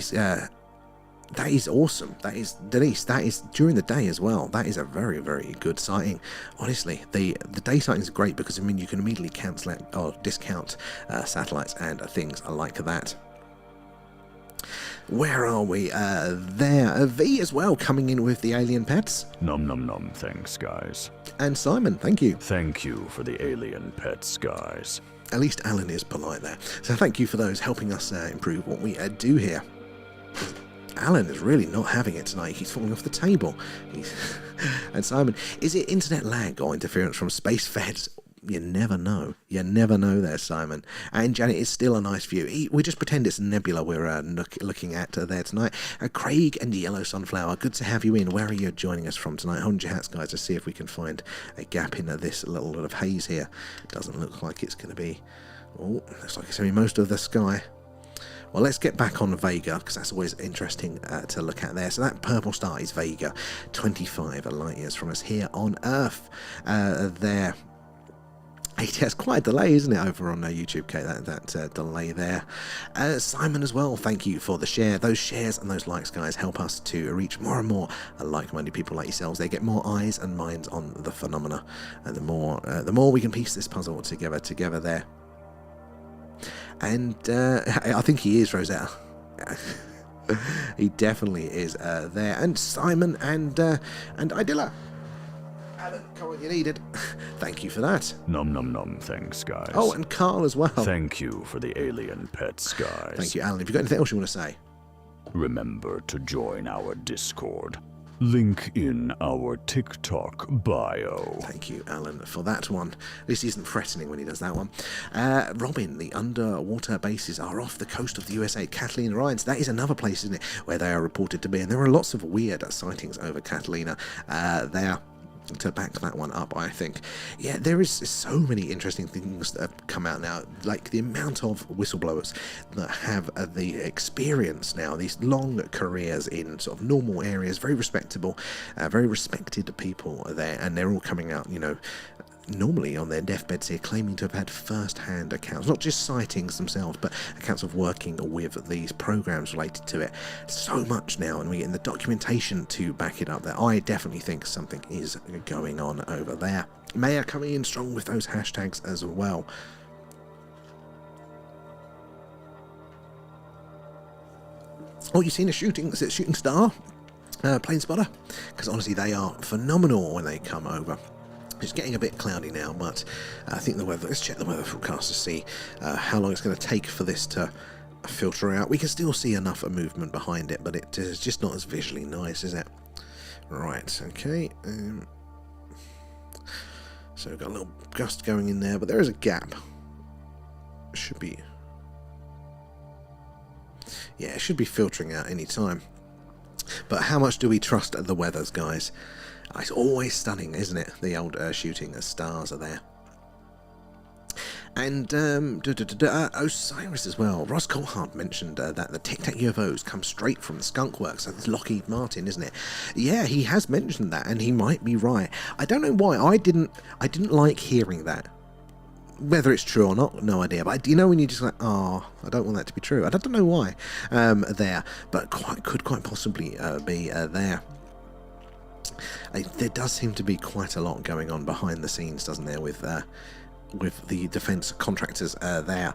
is awesome. That is, Denise, that is during the day as well. That is a very, very good sighting. Honestly, the day sightings are great because, I mean, you can immediately cancel or discount satellites and things like that. Where are we? There. V as well, coming in with the alien pets. Nom nom nom, thanks, guys. And Simon, thank you. Thank you for the alien pets, guys. At least Alan is polite there. So thank you for those helping us improve what we do here. Alan is really not having it tonight. He's falling off the table. And Simon, is it internet lag or interference from space feds? You never know. You never know there, Simon. And Janet, it's still a nice view. We just pretend it's a nebula we're looking at there tonight. Craig and Yellow Sunflower, good to have you in. Where are you joining us from tonight? Hold your hats, guys, to see if we can find a gap in this little bit of haze here. Doesn't look like it's going to be... Oh, looks like it's going to be most of the sky. Well, let's get back on Vega, because that's always interesting to look at there. So that purple star is Vega, 25 light years from us here on Earth. There. It's quite a delay, isn't it, over on YouTube, Kate, that delay there. Simon as well, thank you for the share. Those shares and those likes, guys, help us to reach more and more like-minded people like yourselves. They get more eyes and minds on the phenomena, and the more we can piece this puzzle together there. And I think he is, Rosetta. He definitely is there. And Simon and Idilla. Alan, come on, you need it. Thank you for that. Nom nom nom, thanks, guys. Oh, and Carl as well. Thank you for the alien pets, guys. Thank you, Alan. Have you got anything else you want to say? Remember to join our Discord. Link in our TikTok bio. Thank you, Alan, for that one. At least he isn't threatening when he does that one. Robin, the underwater bases are off the coast of the USA. Catalina Islands, that is another place, isn't it, where they are reported to be. And there are lots of weird sightings over Catalina there. To back that one up, I think. Yeah, there is so many interesting things that have come out now, like the amount of whistleblowers that have the experience now, these long careers in sort of normal areas, very respectable, very respected people there, and they're all coming out, you know, normally on their deathbeds here, claiming to have had first-hand accounts, not just sightings themselves, but accounts of working with these programs related to it. So much now, and we're getting the documentation to back it up there. I definitely think something is going on over there. Maya coming in strong with those hashtags as well. Oh, you've seen a shooting star? Plane spotter? Because honestly, they are phenomenal when they come over. It's getting a bit cloudy now, but I think the weather... Let's check the weather forecast to see how long it's going to take for this to filter out. We can still see enough movement behind it, but it is just not as visually nice, is it? Right, okay. So we've got a little gust going in there, but there is a gap. Should be... Yeah, it should be filtering out any time. But how much do we trust the weathers, guys? It's always stunning, isn't it? The old shooting stars are there. And Osiris as well. Ross Colhart mentioned that the Tic Tac UFOs come straight from the Skunk Works. So it's Lockheed Martin, isn't it? Yeah, he has mentioned that, and he might be right. I don't know why. I didn't like hearing that. Whether it's true or not, no idea. But you know when you just like, oh, I don't want that to be true. I don't know why there, but could quite possibly be there. There does seem to be quite a lot going on behind the scenes, doesn't there, with with the defence contractors there.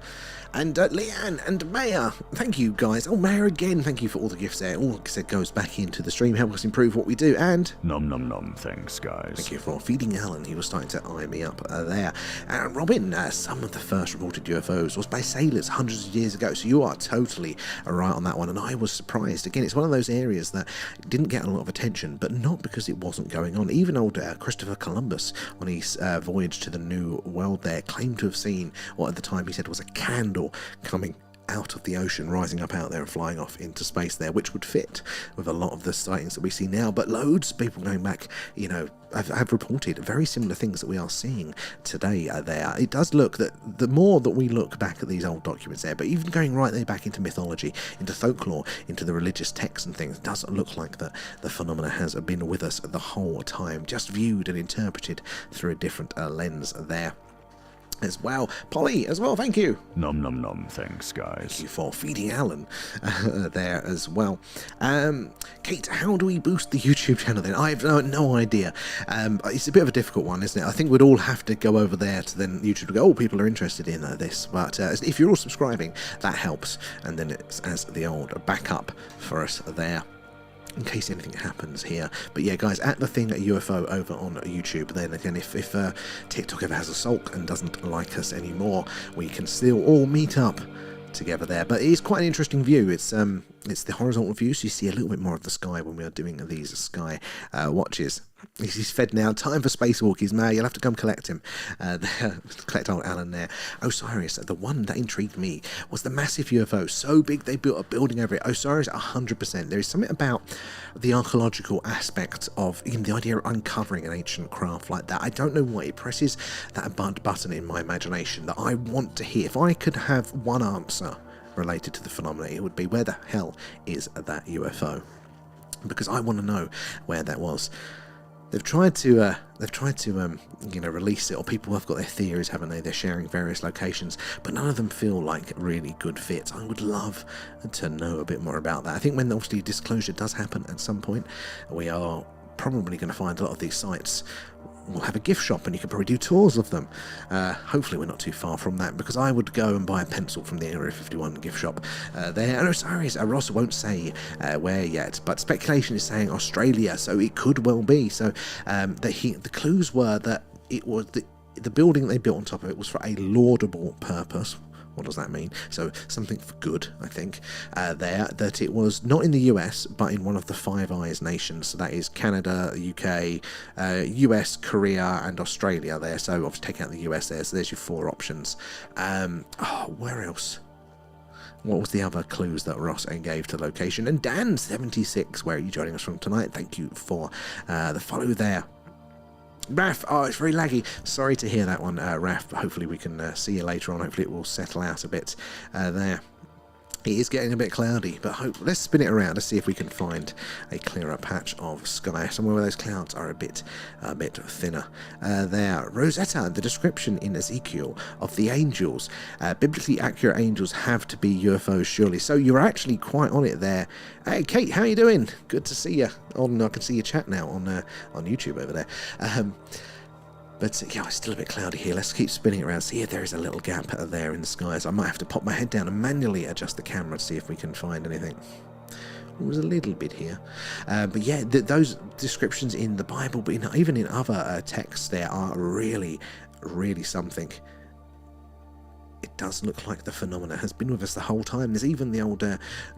And Leanne and Maya, thank you guys. Oh, Maya again, thank you for all the gifts there. All, like I said, goes back into the stream, help us improve what we do. And nom nom nom, thanks guys. thank you for feeding Alan. He was starting to eye me up there. And Robin, some of the first reported UFOs was by sailors hundreds of years ago. So you are totally right on that one. And I was surprised. Again, it's one of those areas that didn't get a lot of attention, but not because it wasn't going on. Even old Christopher Columbus, on his voyage to the New World there, claimed to have seen what at the time he said was a candle coming out of the ocean, rising up out there and flying off into space there, which would fit with a lot of the sightings that we see now. But loads of people going back, you know, have reported very similar things that we are seeing today there. It does look that the more that we look back at these old documents there, but even going right there back into mythology, into folklore, into the religious texts and things, it does look like that the phenomena has been with us the whole time, just viewed and interpreted through a different lens there as well. Polly as well, thank you. Nom nom nom, thanks guys. Thank you for feeding Alan there as well. Kate, how do we boost the YouTube channel then? I have no idea. It's a bit of a difficult one, isn't it? I think we'd all have to go over there to then YouTube to go, oh, people are interested in this. But if you're all subscribing, that helps. And then it's as the old backup for us there, in case anything happens here. But yeah, guys, at the thing at UFO over on YouTube, then again, if TikTok ever has a sulk and doesn't like us anymore, we can still all meet up together there. But it is quite an interesting view. It's the horizontal view, so you see a little bit more of the sky when we are doing these sky watches. He's fed now. Time for spacewalkies, May. You'll have to come collect him. Collect old Alan there. Osiris, the one that intrigued me was the massive UFO. So big they built a building over it. Osiris, 100%. There is something about the archaeological aspect of the idea of uncovering an ancient craft like that. I don't know why it presses that button in my imagination that I want to hear. If I could have one answer related to the phenomena, it would be, where the hell is that UFO? Because I want to know where that was. They've tried to release it, or people have got their theories, haven't they? They're sharing various locations, but none of them feel like really good fits. I would love to know a bit more about that. I think when obviously disclosure does happen at some point, we are probably going to find a lot of these sites will have a gift shop, and you can probably do tours of them. Hopefully we're not too far from that, because I would go and buy a pencil from the Area 51 gift shop there. And Osiris, Ross won't say where yet, but speculation is saying Australia, so it could well be. So the clues were that it was the building they built on top of it was for a laudable purpose. What does that mean? So something for good, I think, there, that it was not in the US, but in one of the Five Eyes nations. So that is Canada, UK, US, Korea, and Australia there. So obviously taking out the US there. So there's your four options. Where else? What was the other clues that Ross gave to location? And Dan76, where are you joining us from tonight? Thank you for the follow there. Raf, it's very laggy. Sorry to hear that one, Raf. Hopefully we can see you later on. Hopefully it will settle out a bit there. It is getting a bit cloudy, but let's spin it around. Let's see if we can find a clearer patch of sky, somewhere where those clouds are a bit thinner. There, Rosetta, the description in Ezekiel of the angels. Biblically accurate angels have to be UFOs, surely. So you're actually quite on it there. Hey, Kate, how you doing? Good to see you. I can see your chat now on YouTube over there. But yeah, it's still a bit cloudy here. Let's keep spinning it around. See if there is a little gap there in the skies. I might have to pop my head down and manually adjust the camera to see if we can find anything. It was a little bit here. But yeah, those descriptions in the Bible, but even in other texts, there are really, really something. It does look like the phenomena has been with us the whole time. There's even the old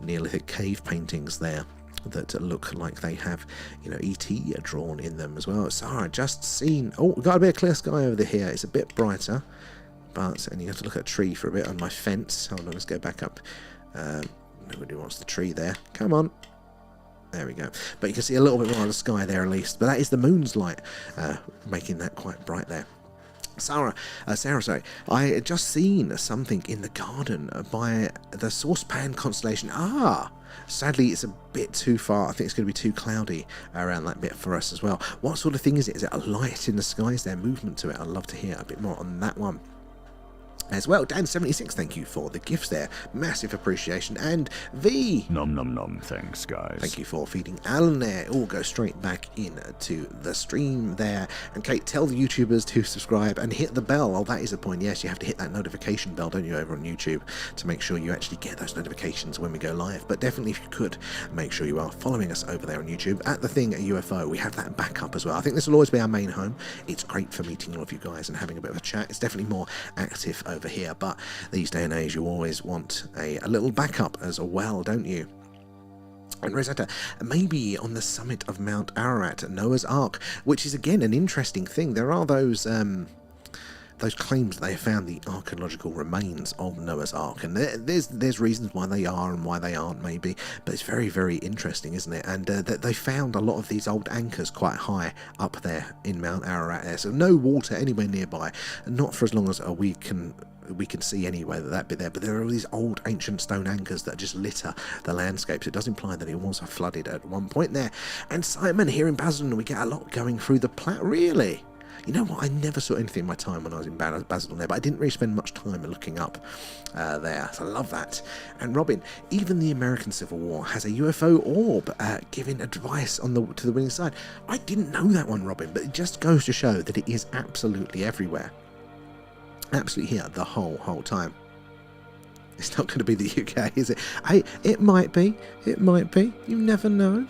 Neolithic cave paintings there that look like they have, E.T. drawn in them as well. So I just seen, we've got a bit of clear sky over here. It's a bit brighter, and you have to look at a tree for a bit on my fence. Hold on, let's go back up. Nobody wants the tree there. Come on. There we go. But you can see a little bit more of the sky there at least. But that is the moon's light, making that quite bright there. Sarah, sorry. I had just seen something in the garden by the Saucepan constellation. Sadly, it's a bit too far. I think it's going to be too cloudy around that bit for us as well. What sort of thing is it? Is it a light in the sky? Is there movement to it? I'd love to hear a bit more on that one. as well. Dan76, thank you for the gifts there. Massive appreciation. And V, Nom nom nom, thanks guys. thank you for feeding Alan there. All go straight back into the stream there. And Kate, tell the YouTubers to subscribe and hit the bell. Oh, that is a point. Yes, you have to hit that notification bell, don't you, over on YouTube, to make sure you actually get those notifications when we go live. But definitely, if you could, make sure you are following us over there on YouTube at The Thing at UFO. We have that backup as well. I think this will always be our main home. It's great for meeting all of you guys and having a bit of a chat. It's definitely more active over here, but these day and age you always want a little backup as well, don't you? And Rosetta, maybe on the summit of Mount Ararat, Noah's Ark, which is again an interesting thing. There are those claims that they have found the archaeological remains of Noah's Ark, and there's reasons why they are and why they aren't, maybe, but it's very, very interesting, isn't it? And they found a lot of these old anchors quite high up there in Mount Ararat there, so no water anywhere nearby, and not for as long as we can see anyway that bit there, but there are all these old ancient stone anchors that just litter the landscapes. It does imply that it was flooded at one point there. And Simon, here in Basildon, we get a lot going through the Platte. Really? You know what, I never saw anything in my time when I was in Basildon there, but I didn't really spend much time looking up there, so I love that. And Robin, even the American Civil War has a UFO orb giving advice to the winning side. I didn't know that one, Robin, but it just goes to show that it is absolutely everywhere. Absolutely here the whole time. It's not going to be the UK, is it? Hey, it might be. It might be. You never know.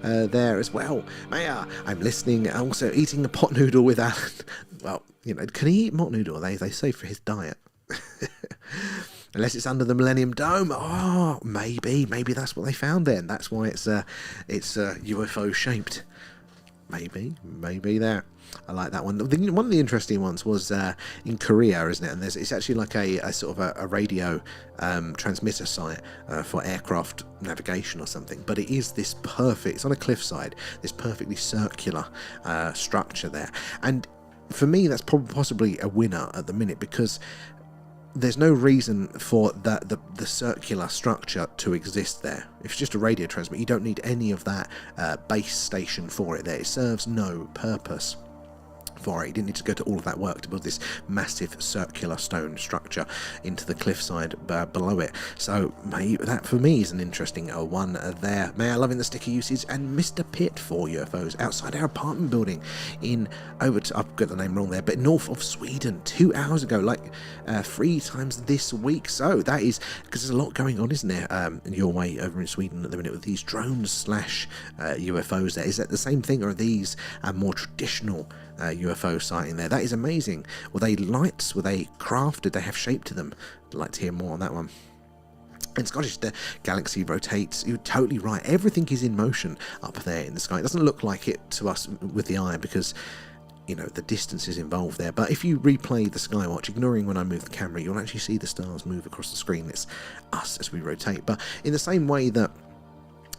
There as well. Maya, I'm listening. Also eating a pot noodle with Alan. Well, you know, can he eat pot noodle? They say for his diet. Unless it's under the Millennium Dome. Oh, maybe that's what they found then. That's why it's UFO shaped. Maybe there. I like that one. One of the interesting ones was in Korea, isn't it? And it's actually like a sort of a radio transmitter site for aircraft navigation or something. But it is this perfect, it's on a cliffside, this perfectly circular structure there. And for me, that's possibly a winner at the minute, because there's no reason for the circular structure to exist there. If it's just a radio transmitter, you don't need any of that base station for it there. It serves no purpose for it. You didn't need to go to all of that work to build this massive circular stone structure into the cliffside below it. So that for me is an interesting one there. May I loving the sticker usage, and Mr. Pitt for UFOs outside our apartment building in I've got the name wrong there, but north of Sweden 2 hours ago, like 3 times this week. So that is because there's a lot going on, isn't there, in your way over in Sweden at the minute with these drones / UFOs there. Is that the same thing, or are these more traditional UFO sighting there? That is amazing. Were they lights? Were they craft? Did they have shape to them? I'd like to hear more on that one. And Scottish, the galaxy rotates. You're totally right. Everything is in motion up there in the sky. It doesn't look like it to us with the eye because, you know, the distance is involved there. But if you replay the Skywatch, ignoring when I move the camera, you'll actually see the stars move across the screen. It's us as we rotate. But in the same way that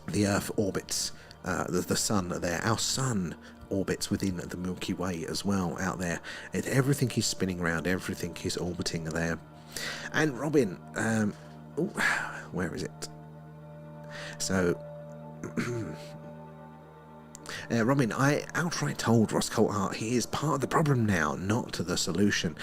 the Earth orbits the sun there, our sun orbits within the Milky Way as well out there. Everything is spinning around, everything is orbiting there. And Robin, where is it? So, Robin, I outright told Ross Coulthart he is part of the problem now, not the solution.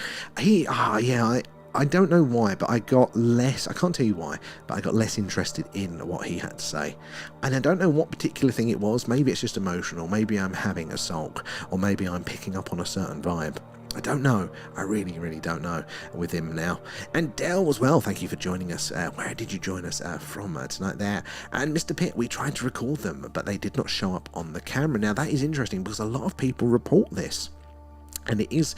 I don't know why, but I got less, I can't tell you why, but I got less interested in what he had to say. And I don't know what particular thing it was. Maybe it's just emotional, maybe I'm having a sulk, or maybe I'm picking up on a certain vibe. I don't know. I really, really don't know with him now. And Dell as well, thank you for joining us. Where did you join us from tonight there? And Mr. Pitt, we tried to record them, but they did not show up on the camera. Now that is interesting because a lot of people report this. And it is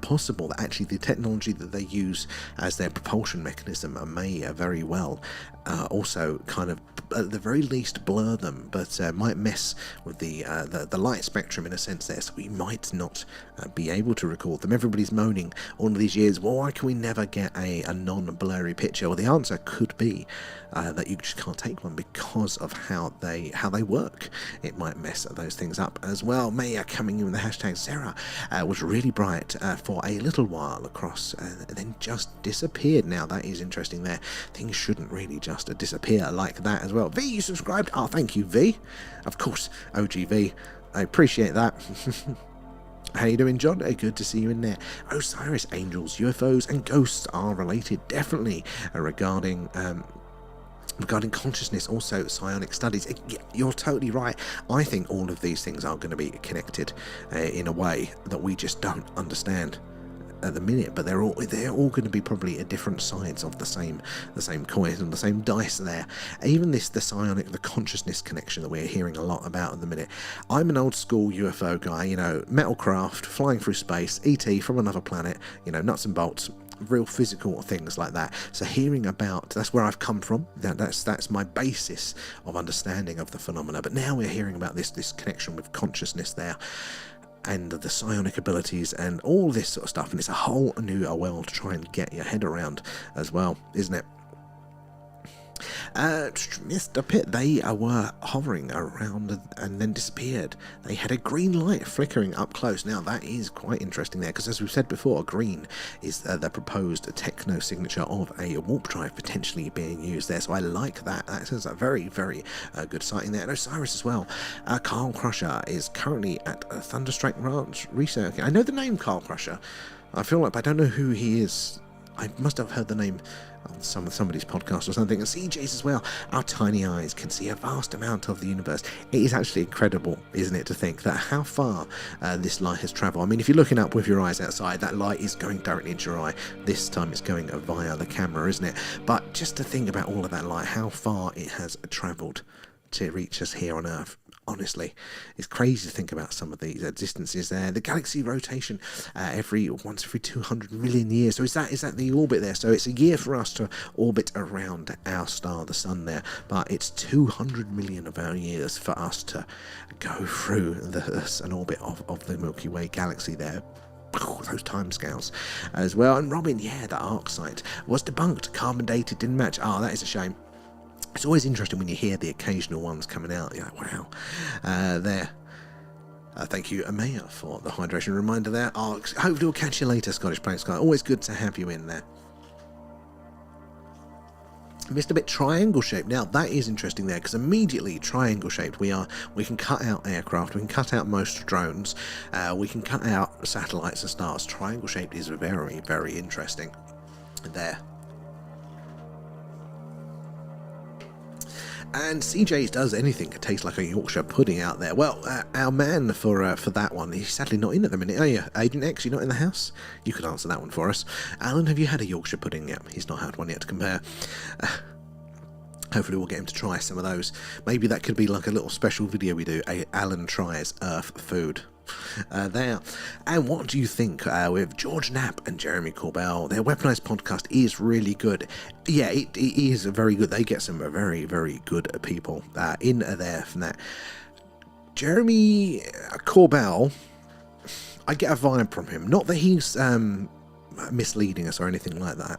possible that actually the technology that they use as their propulsion mechanism may very well also kind of, at the very least, blur them, but might mess with the light spectrum in a sense there, so we might not be able to record them. Everybody's moaning all of these years, well, why can we never get a non-blurry picture? Well, the answer could be that you just can't take one because of how they work. It might mess those things up as well. Maya coming in with the hashtag Sarah was really bright for a little while across and then just disappeared. Now that is interesting there. Things shouldn't really just disappear like that as well. V, you subscribed? Oh, thank you, V. Of course, OGV. I appreciate that. How you doing, John? Good to see you in there. Osiris, angels, UFOs, and ghosts are related, definitely, regarding consciousness, also psionic studies. You're totally right. I think all of these things are going to be connected in a way that we just don't understand at the minute, but they're all going to be probably at different sides of the same coin and the same dice there. Even the psionic, the consciousness connection that we're hearing a lot about at the minute. I'm an old school UFO guy, metal craft, flying through space, ET from another planet, nuts and bolts, real physical things like that. So hearing about, that's where I've come from. That's my basis of understanding of the phenomena. But now we're hearing about this connection with consciousness there, and the psionic abilities and all this sort of stuff, and it's a whole new world to try and get your head around as well, isn't it? Mr. Pitt, they were hovering around and then disappeared. They had a green light flickering up close. Now that is quite interesting there, because as we've said before, green is the proposed techno signature of a warp drive potentially being used there. So I like that. That is a very, very good sighting there. And Osiris as well. Carl Crusher is currently at Thunderstrike Ranch Research. I know the name Carl Crusher. I feel like, but I don't know who he is. I must have heard the name on somebody's podcast or something. And CJ's as well. Our tiny eyes can see a vast amount of the universe. It is actually incredible, isn't it, to think that how far this light has travelled. I mean, if you're looking up with your eyes outside, that light is going directly into your eye. This time it's going via the camera, isn't it? But just to think about all of that light, how far it has travelled to reach us here on Earth. Honestly, it's crazy to think about some of these distances there. The galaxy rotation once every 200 million years. So is that the orbit there? So it's a year for us to orbit around our star, the sun there. But it's 200 million of our years for us to go through an orbit of the Milky Way galaxy there. Those timescales as well. And Robin, yeah, the arc site was debunked. Carbon dated, didn't match. Oh, that is a shame. It's always interesting when you hear the occasional ones coming out. You're like, wow. Thank you, Amaya, for the hydration reminder there. Hopefully we'll catch you later, Scottish Plain Sky. Always good to have you in there. Missed a bit triangle shaped. Now that is interesting there, because immediately triangle shaped we can cut out aircraft, we can cut out most drones, we can cut out satellites and stars. Triangle shaped is very, very interesting there. And CJ's does anything that tastes like a Yorkshire pudding out there. Well, our man for that one, he's sadly not in at the minute, are you? Agent X, you're not in the house? You could answer that one for us. Alan, have you had a Yorkshire pudding yet? He's not had one yet to compare. Hopefully we'll get him to try some of those. Maybe that could be like a little special video we do. Alan tries Earth food. There. And what do you think with George Knapp and Jeremy Corbell? Their Weaponized podcast is really good. Yeah, it is very good. They get some very, very good people in there from that. Jeremy Corbell, I get a vibe from him. Not that he's misleading us or anything like that,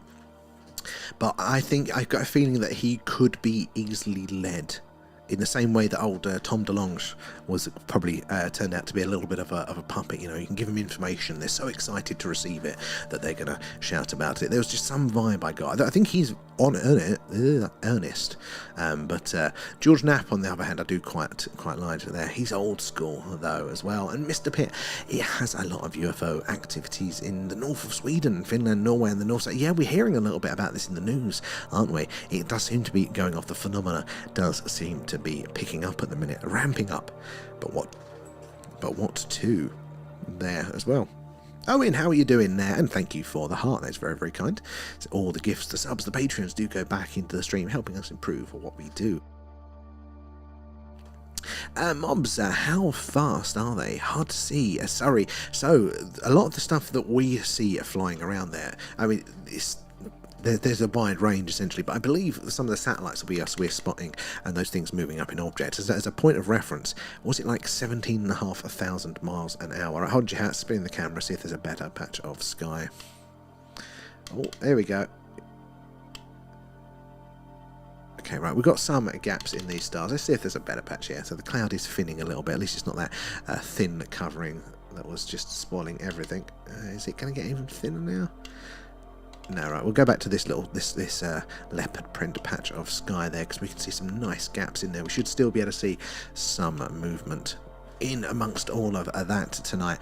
but I think I've got a feeling that he could be easily led in the same way that old Tom DeLonge was probably turned out to be a little bit of a puppet. You can give them information, they're so excited to receive it that they're going to shout about it. There was just some vibe I got. I think he's on earnest, but George Knapp, on the other hand, I do quite like it there. He's old school though as well. And Mr. Pitt, it has a lot of UFO activities in the north of Sweden, Finland, Norway, and the north. So yeah, we're hearing a little bit about this in the news, aren't we? It does seem to be going off. The phenomena does seem to be picking up at the minute, ramping up. But what to there as well. Owen, how are you doing there? And thank you for the heart. That's very, very kind. So all the gifts, the subs, the Patreons do go back into the stream, helping us improve what we do. Mobs, how fast are they? Hard to see. Sorry. So a lot of the stuff that we see flying around there, I mean, there's a wide range essentially, but I believe some of the satellites will be us we're spotting, and those things moving up in objects. As a point of reference, was it like 17,500 miles an hour? Hold your hat, spin the camera, see if there's a better patch of sky. Oh, there we go. Okay, right, we've got some gaps in these stars. Let's see if there's a better patch here. So the cloud is thinning a little bit. At least it's not that thin covering that was just spoiling everything. Is it going to get even thinner now? No, right, we'll go back to this leopard print patch of sky there, because we can see some nice gaps in there. We should still be able to see some movement in amongst all of that tonight.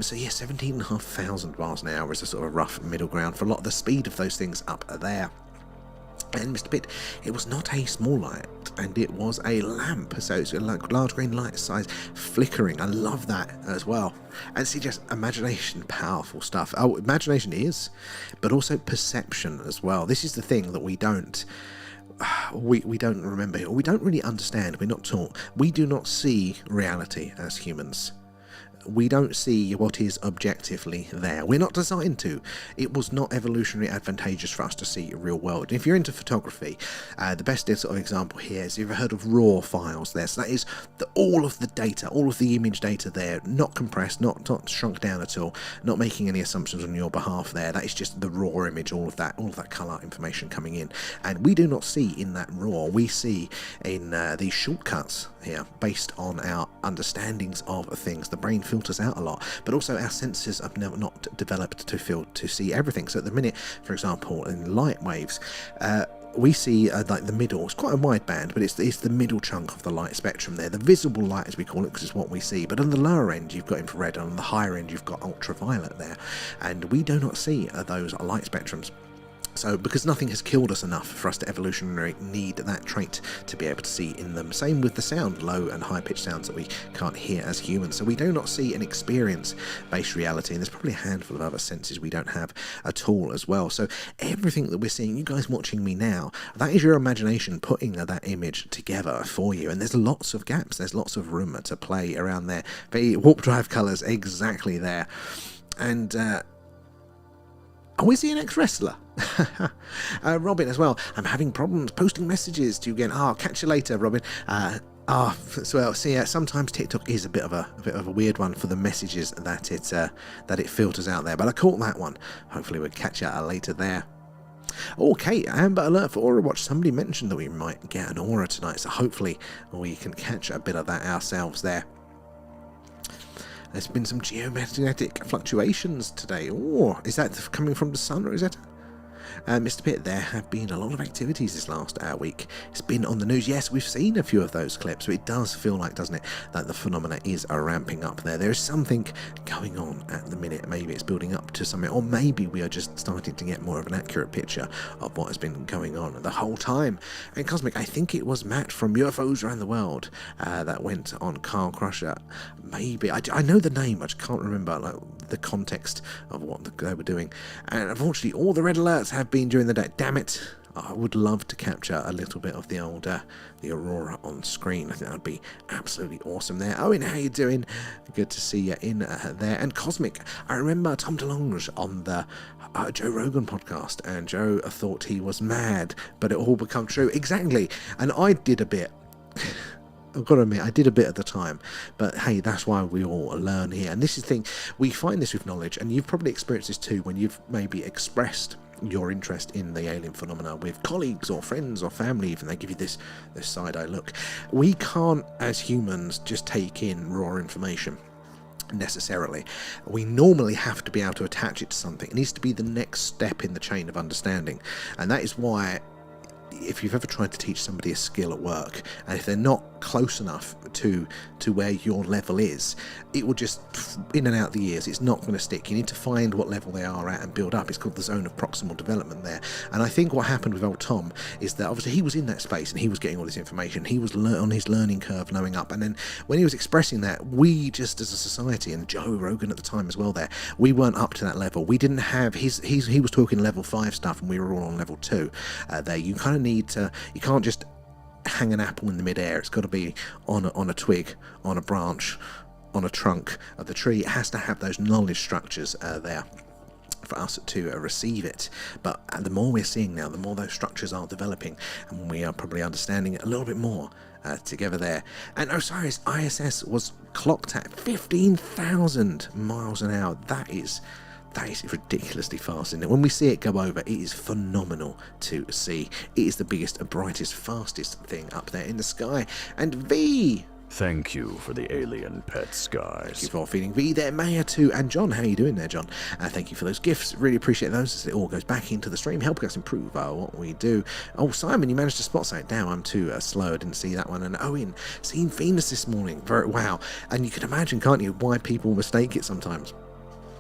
So yeah, 17,500 miles an hour is a sort of rough middle ground for a lot of the speed of those things up there. And Mr. Pitt, it was not a small light, and it was a lamp, so it's a large green light size flickering. I love that as well. And see, just imagination, powerful stuff. Oh, imagination is, but also perception as well. This is the thing that we don't remember, or we don't really understand. We're not taught. We do not see reality as humans. We don't see what is objectively there. We're not designed to. It was not evolutionarily advantageous for us to see a real world. And if you're into photography, the best sort of example here is, you've ever heard of RAW files there? So that is all of the data, all of the image data there, not compressed, not shrunk down at all, not making any assumptions on your behalf there. That is just the raw image, all of that colour information coming in. And we do not see in that RAW. We see in these shortcuts here, based on our understandings of things. The brain filters out a lot, but also our senses have not developed to see everything. So at the minute, for example, in light waves, we see like the middle. It's quite a wide band, but it's the middle chunk of the light spectrum there, the visible light as we call it, because it's what we see. But on the lower end you've got infrared, and on the higher end you've got ultraviolet there, and we do not see those light spectrums. So, because nothing has killed us enough for us to evolutionarily need that trait to be able to see in them. Same with the sound, low and high pitched sounds that we can't hear as humans. So we do not see and experience based reality, and there's probably a handful of other senses we don't have at all as well. So everything that we're seeing, you guys watching me now, that is your imagination putting that image together for you. And there's lots of gaps, there's lots of room to play around there. The warp drive colours exactly there. And is he an ex-wrestler? Robin as well. I'm having problems posting messages to you again. I'll catch you later, Robin. So see, sometimes TikTok is a bit of a weird one for the messages that it filters out there. But I caught that one. Hopefully we'll catch you later there. Okay, Amber Alert for Aura Watch. Somebody mentioned that we might get an aura tonight, so hopefully we can catch a bit of that ourselves there. There's been some geomagnetic fluctuations today. Oh, is that coming from the sun, or is that? Mr. Pitt, there have been a lot of activities this last week. It's been on the news. Yes, we've seen a few of those clips, so it does feel like, doesn't it, that the phenomena is ramping up there. There is something going on at the minute. Maybe it's building up to something, or maybe we are just starting to get more of an accurate picture of what has been going on the whole time. And Cosmic, I think it was Matt from UFOs Around the World that went on Carl Crusher. Maybe. I know the name, I just can't remember the context of what they were doing. And unfortunately, all the red alerts have been during the day. Damn it. I would love to capture a little bit of the old the aurora on screen. I think that'd be absolutely awesome there. Owen, how you doing? Good to see you in there. And Cosmic, I remember Tom DeLonge on the Joe Rogan podcast, and Joe thought he was mad, but it all become true. Exactly. And I did a bit. I've got to admit, I did a bit at the time, but hey, that's why we all learn here. And this is the thing, we find this with knowledge, and you've probably experienced this too when you've maybe expressed your interest in the alien phenomena with colleagues or friends or family. Even they give you this side-eye look. We can't, as humans, just take in raw information necessarily. We normally have to be able to attach it to something. It needs to be the next step in the chain of understanding, and that is why if you've ever tried to teach somebody a skill at work, and if they're not close enough to where your level is, it will just in and out the years. It's not going to stick. You need to find what level they are at and build up. It's called the zone of proximal development there. And I think what happened with old Tom is that obviously he was in that space and he was getting all this information. He was on his learning curve, knowing up. And then when he was expressing that, we just as a society, and Joe Rogan at the time as well there, we weren't up to that level. We didn't have he was talking level 5 stuff and we were all on level 2 there. You kind of need to, you can't just hang an apple in the midair. It's got to be on a twig, on a branch, on a trunk of the tree. It has to have those knowledge structures there for us to receive it. But the more we're seeing now, the more those structures are developing, and we are probably understanding it a little bit more together there. And Osiris ISS was clocked at 15,000 miles an hour. That is ridiculously fast, isn't it? When we see it go over, it is phenomenal to see. It is the biggest, brightest, fastest thing up there in the sky. And V Thank you for the alien pets, Thank guys. you for feeding me there, Maya too, and John. How you doing there, John? Thank you for those gifts. Really appreciate those as it all goes back into the stream, helping us improve what we do. Oh, Simon, you managed to spot something. Damn, I'm too slow. I didn't see that one. And Owen, seen Venus this morning. Wow. And you can imagine, can't you, why people mistake it sometimes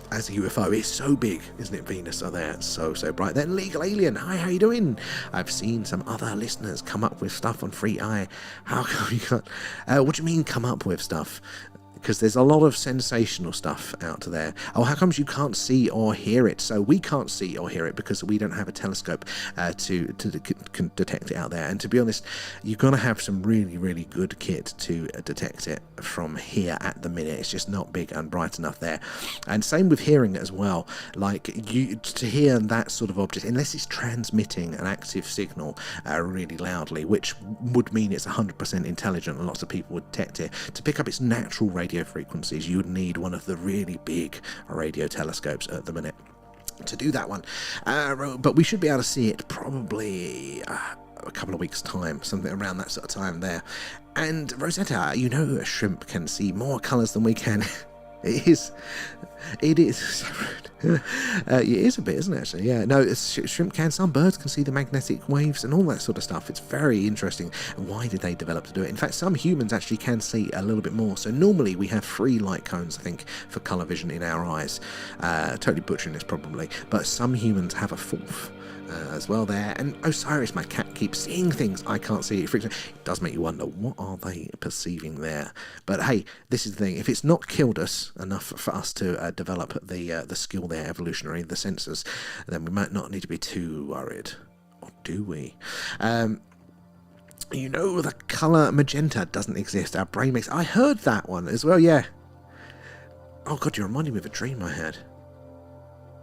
as a UFO. It's so big, isn't it? Venus are there, so bright. Then Legal Alien, hi, how you doing? I've seen some other listeners come up with stuff on Free Eye. How come you can't? What do you mean come up with stuff? Because there's a lot of sensational stuff out there. Oh, how comes you can't see or hear it? So we can't see or hear it because we don't have a telescope to detect it out there. And to be honest, you've got to have some really, really good kit to detect it from here at the minute. It's just not big and bright enough there. And same with hearing as well. Like, you to hear that sort of object, unless it's transmitting an active signal really loudly, which would mean it's 100% intelligent and lots of people would detect it, to pick up its natural radio frequencies, you would need one of the really big radio telescopes at the minute to do that one. But we should be able to see it probably a couple of weeks' time, something around that sort of time there. And Rosetta, you know, a shrimp can see more colours than we can. It is so rude. It is a bit, isn't it, actually? Yeah, no, shrimp can. Some birds can see the magnetic waves and all that sort of stuff. It's very interesting. Why did they develop to do it? In fact, some humans actually can see a little bit more. So normally we have 3 light cones, I think, for colour vision in our eyes. Totally butchering this probably, but some humans have a 4th. As well there. And Osiris, my cat, keeps seeing things I can't see. It does make you wonder, what are they perceiving there? But hey, this is the thing, if it's not killed us enough for us to develop the skill there, evolutionary, the sensors, then we might not need to be too worried. Or do we? You know, the colour magenta doesn't exist. Our brain makes... I heard that one as well, yeah. Oh god, you're reminding me of a dream I had.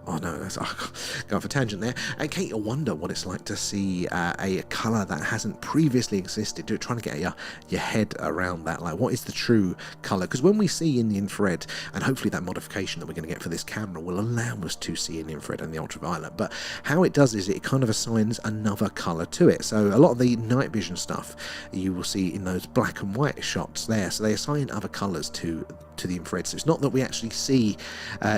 Oh no, that's going off a tangent there. And Kate, you wonder what it's like to see a colour that hasn't previously existed. Trying to get your head around that. Like, what is the true colour? Because when we see in the infrared, and hopefully that modification that we're going to get for this camera will allow us to see in the infrared and the ultraviolet. But how it does is it kind of assigns another colour to it. So a lot of the night vision stuff you will see in those black and white shots there. So they assign other colours to the infrared. So it's not that we actually see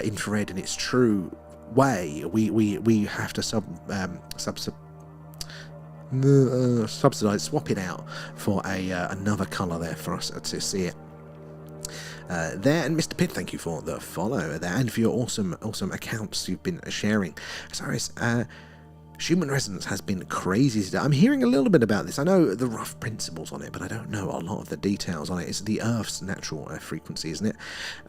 infrared in its true way. We have to subsidize, swap it out for another colour there for us to see it. There, and Mr. Pitt, thank you for the follow there and for your awesome accounts you've been sharing. Sorry, Human Resonance has been crazy today. I'm hearing a little bit about this. I know the rough principles on it, but I don't know a lot of the details on it. It's the Earth's natural frequency, isn't it?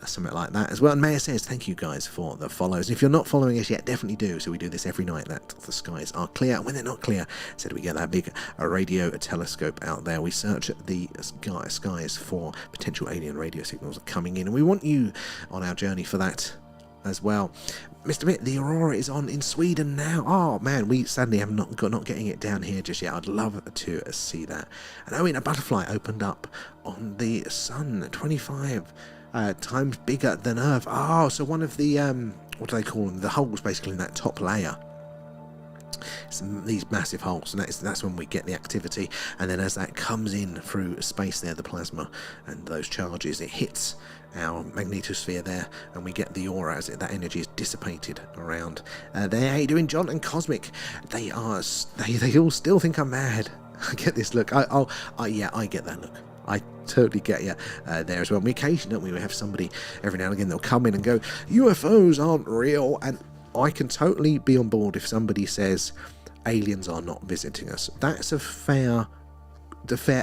Something like that as well. And Maya says, thank you guys for the follows. And if you're not following us yet, definitely do. So we do this every night that the skies are clear. And when they're not clear, so we get that big radio telescope out there. We search the skies for potential alien radio signals coming in. And we want you on our journey for that as well. Mr. Pitt, the Aurora is on in Sweden now. Oh man, we sadly have not getting it down here just yet. I'd love to see that. And oh, a butterfly opened up on the sun, 25 times bigger than Earth. Oh, so one of the what do they call them? The holes basically in that top layer. These massive holes, and that's when we get the activity. And then as that comes in through space there, the plasma and those charges, it hits our magnetosphere there, and we get the aura as that energy is dissipated around there. How you doing, John and Cosmic? They all still think I'm mad. I get this look. Yeah, I get that look. I totally get you there as well. We occasionally, don't we? We have somebody every now and again, they'll come in and go, UFOs aren't real, and I can totally be on board if somebody says aliens are not visiting us. That's a fair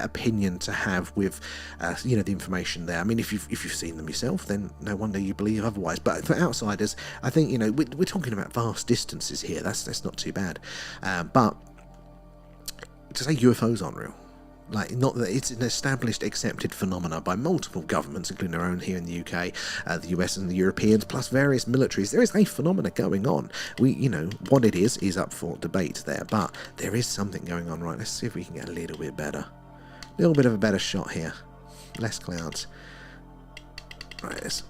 opinion to have with the information there. I mean, if you've seen them yourself, then no wonder you believe otherwise. But for outsiders, I think we're talking about vast distances here. That's not too bad. But to say UFOs aren't real, like, not that it's an established, accepted phenomena by multiple governments, including our own here in the UK, the US and the Europeans, plus various militaries. There is a phenomena going on. What it is up for debate there, but there is something going on. Right, let's see if we can get a little bit better. A little bit of a better shot here. Less clouds. Right,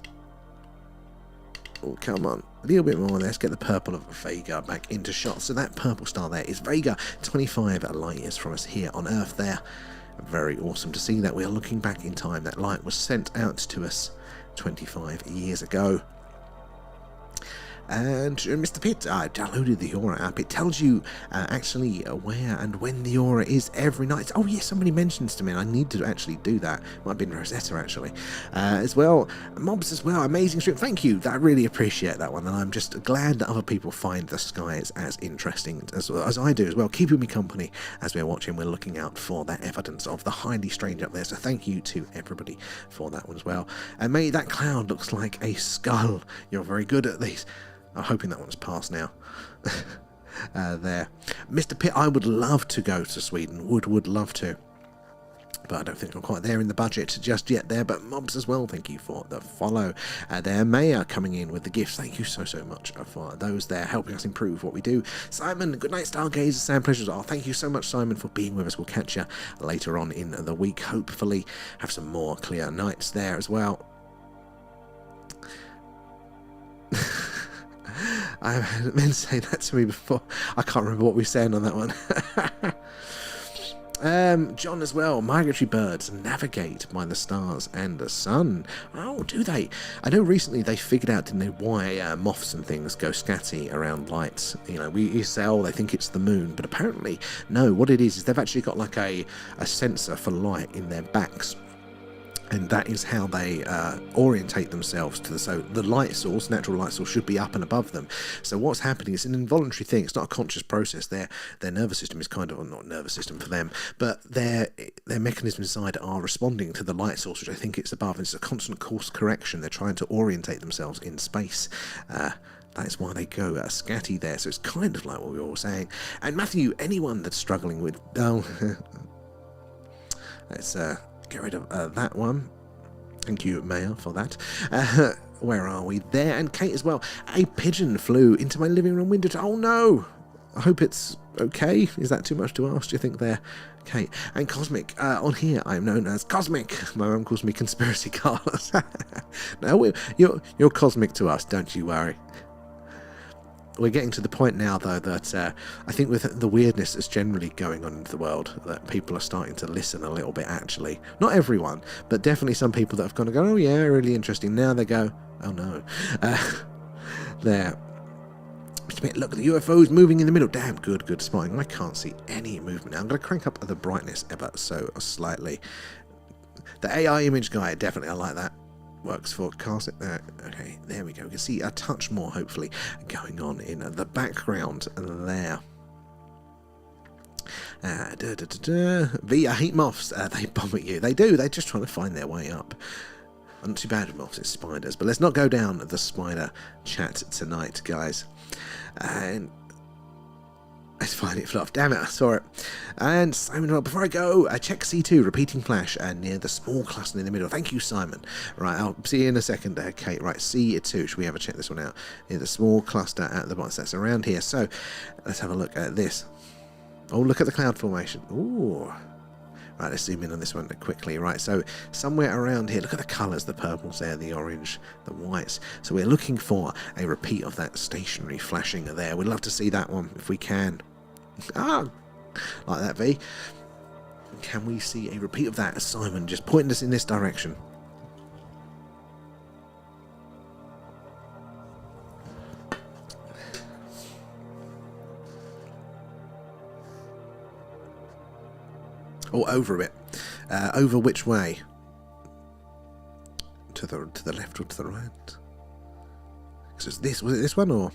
oh, come on. A little bit more. Let's get the purple of Vega back into shot. So that purple star there is Vega, 25 light years from us here on Earth there. Very awesome to see that. We are looking back in time. That light was sent out to us 25 years ago. And Mr. Pitt, I downloaded the Aura app. It tells you actually where and when the Aura is every night. Oh yes, somebody mentions to me, and I need to actually do that. Might have been Rosetta actually. As well, mobs as well. Amazing stream. Thank you. I really appreciate that one, and I'm just glad that other people find the skies as interesting as I do as well. Keeping me company as we're watching. We're looking out for that evidence of the highly strange up there. So thank you to everybody for that one as well. And mate, that cloud looks like a skull. You're very good at these. I'm hoping that one's passed now. There. Mr. Pitt, I would love to go to Sweden. Would love to. But I don't think I'm quite there in the budget just yet there. But mobs as well, thank you for the follow. There, Maya coming in with the gifts. Thank you so much for those there, helping us improve what we do. Simon, good night, Stargazer. Sam, pleasures. Oh, thank you so much, Simon, for being with us. We'll catch you later on in the week. Hopefully have some more clear nights there as well. I meant to say that to me before. I can't remember what we were saying on that one. John as well. Migratory birds navigate by the stars and the sun. Oh, do they? I know recently they figured out, didn't they, why moths and things go scatty around lights. You know, we used to say, oh, they think it's the moon, but apparently, no. What it is they've actually got like a sensor for light in their backs. And that is how they orientate themselves to so the light source, natural light source, should be up and above them. So what's happening is an involuntary thing. It's not a conscious process. Their nervous system is kind of, well, not nervous system for them, but their mechanisms inside are responding to the light source, which I think it's above. And it's a constant course correction. They're trying to orientate themselves in space. That's why they go scatty there. So it's kind of like what we were all saying. And Matthew, anyone that's struggling with, let's get rid of that one. Thank you, Maya, for that. Where are we? There. And Kate as well. A pigeon flew into my living room window. Oh no! I hope it's okay. Is that too much to ask, do you think there, Kate? And Cosmic. On here, I am known as Cosmic. My mum calls me Conspiracy Carlos. No, you're Cosmic to us, don't you worry. We're getting to the point now, though, that I think with the weirdness that's generally going on in the world, that people are starting to listen a little bit, actually. Not everyone, but definitely some people that have gone, oh yeah, really interesting. Now they go, oh no. There. Look at the UFOs moving in the middle. Damn, good spotting. I can't see any movement now. I'm going to crank up the brightness ever so slightly. The AI image guy, definitely, I like that. Works for cast it there. Okay, there we go. We can see a touch more, hopefully, going on in the background there. I hate moths. They bomb at you. They do. They're just trying to find their way up. Not too bad with moths, it's spiders. But let's not go down the spider chat tonight, guys. And let's find it fluff. Damn it, I saw it. And Simon, well, before I go, check C2, repeating flash, near the small cluster in the middle. Thank you, Simon. Right, I'll see you in a second, Kate. Right, C2. Should we ever check this one out? Near the small cluster at the bottom. So that's around here. So let's have a look at this. Oh, look at the cloud formation. Ooh. Right, let's zoom in on this one quickly. Right, so somewhere around here, look at the colours, the purples there, the orange, the whites. So we're looking for a repeat of that stationary flashing there. We'd love to see that one if we can. Ah, like that, V. Can we see a repeat of that? Simon just pointing us in this direction. Or over a bit. Over which way? To the left or to the right? So was it this one or?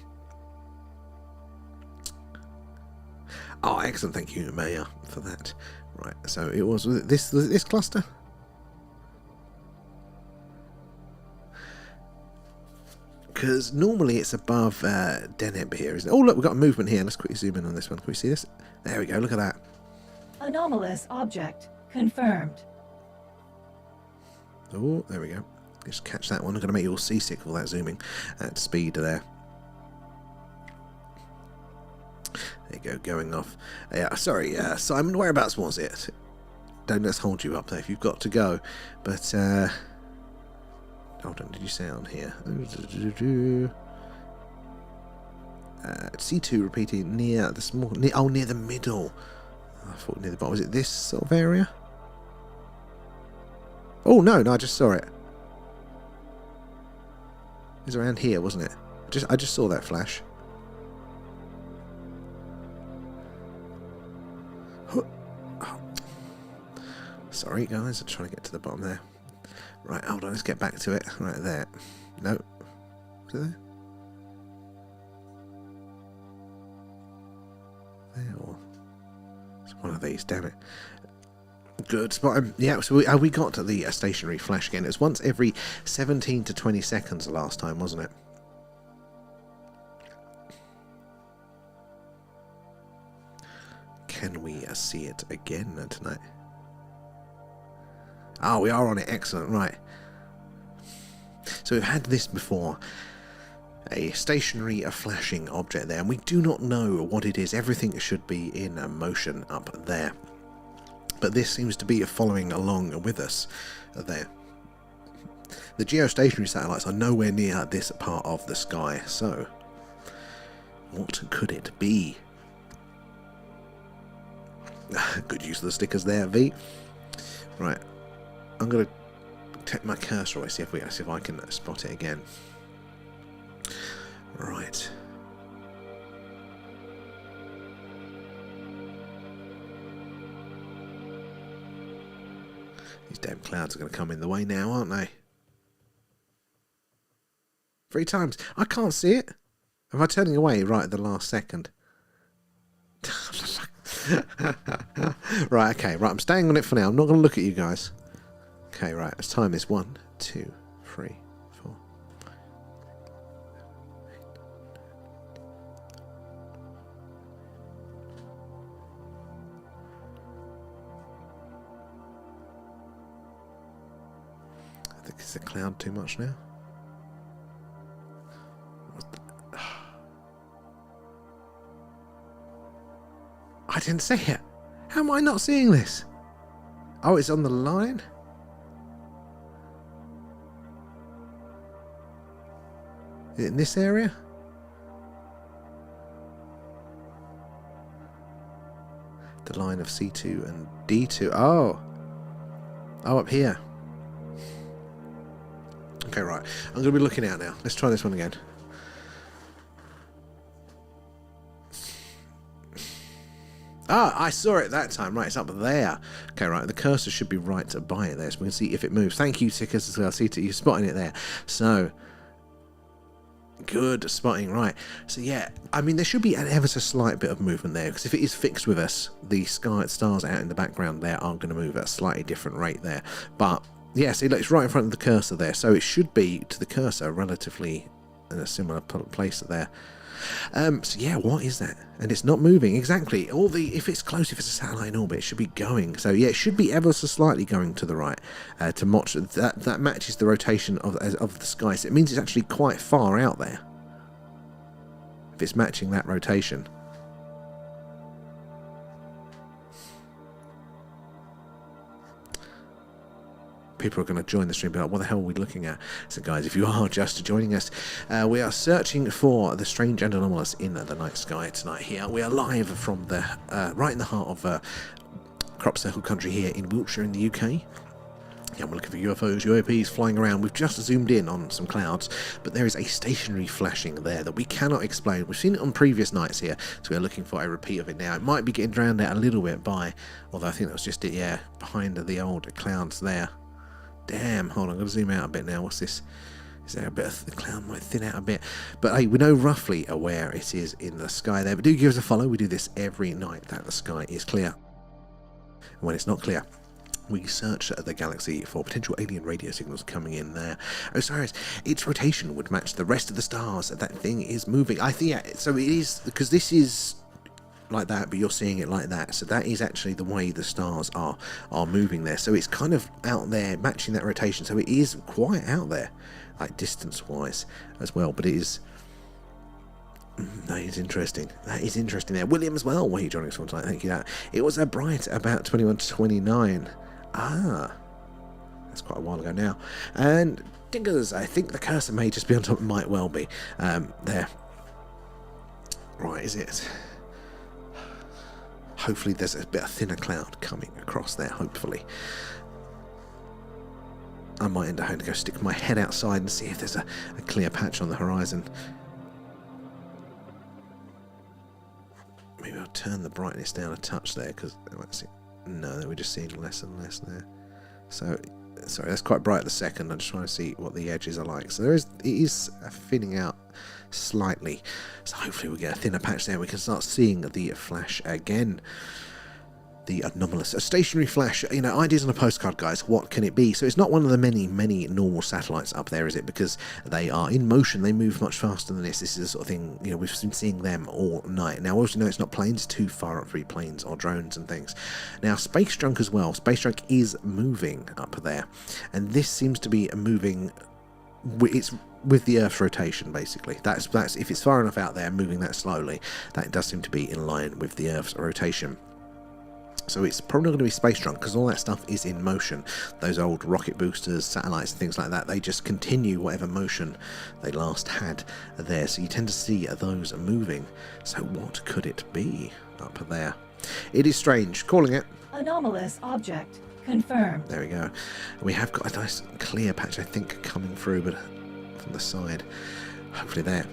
Oh, excellent! Thank you, Maya, for that. Right, so it was this cluster. Because normally it's above Deneb here, isn't it? Oh, look, we've got a movement here. Let's quickly zoom in on this one. Can we see this? There we go. Look at that. Anomalous object confirmed. Oh, there we go. Just catch that one. I'm going to make you all seasick with all that zooming at speed there. There you go, going off. Yeah, sorry, Simon, whereabouts was it? Don't let's hold you up there if you've got to go. But, hold on, did you say on here? C2 repeating near the small, near the middle. I thought near the bottom. Was it this sort of area? Oh, no, I just saw it. It was around here, wasn't it? I just saw that flash. Oh. Sorry, guys. I'm trying to get to the bottom there. Right, hold on. Let's get back to it. Right there. No. Was it there? There or... It's one of these, damn it. Good spot. Yeah, so we got to the stationary flash again. It was once every 17 to 20 seconds the last time, wasn't it? Can we see it again tonight? Oh, we are on it. Excellent. Right. So we've had this before. A stationary flashing object there, and we do not know what it is. Everything should be in motion up there. But this seems to be following along with us there. The geostationary satellites are nowhere near this part of the sky, so what could it be? Good use of the stickers there, V. Right, I'm going to take my cursor away, see if I can spot it again. Right. These damn clouds are going to come in the way now, aren't they? 3 times. I can't see it. Am I turning away right at the last second? Right, okay. Right, I'm staying on it for now. I'm not going to look at you guys. Okay, right. Let's time this. 1, 2, 3, 4. I think it's a cloud too much now. I didn't see it. How am I not seeing this? Oh, it's on the line? Is it in this area? The line of C2 and D2. Oh. Oh, up here. Okay, right. I'm going to be looking out now. Let's try this one again. Ah, I saw it that time. Right, it's up there. Okay, right, the cursor should be right by it there, so we can see if it moves. Thank you, Tickers, as well. I see you spotting it there. So, good spotting, right. So, yeah, I mean, there should be an ever so slight bit of movement there, because if it is fixed with us, the stars out in the background there are going to move at a slightly different rate there. But, yeah, see, look, it's right in front of the cursor there, so it should be, to the cursor, relatively in a similar place there. So yeah, what is that? And it's not moving exactly. If it's close, if it's a satellite in orbit, it should be going. So yeah, it should be ever so slightly going to the right to match that matches the rotation of the sky. So it means it's actually quite far out there. If it's matching that rotation. People are going to join the stream, but like, what the hell are we looking at? So guys, if you are just joining us, we are searching for the strange and anomalous in the night sky tonight here. We are live from the right in the heart of crop circle country here in Wiltshire in the UK. Yeah, we're looking for UFOs, UAPs flying around. We've just zoomed in on some clouds, but there is a stationary flashing there that we cannot explain. We've seen it on previous nights here, so we're looking for a repeat of it now. It might be getting drowned out a little bit by, although I think that was just it, yeah, behind the old clouds there. Damn, hold on, I'm going to zoom out a bit now. What's this? Is there a bit of the cloud might thin out a bit? But hey, we know roughly where it is in the sky there. But do give us a follow. We do this every night that the sky is clear. And when it's not clear, we search the galaxy for potential alien radio signals coming in there. Osiris, its rotation would match the rest of the stars. That thing is moving. I think, yeah, so it is, because this is like that, but you're seeing it like that, so that is actually the way the stars are moving there. So it's kind of out there matching that rotation, so it is quite out there, like distance wise as well. But it is that is interesting. That is interesting there. William as well, why are you joining us one tonight? Thank you. That it was a bright about 21 to 29. That's quite a while ago now. And Dingers, I think the cursor may just be on top. Might well be there. Right, is it? Hopefully there's a bit of thinner cloud coming across there, hopefully. I might end up having to go stick my head outside and see if there's a clear patch on the horizon. Maybe I'll turn the brightness down a touch there, because no, we're just seeing less and less there. So, sorry, that's quite bright at the second. I'm just trying to see what the edges are like. So it is thinning out slightly. So hopefully we get a thinner patch there. We can start seeing the flash again. The anomalous, a stationary flash. You know, ideas on a postcard, guys. What can it be? So it's not one of the many normal satellites up there, is it? Because they are in motion. They move much faster than this. This is the sort of thing, you know, we've been seeing them all night. Now, obviously, no, it's not planes. It's too far up for planes or drones and things. Now, space junk as well. Space junk is moving up there, and this seems to be moving. It's with the Earth's rotation, basically. That's if it's far enough out there, moving that slowly, that does seem to be in line with the Earth's rotation. So it's probably not going to be space junk, because all that stuff is in motion. Those old rocket boosters, satellites, and things like that, they just continue whatever motion they last had there. So you tend to see those moving. So what could it be up there? It is strange. Calling it. Anomalous object. Confirmed. There we go. We have got a nice clear patch, I think, coming through, but from the side. Hopefully there.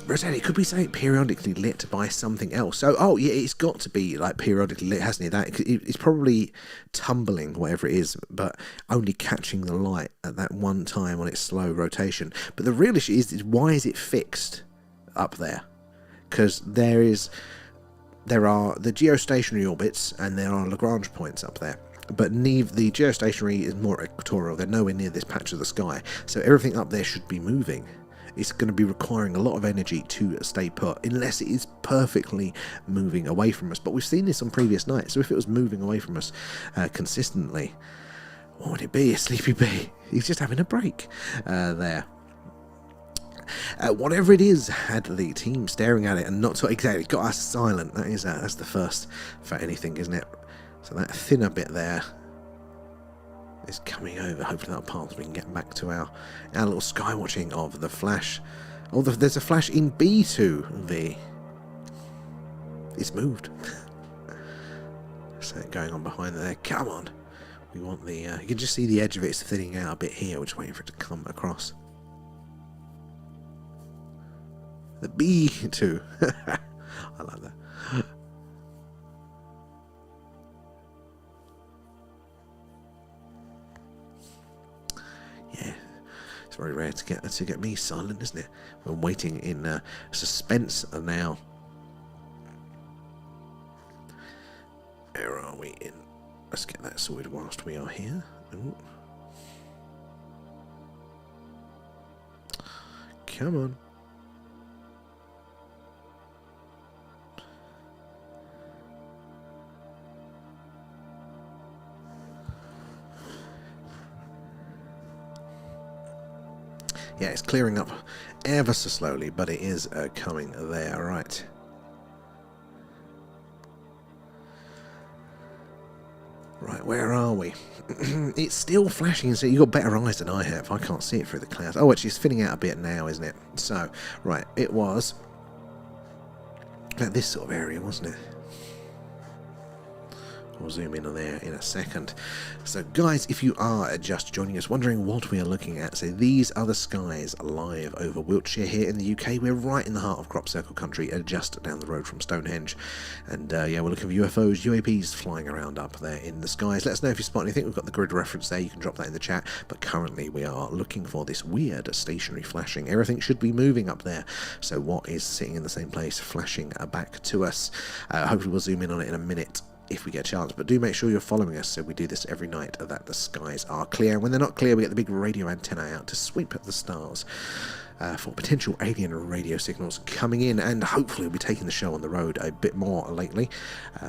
Rosetti, could we say periodically lit by something else? So, oh yeah, it's got to be like periodically lit, hasn't it? That it's probably tumbling, whatever it is, but only catching the light at that one time on its slow rotation. But the real issue is why is it fixed up there? Because there are the geostationary orbits and there are Lagrange points up there. But the geostationary is more equatorial. They're nowhere near this patch of the sky, so everything up there should be moving. It's going to be requiring a lot of energy to stay put, unless it is perfectly moving away from us. But we've seen this on previous nights, so if it was moving away from us consistently, what would it be? A sleepy bee. He's just having a break there. Whatever it is, had the team staring at it and not so exactly got us silent. That's the first for anything, isn't it? So that thinner bit there is coming over. Hopefully that'll pass. We can get back to our little sky watching of the flash. Oh, there's a flash in B2V. It's moved. So going on behind there. Come on. We want the. You can just see the edge of it. It's thinning out a bit here. We're just waiting for it to come across. The B2. I like that. Yeah, it's very rare to get me silent, isn't it? We're waiting in suspense now. Where are we in? Let's get that sorted whilst we are here. Ooh. Come on. Yeah, it's clearing up ever so slowly, but it is coming there, right. Right, where are we? It's still flashing, so you've got better eyes than I have. I can't see it through the clouds. Oh, actually, it's thinning out a bit now, isn't it? So, right, it was at this sort of area, wasn't it? We'll zoom in on there in a second. So guys, if you are just joining us, wondering what we are looking at, so these are the skies live over Wiltshire here in the UK. We're right in the heart of Crop Circle country, just down the road from Stonehenge. And yeah, we're looking for UFOs, UAPs flying around up there in the skies. Let us know if you spot anything. We've got the grid reference there. You can drop that in the chat. But currently we are looking for this weird stationary flashing. Everything should be moving up there. So what is sitting in the same place flashing back to us? Hopefully we'll zoom in on it in a minute if we get a chance, but do make sure you're following us, so we do this every night that the skies are clear. When they're not clear, we get the big radio antenna out to sweep at the stars for potential alien radio signals coming in, and hopefully we'll be taking the show on the road a bit more lately,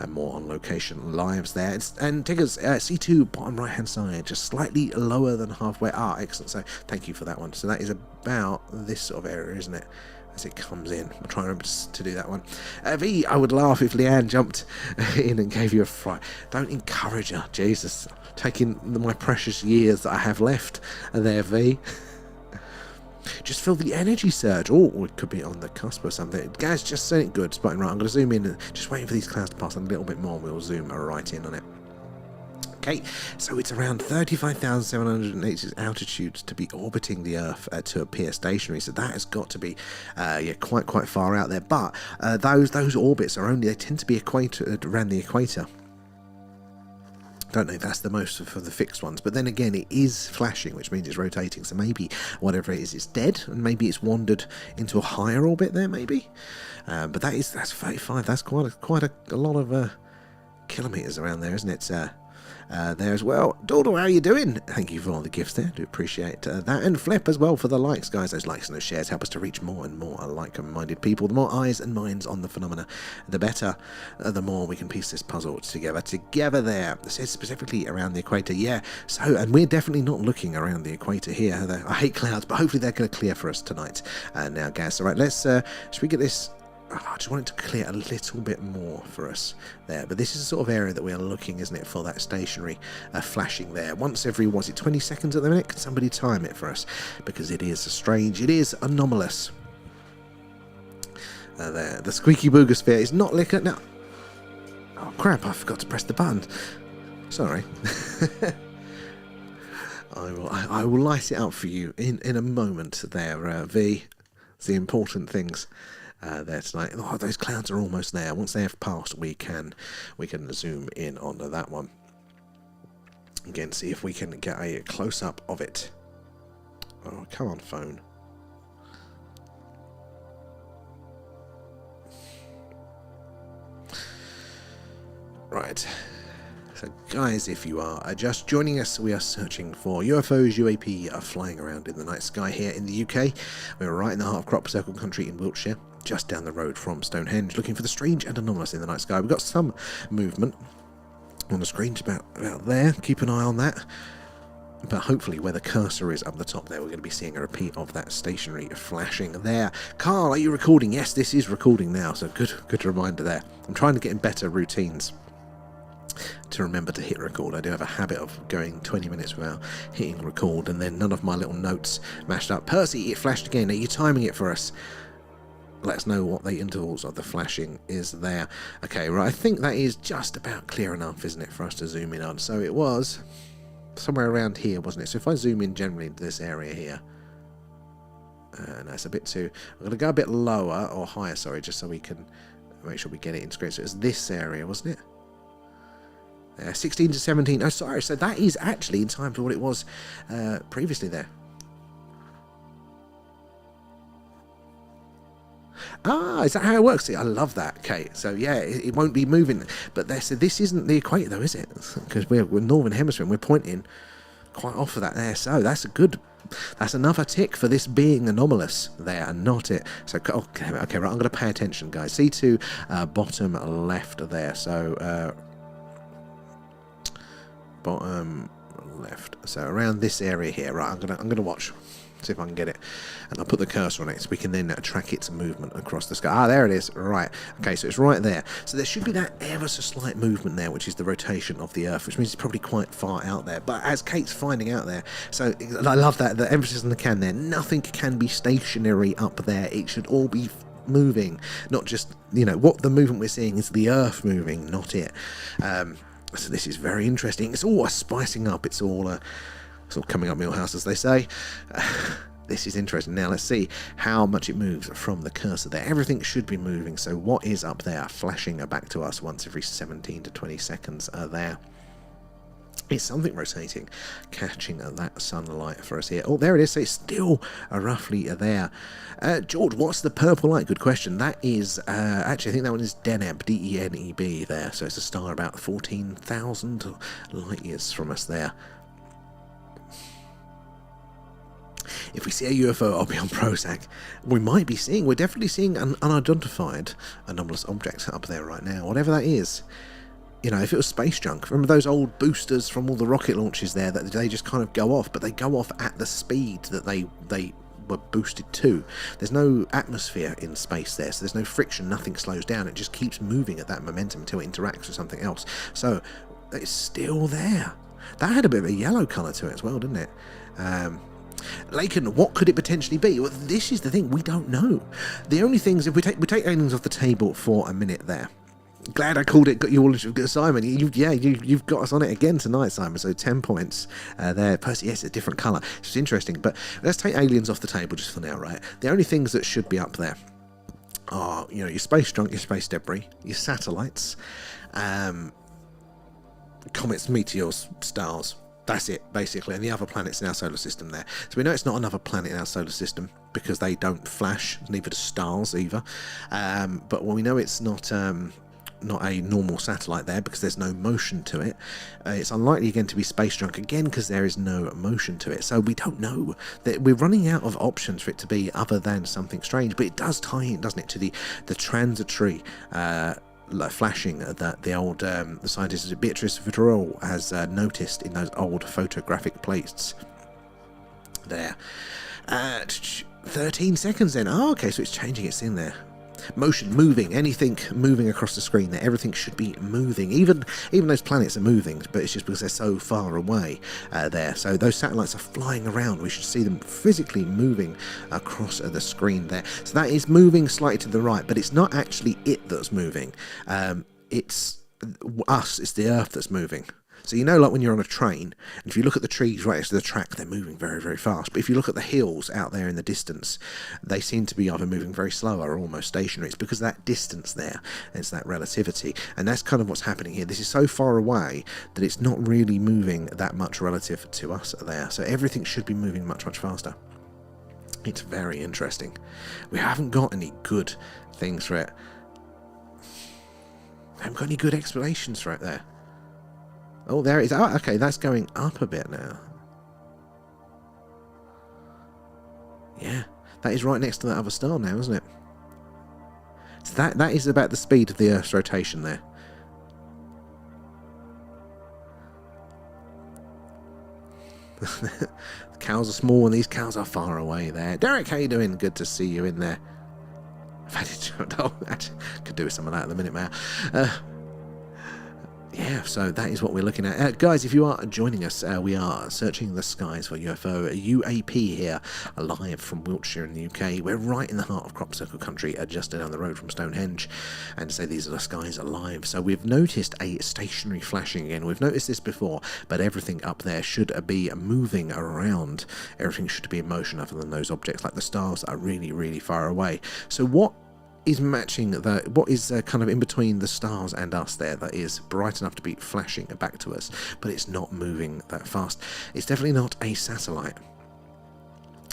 more on location lives there. And Tiggers, C2 bottom right hand side, just slightly lower than halfway. Excellent, so thank you for that one. So that is about this sort of area, isn't it, as it comes in? I'll try and remember to do that one. V, I would laugh if Leanne jumped in and gave you a fright. Don't encourage her, Jesus. Taking my precious years that I have left there, V. Just feel the energy surge. Oh, it could be on the cusp or something. Guys, just saying it good. Spotting right. I'm going to zoom in and just waiting for these clouds to pass a little bit more. We'll zoom right in on it. Okay, so it's around 35,780 altitude to be orbiting the Earth to appear stationary. So that has got to be, quite far out there. But those orbits they tend to be around the equator. Don't know if that's the most for the fixed ones, but then again, it is flashing, which means it's rotating. So maybe whatever it is, it's dead, and maybe it's wandered into a higher orbit there, maybe. But that's 35. That's quite a lot of kilometers around there, isn't it? There as well. Doodle, how are you doing? Thank you for all the gifts there. Do appreciate that. And Flip as well for the likes, guys. Those likes and those shares help us to reach more and more like-minded people. The more eyes and minds on the phenomena, the better. The more we can piece this puzzle together there. It says specifically around the equator. Yeah, so, and we're definitely not looking around the equator here. I hate clouds, but hopefully they're going to clear for us tonight. Now, guys, all right, let's, should we get this? I just want it to clear a little bit more for us there. But this is the sort of area that we are looking, isn't it, for that stationary flashing there. Once every, 20 seconds at the minute? Can somebody time it for us? Because it is strange. It is anomalous. There. The squeaky boogosphere is not liquor. Now. Oh, crap. I forgot to press the button. Sorry. I will light it up for you in a moment there, V. It's the important things. There tonight. Oh, those clouds are almost there. Once they have passed, we can zoom in onto that one. Again, see if we can get a close-up of it. Oh, come on, phone. Right. So, guys, if you are just joining us, we are searching for UFOs, UAP are flying around in the night sky here in the UK. We're right in the heart of Crop Circle country in Wiltshire, just down the road from Stonehenge, looking for the strange and anomalous in the night sky. We've got some movement on the screen about there. Keep an eye on that. But hopefully where the cursor is up the top there, we're going to be seeing a repeat of that stationary flashing there. Carl, are you recording? Yes, this is recording now, so good reminder there. I'm trying to get in better routines to remember to hit record. I do have a habit of going 20 minutes without hitting record, and then none of my little notes mashed up. Percy, it flashed again. Are you timing it for us? Let us know what the intervals of the flashing is there. Okay, right, I think that is just about clear enough, isn't it, for us to zoom in on. So it was somewhere around here, wasn't it? So if I zoom in generally into this area here, no, it's a bit too... I'm going to go a bit lower, or higher, sorry, just so we can make sure we get it in screen. So it's this area, wasn't it? 16 to 17. Oh, sorry. So that is actually in time for what it was previously there. Ah, is that how it works? See, I love that. Okay, so yeah, it won't be moving. But so this isn't the equator, though, is it? Because we're Northern Hemisphere and we're pointing quite off of that there. So that's that's another tick for this being anomalous there and not it. So, okay, right, I'm going to pay attention, guys. See to bottom left there. So, bottom left, so around this area here. Right, I'm gonna watch, see if I can get it, and I'll put the cursor on it so we can then track its movement across the sky. Ah, there it is. Right, okay, so it's right there. So there should be that ever so slight movement there, which is the rotation of the Earth, which means it's probably quite far out there. But as Kate's finding out there, so I love that, the emphasis on the can there. Nothing can be stationary up there. It should all be moving, not just, what the movement we're seeing is the Earth moving, not it. So this is very interesting. It's all spicing up. It's all coming up Millhouse, as they say. This is interesting. Now let's see how much it moves from the cursor there. Everything should be moving. So what is up there flashing back to us once every 17 to 20 seconds there? It's something rotating, catching that sunlight for us here. Oh, there it is. So it's still roughly there. George, what's the purple light? Good question. That is, actually, I think that one is Deneb, D-E-N-E-B there. So it's a star about 14,000 light years from us there. If we see a UFO, I'll be on Prozac. We're definitely seeing an unidentified anomalous object up there right now, whatever that is. If it was space junk, remember those old boosters from all the rocket launches there that they just kind of go off, but they go off at the speed that they were boosted to. There's no atmosphere in space there, so there's no friction, nothing slows down. It just keeps moving at that momentum until it interacts with something else. So it's still there. That had a bit of a yellow colour to it as well, didn't it? Laken, what could it potentially be? Well, this is the thing, we don't know. The only things, if we take aliens off the table for a minute there, Glad I called it. Got you all, Simon. You've got us on it again tonight, Simon. So 10 points there. Percy, yes, a different colour. It's interesting. But let's take aliens off the table just for now, right? The only things that should be up there are, your space junk, your space debris, your satellites, comets, meteors, stars. That's it, basically, and the other planets in our solar system there. So we know it's not another planet in our solar system because they don't flash, neither do stars either. But we know it's not a normal satellite there because there's no motion to it. It's unlikely again to be space junk again because there is no motion to it. So we don't know. That we're running out of options for it to be other than something strange. But it does tie in, doesn't it, to the transitory flashing that the old the scientist Beatrice Vittorol has noticed in those old photographic plates there. 13 seconds then. Oh, okay, so it's changing. It's in there. Motion, moving, anything moving across the screen there. Everything should be moving. Even those planets are moving, but it's just because they're so far away there. So those satellites are flying around. We should see them physically moving across the screen there. So that is moving slightly to the right, but it's not actually it that's moving. It's us. It's the Earth that's moving. So like when you're on a train, and if you look at the trees right next to the track, they're moving very, very fast. But if you look at the hills out there in the distance, they seem to be either moving very slow or almost stationary. It's because of that distance there. It's that relativity. And that's kind of what's happening here. This is so far away that it's not really moving that much relative to us there. So everything should be moving much, much faster. It's very interesting. We haven't got any good things for it. We haven't got any good explanations for it there. Oh, there it is. Oh, okay, that's going up a bit now. Yeah, that is right next to that other star now, isn't it? So that is about the speed of the Earth's rotation there. The cows are small and these cows are far away there. Derek, how you doing? Good to see you in there. I've had it. Oh, I could do with some of that at the minute, man. Yeah, so that is what we're looking at. Guys, if you are joining us, we are searching the skies for UFO UAP here, live from Wiltshire in the UK. We're right in the heart of Crop Circle country, just down the road from Stonehenge. And so these are the skies alive. So we've noticed a stationary flashing again. We've noticed this before, but everything up there should be moving around. Everything should be in motion other than those objects like the stars that are really, really far away. So what is matching what is kind of in between the stars and us there that is bright enough to be flashing back to us, but it's not moving that fast? It's definitely not a satellite,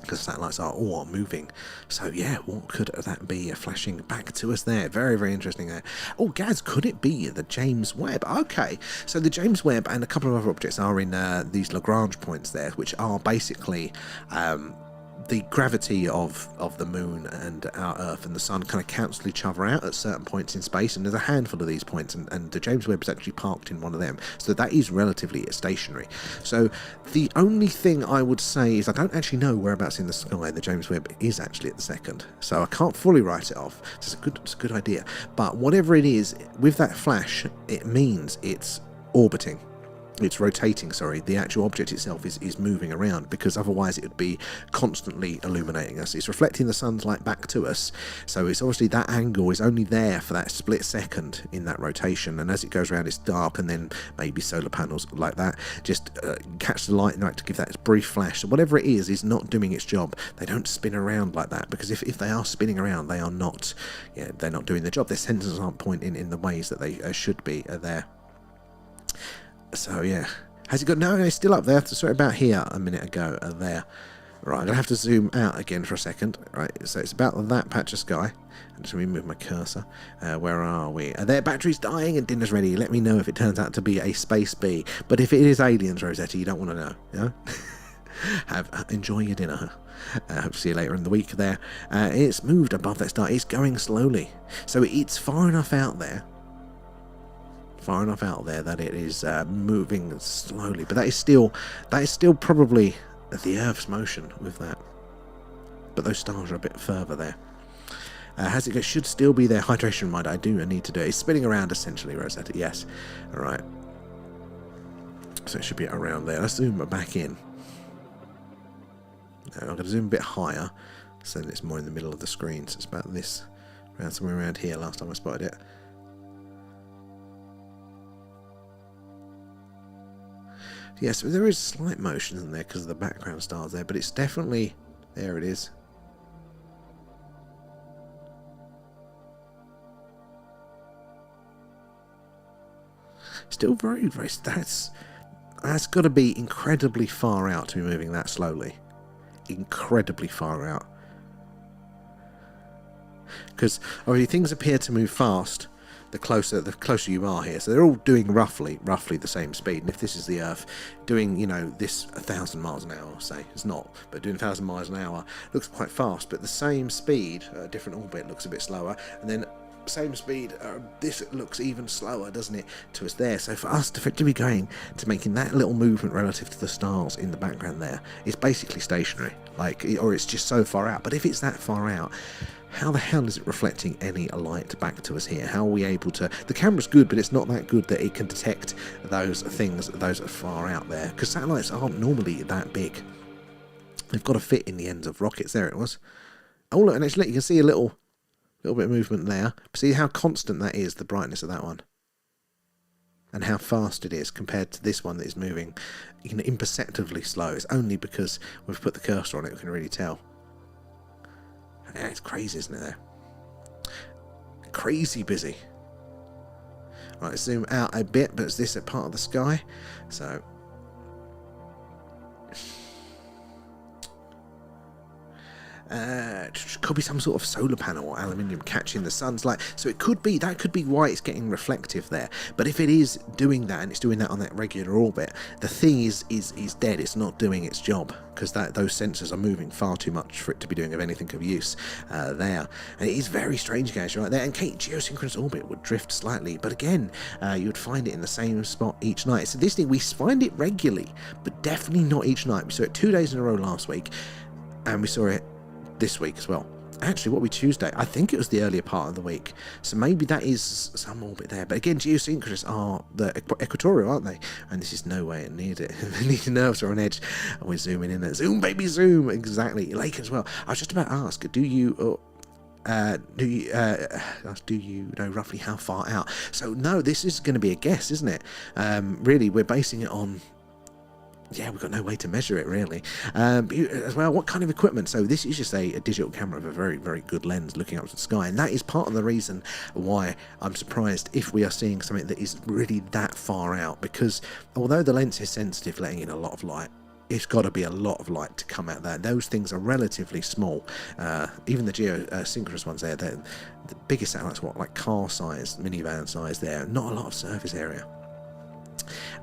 because satellites are all moving. So yeah, what could that be flashing back to us there? Very, very interesting there. Oh, Gaz, could it be the James Webb? Okay, so the James Webb and a couple of other objects are in these Lagrange points there, which are basically the gravity of the moon and our Earth and the sun kind of cancel each other out at certain points in space, and there's a handful of these points, and the James Webb is actually parked in one of them, so that is relatively stationary. So the only thing I would say is I don't actually know whereabouts in the sky the James Webb is actually at the second, so I can't fully write it off. It's a good idea, but whatever it is, with that flash, it means it's orbiting. It's rotating, sorry. The actual object itself is moving around, because otherwise it would be constantly illuminating us. It's reflecting the sun's light back to us, so it's obviously that angle is only there for that split second in that rotation, and as it goes around it's dark, and then maybe solar panels like that just catch the light and to give that brief flash. So whatever it is not doing its job. They don't spin around like that, because if they are spinning around, they are not, they're not doing their job. Their sensors aren't pointing in the ways that they should be there. So yeah, has it got? No, it's still up there. Sorry about here a minute ago. There, right. I'm gonna have to zoom out again for a second. Right, so it's about that patch of sky. I'm just gonna move my cursor. Where are we? Their battery's dying and dinner's ready. Let me know if it turns out to be a space bee. But if it is aliens, Rosetta, you don't want to know. You know? Enjoy your dinner. Hope to see you later in the week. There, it's moved above that star. It's going slowly, so it's far enough out there. Far enough out there that it is moving slowly, but that is still probably the Earth's motion with that. But those stars are a bit further there. Has it? Should still be there. Hydration reminder. I need to do it. It's spinning around essentially, Rosetta. Yes. All right. So it should be around there. Let's zoom back in. Now I'm going to zoom a bit higher, so that it's more in the middle of the screen. So it's about this, around somewhere around here. Last time I spotted it. Yeah, so there is slight motion in there because of the background stars there, but it's definitely... There it is. Still very, very... That's got to be incredibly far out to be moving that slowly. Incredibly far out. Because obviously things appear to move fast the closer you are here. So they're all doing roughly the same speed. And if this is the Earth doing, you know, this 1,000 miles an hour, say, it's not, but doing 1,000 miles an hour looks quite fast. But the same speed, different orbit, looks a bit slower. And then same speed, this looks even slower, doesn't it, to us there. So for us to be going to making that little movement relative to the stars in the background there, it's basically stationary, like, or it's just so far out. But if it's that far out, how the hell is it reflecting any light back to us here? How are we able to... The camera's good, but it's not that good that it can detect those things, those are far out there. Because satellites aren't normally that big. They've got to fit in the ends of rockets. There it was. Oh, look, and actually you can see a little bit of movement there. See how constant that is, the brightness of that one. And how fast it is compared to this one that is moving, you know, imperceptibly slow. It's only because we've put the cursor on it we can really tell. Yeah, it's crazy, isn't it, there? Crazy busy. Right, let's zoom out a bit, but is this a part of the sky? So... could be some sort of solar panel or aluminium catching the sun's light. So it could be, that could be why it's getting reflective there. But if it is doing that, and it's doing that on that regular orbit, the thing is dead. It's not doing its job, because those sensors are moving far too much for it to be doing of anything of use there. And it is very strange, guys, right there. And geosynchronous orbit would drift slightly, but again, you would find it in the same spot each night. So this thing, we find it regularly, but definitely not each night. We saw it 2 days in a row last week, and we saw it this week as well. Actually, what we Tuesday? I think it was the earlier part of the week. So maybe that is some orbit there. But again, geosynchronous are the equatorial, aren't they? And this is nowhere near it. The nerves are on edge. And we're zooming in there. Zoom, baby, zoom. Exactly. Lake as well. I was just about to ask, do you know roughly how far out? So no, this is going to be a guess, isn't it? Really, we're basing it on... Yeah, we've got no way to measure it, really. As well, what kind of equipment? So this is just a digital camera with a very, very good lens looking up to the sky. And that is part of the reason why I'm surprised if we are seeing something that is really that far out. Because although the lens is sensitive, letting in a lot of light, it's got to be a lot of light to come out there. Those things are relatively small. Even the geosynchronous ones there, the biggest satellites, what, like car size, minivan size there. Not a lot of surface area.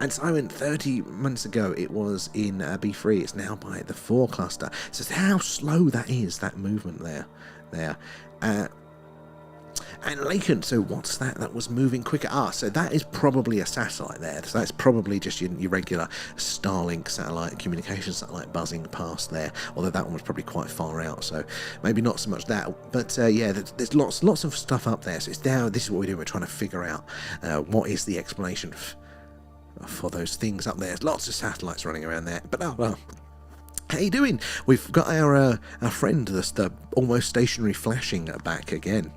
And Simon, 30 months ago, it was in B3. It's now by the 4 cluster. So how slow that is, that movement there. And Lacan, so what's that? That was moving quicker. So that is probably a satellite there. So that's probably just your regular Starlink satellite, communication satellite buzzing past there. Although that one was probably quite far out, so maybe not so much that. But yeah, there's lots of stuff up there. So it's now, this is what we're doing. We're trying to figure out what is the explanation for those things up there. There's lots of satellites running around there. But oh well. How you doing? We've got our friend, the almost stationary flashing back again.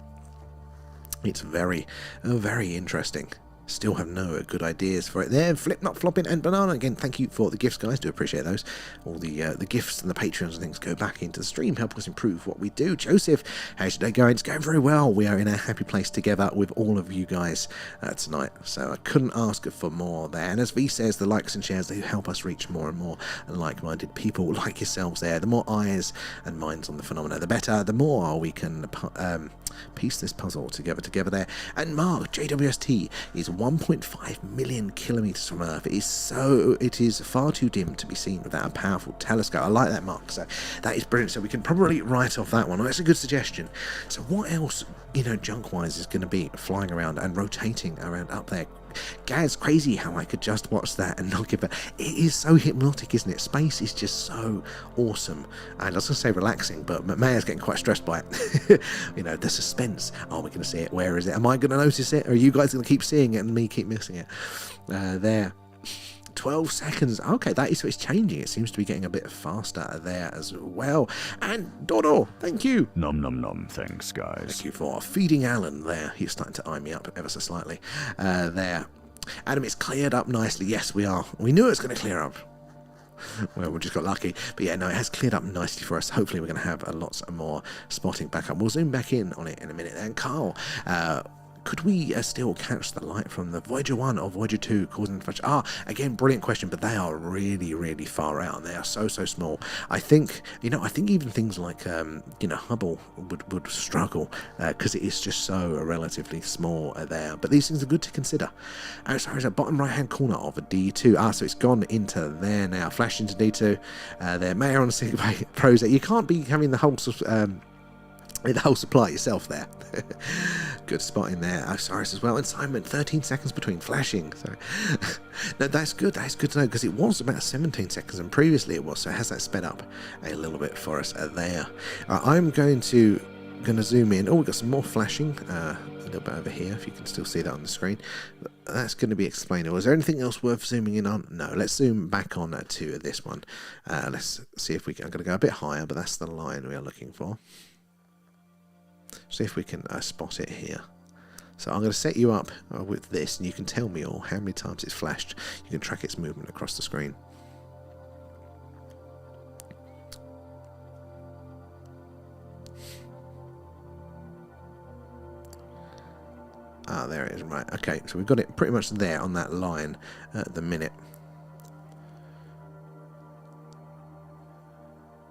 It's very, very interesting. Still have no good ideas for it there. Flip, not flopping, and banana. Again, thank you for the gifts, guys. Do appreciate those. All the gifts and the Patreons and things go back into the stream, help us improve what we do. Joseph, how's your day going? It's going very well. We are in a happy place together with all of you guys tonight. So I couldn't ask for more there. And as V says, the likes and shares, they help us reach more and more like-minded people like yourselves there. The more eyes and minds on the phenomena, the better. The more we can piece this puzzle together there. And Mark, JWST, is 1.5 million kilometers from Earth. It is far too dim to be seen without a powerful telescope. I like that, Mark. So that is brilliant. So we can probably write off that one. That's a good suggestion. So what else, junk-wise, is going to be flying around and rotating around up there? Gaz, crazy how I could just watch that and not give it. It is so hypnotic, isn't it? Space is just so awesome. And I was going to say relaxing, but Maya's getting quite stressed by it. The suspense. Are we going to see it? Where is it? Am I going to notice it? Or are you guys going to keep seeing it and me keep missing it? There. 12 seconds. Okay, that is, so it's changing. It seems to be getting a bit faster there as well. And Dodo, thank you. Nom nom nom. Thanks, guys. Thank you for feeding Alan there. He's starting to eye me up ever so slightly there. Adam, it's cleared up nicely. Yes, we are. We knew it was going to clear up. Well, we just got lucky. But yeah, no, it has cleared up nicely for us. Hopefully we're going to have lots more spotting back up. We'll zoom back in on it in a minute. And Carl, could we still catch the light from the Voyager 1 or Voyager 2 causing flash? Again, brilliant question, but they are really, really far out. They are so small. I think, I think even things like, Hubble would struggle because it is just so relatively small there. But these things are good to consider. Sorry, it's the bottom right-hand corner of a D2. So it's gone into there now. Flashed into D2. There, Mayor on Sigway Pros. You can't be having the whole supply yourself there. Good spot in there. Osiris as well. And Simon, 13 seconds between flashing. So no, that's good. That's good to know because it was about 17 seconds and previously it was. So it has that sped up a little bit for us there. I'm going to zoom in. Oh, we've got some more flashing. A little bit over here, if you can still see that on the screen. That's going to be explainable. Is there anything else worth zooming in on? No. Let's zoom back on to this one. Let's see if we can. I'm going to go a bit higher, but that's the line we are looking for. See if we can spot it here. So I'm going to set you up with this, and you can tell me all how many times it's flashed. You can track its movement across the screen. There it is. Right. Okay, so we've got it pretty much there on that line at the minute.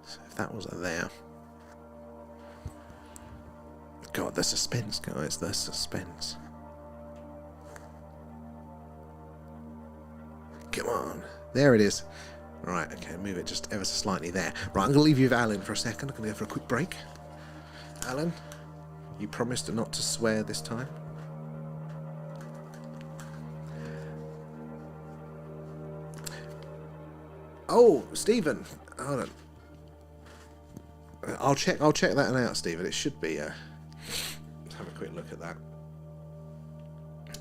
So if that was there. God, the suspense, guys, the suspense. Come on. There it is. Right, okay, move it just ever so slightly there. Right, I'm going to leave you with Alan for a second. I'm going to go for a quick break. Alan, you promised not to swear this time. Oh, Stephen. Hold on. I'll check that one out, Stephen. It should be... Let's have a quick look at that.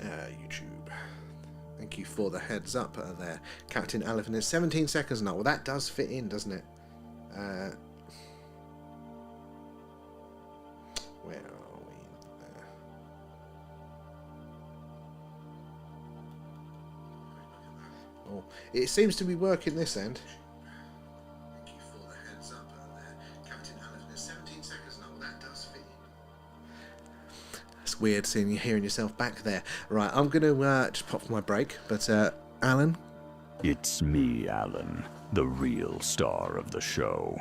YouTube. Thank you for the heads up there. Captain Elephant is 17 seconds now. Well, that does fit in, doesn't it? Where are we? Oh, it seems to be working this end. Thank you for the heads up there. Captain Elephant is 17 seconds now. Well, that does fit in. It's weird seeing you hearing yourself back there. Right, I'm going to just pop for my break. But, Alan? It's me, Alan, the real star of the show.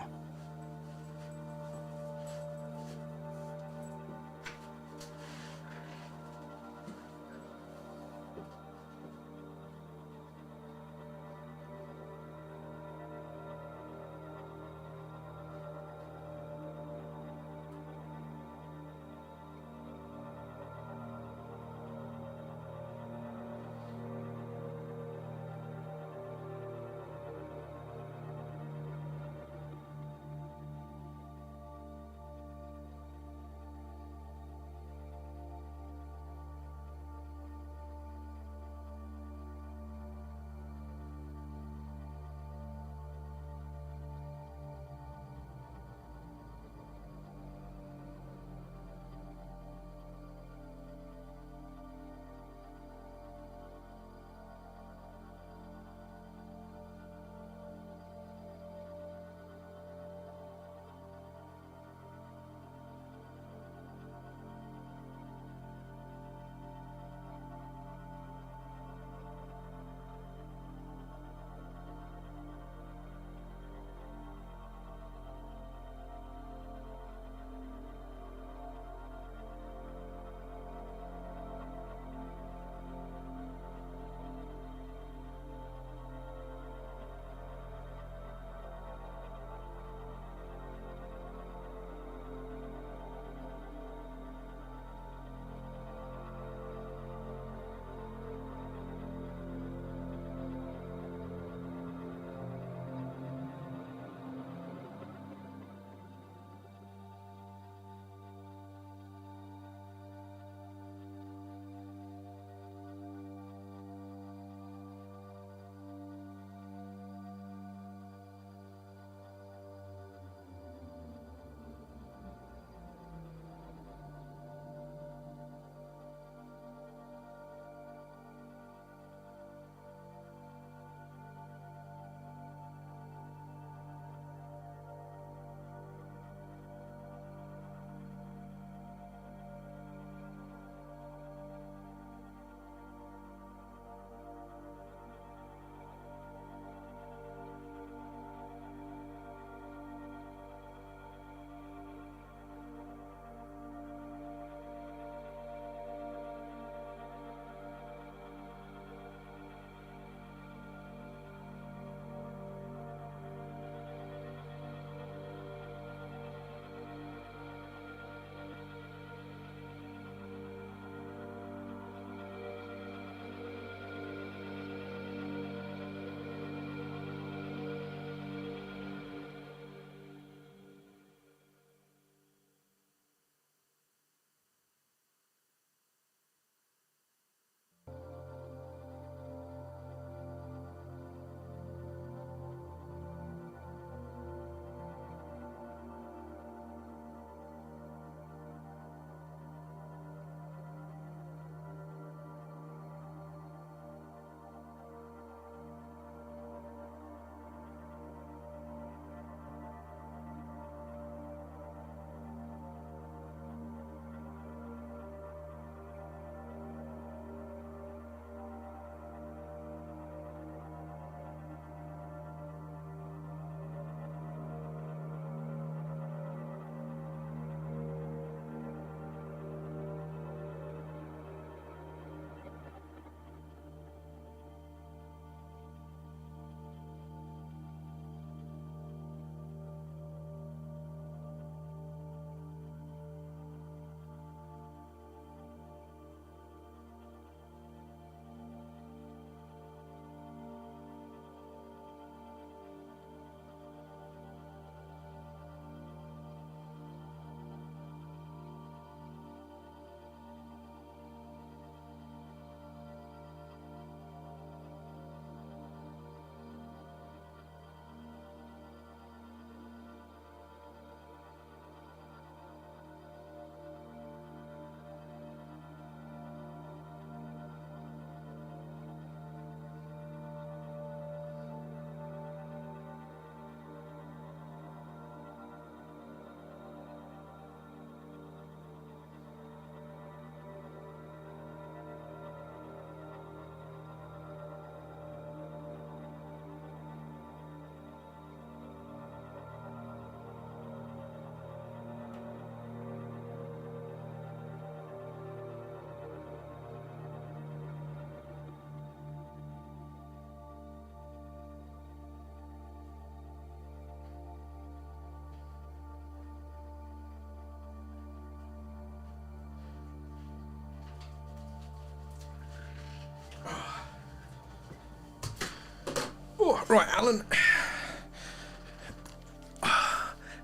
Oh, right, Alan.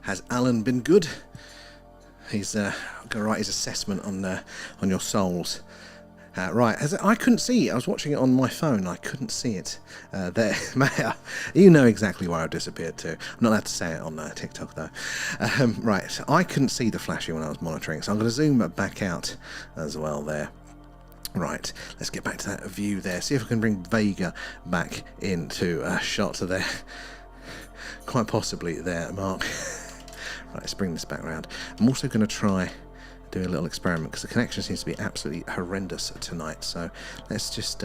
Has Alan been good? He's going to write his assessment on your souls. Right, I couldn't see it. I was watching it on my phone. I couldn't see it. There, Maya, you know exactly where I disappeared to. I'm not allowed to say it on TikTok, though. Right, I couldn't see the flashing when I was monitoring, so I'm going to zoom back out as well there. Right, let's get back to that view there. See if I can bring Vega back into a shot there. Quite possibly there, Mark. Right, let's bring this back around. I'm also going to try do a little experiment because the connection seems to be absolutely horrendous tonight. So let's just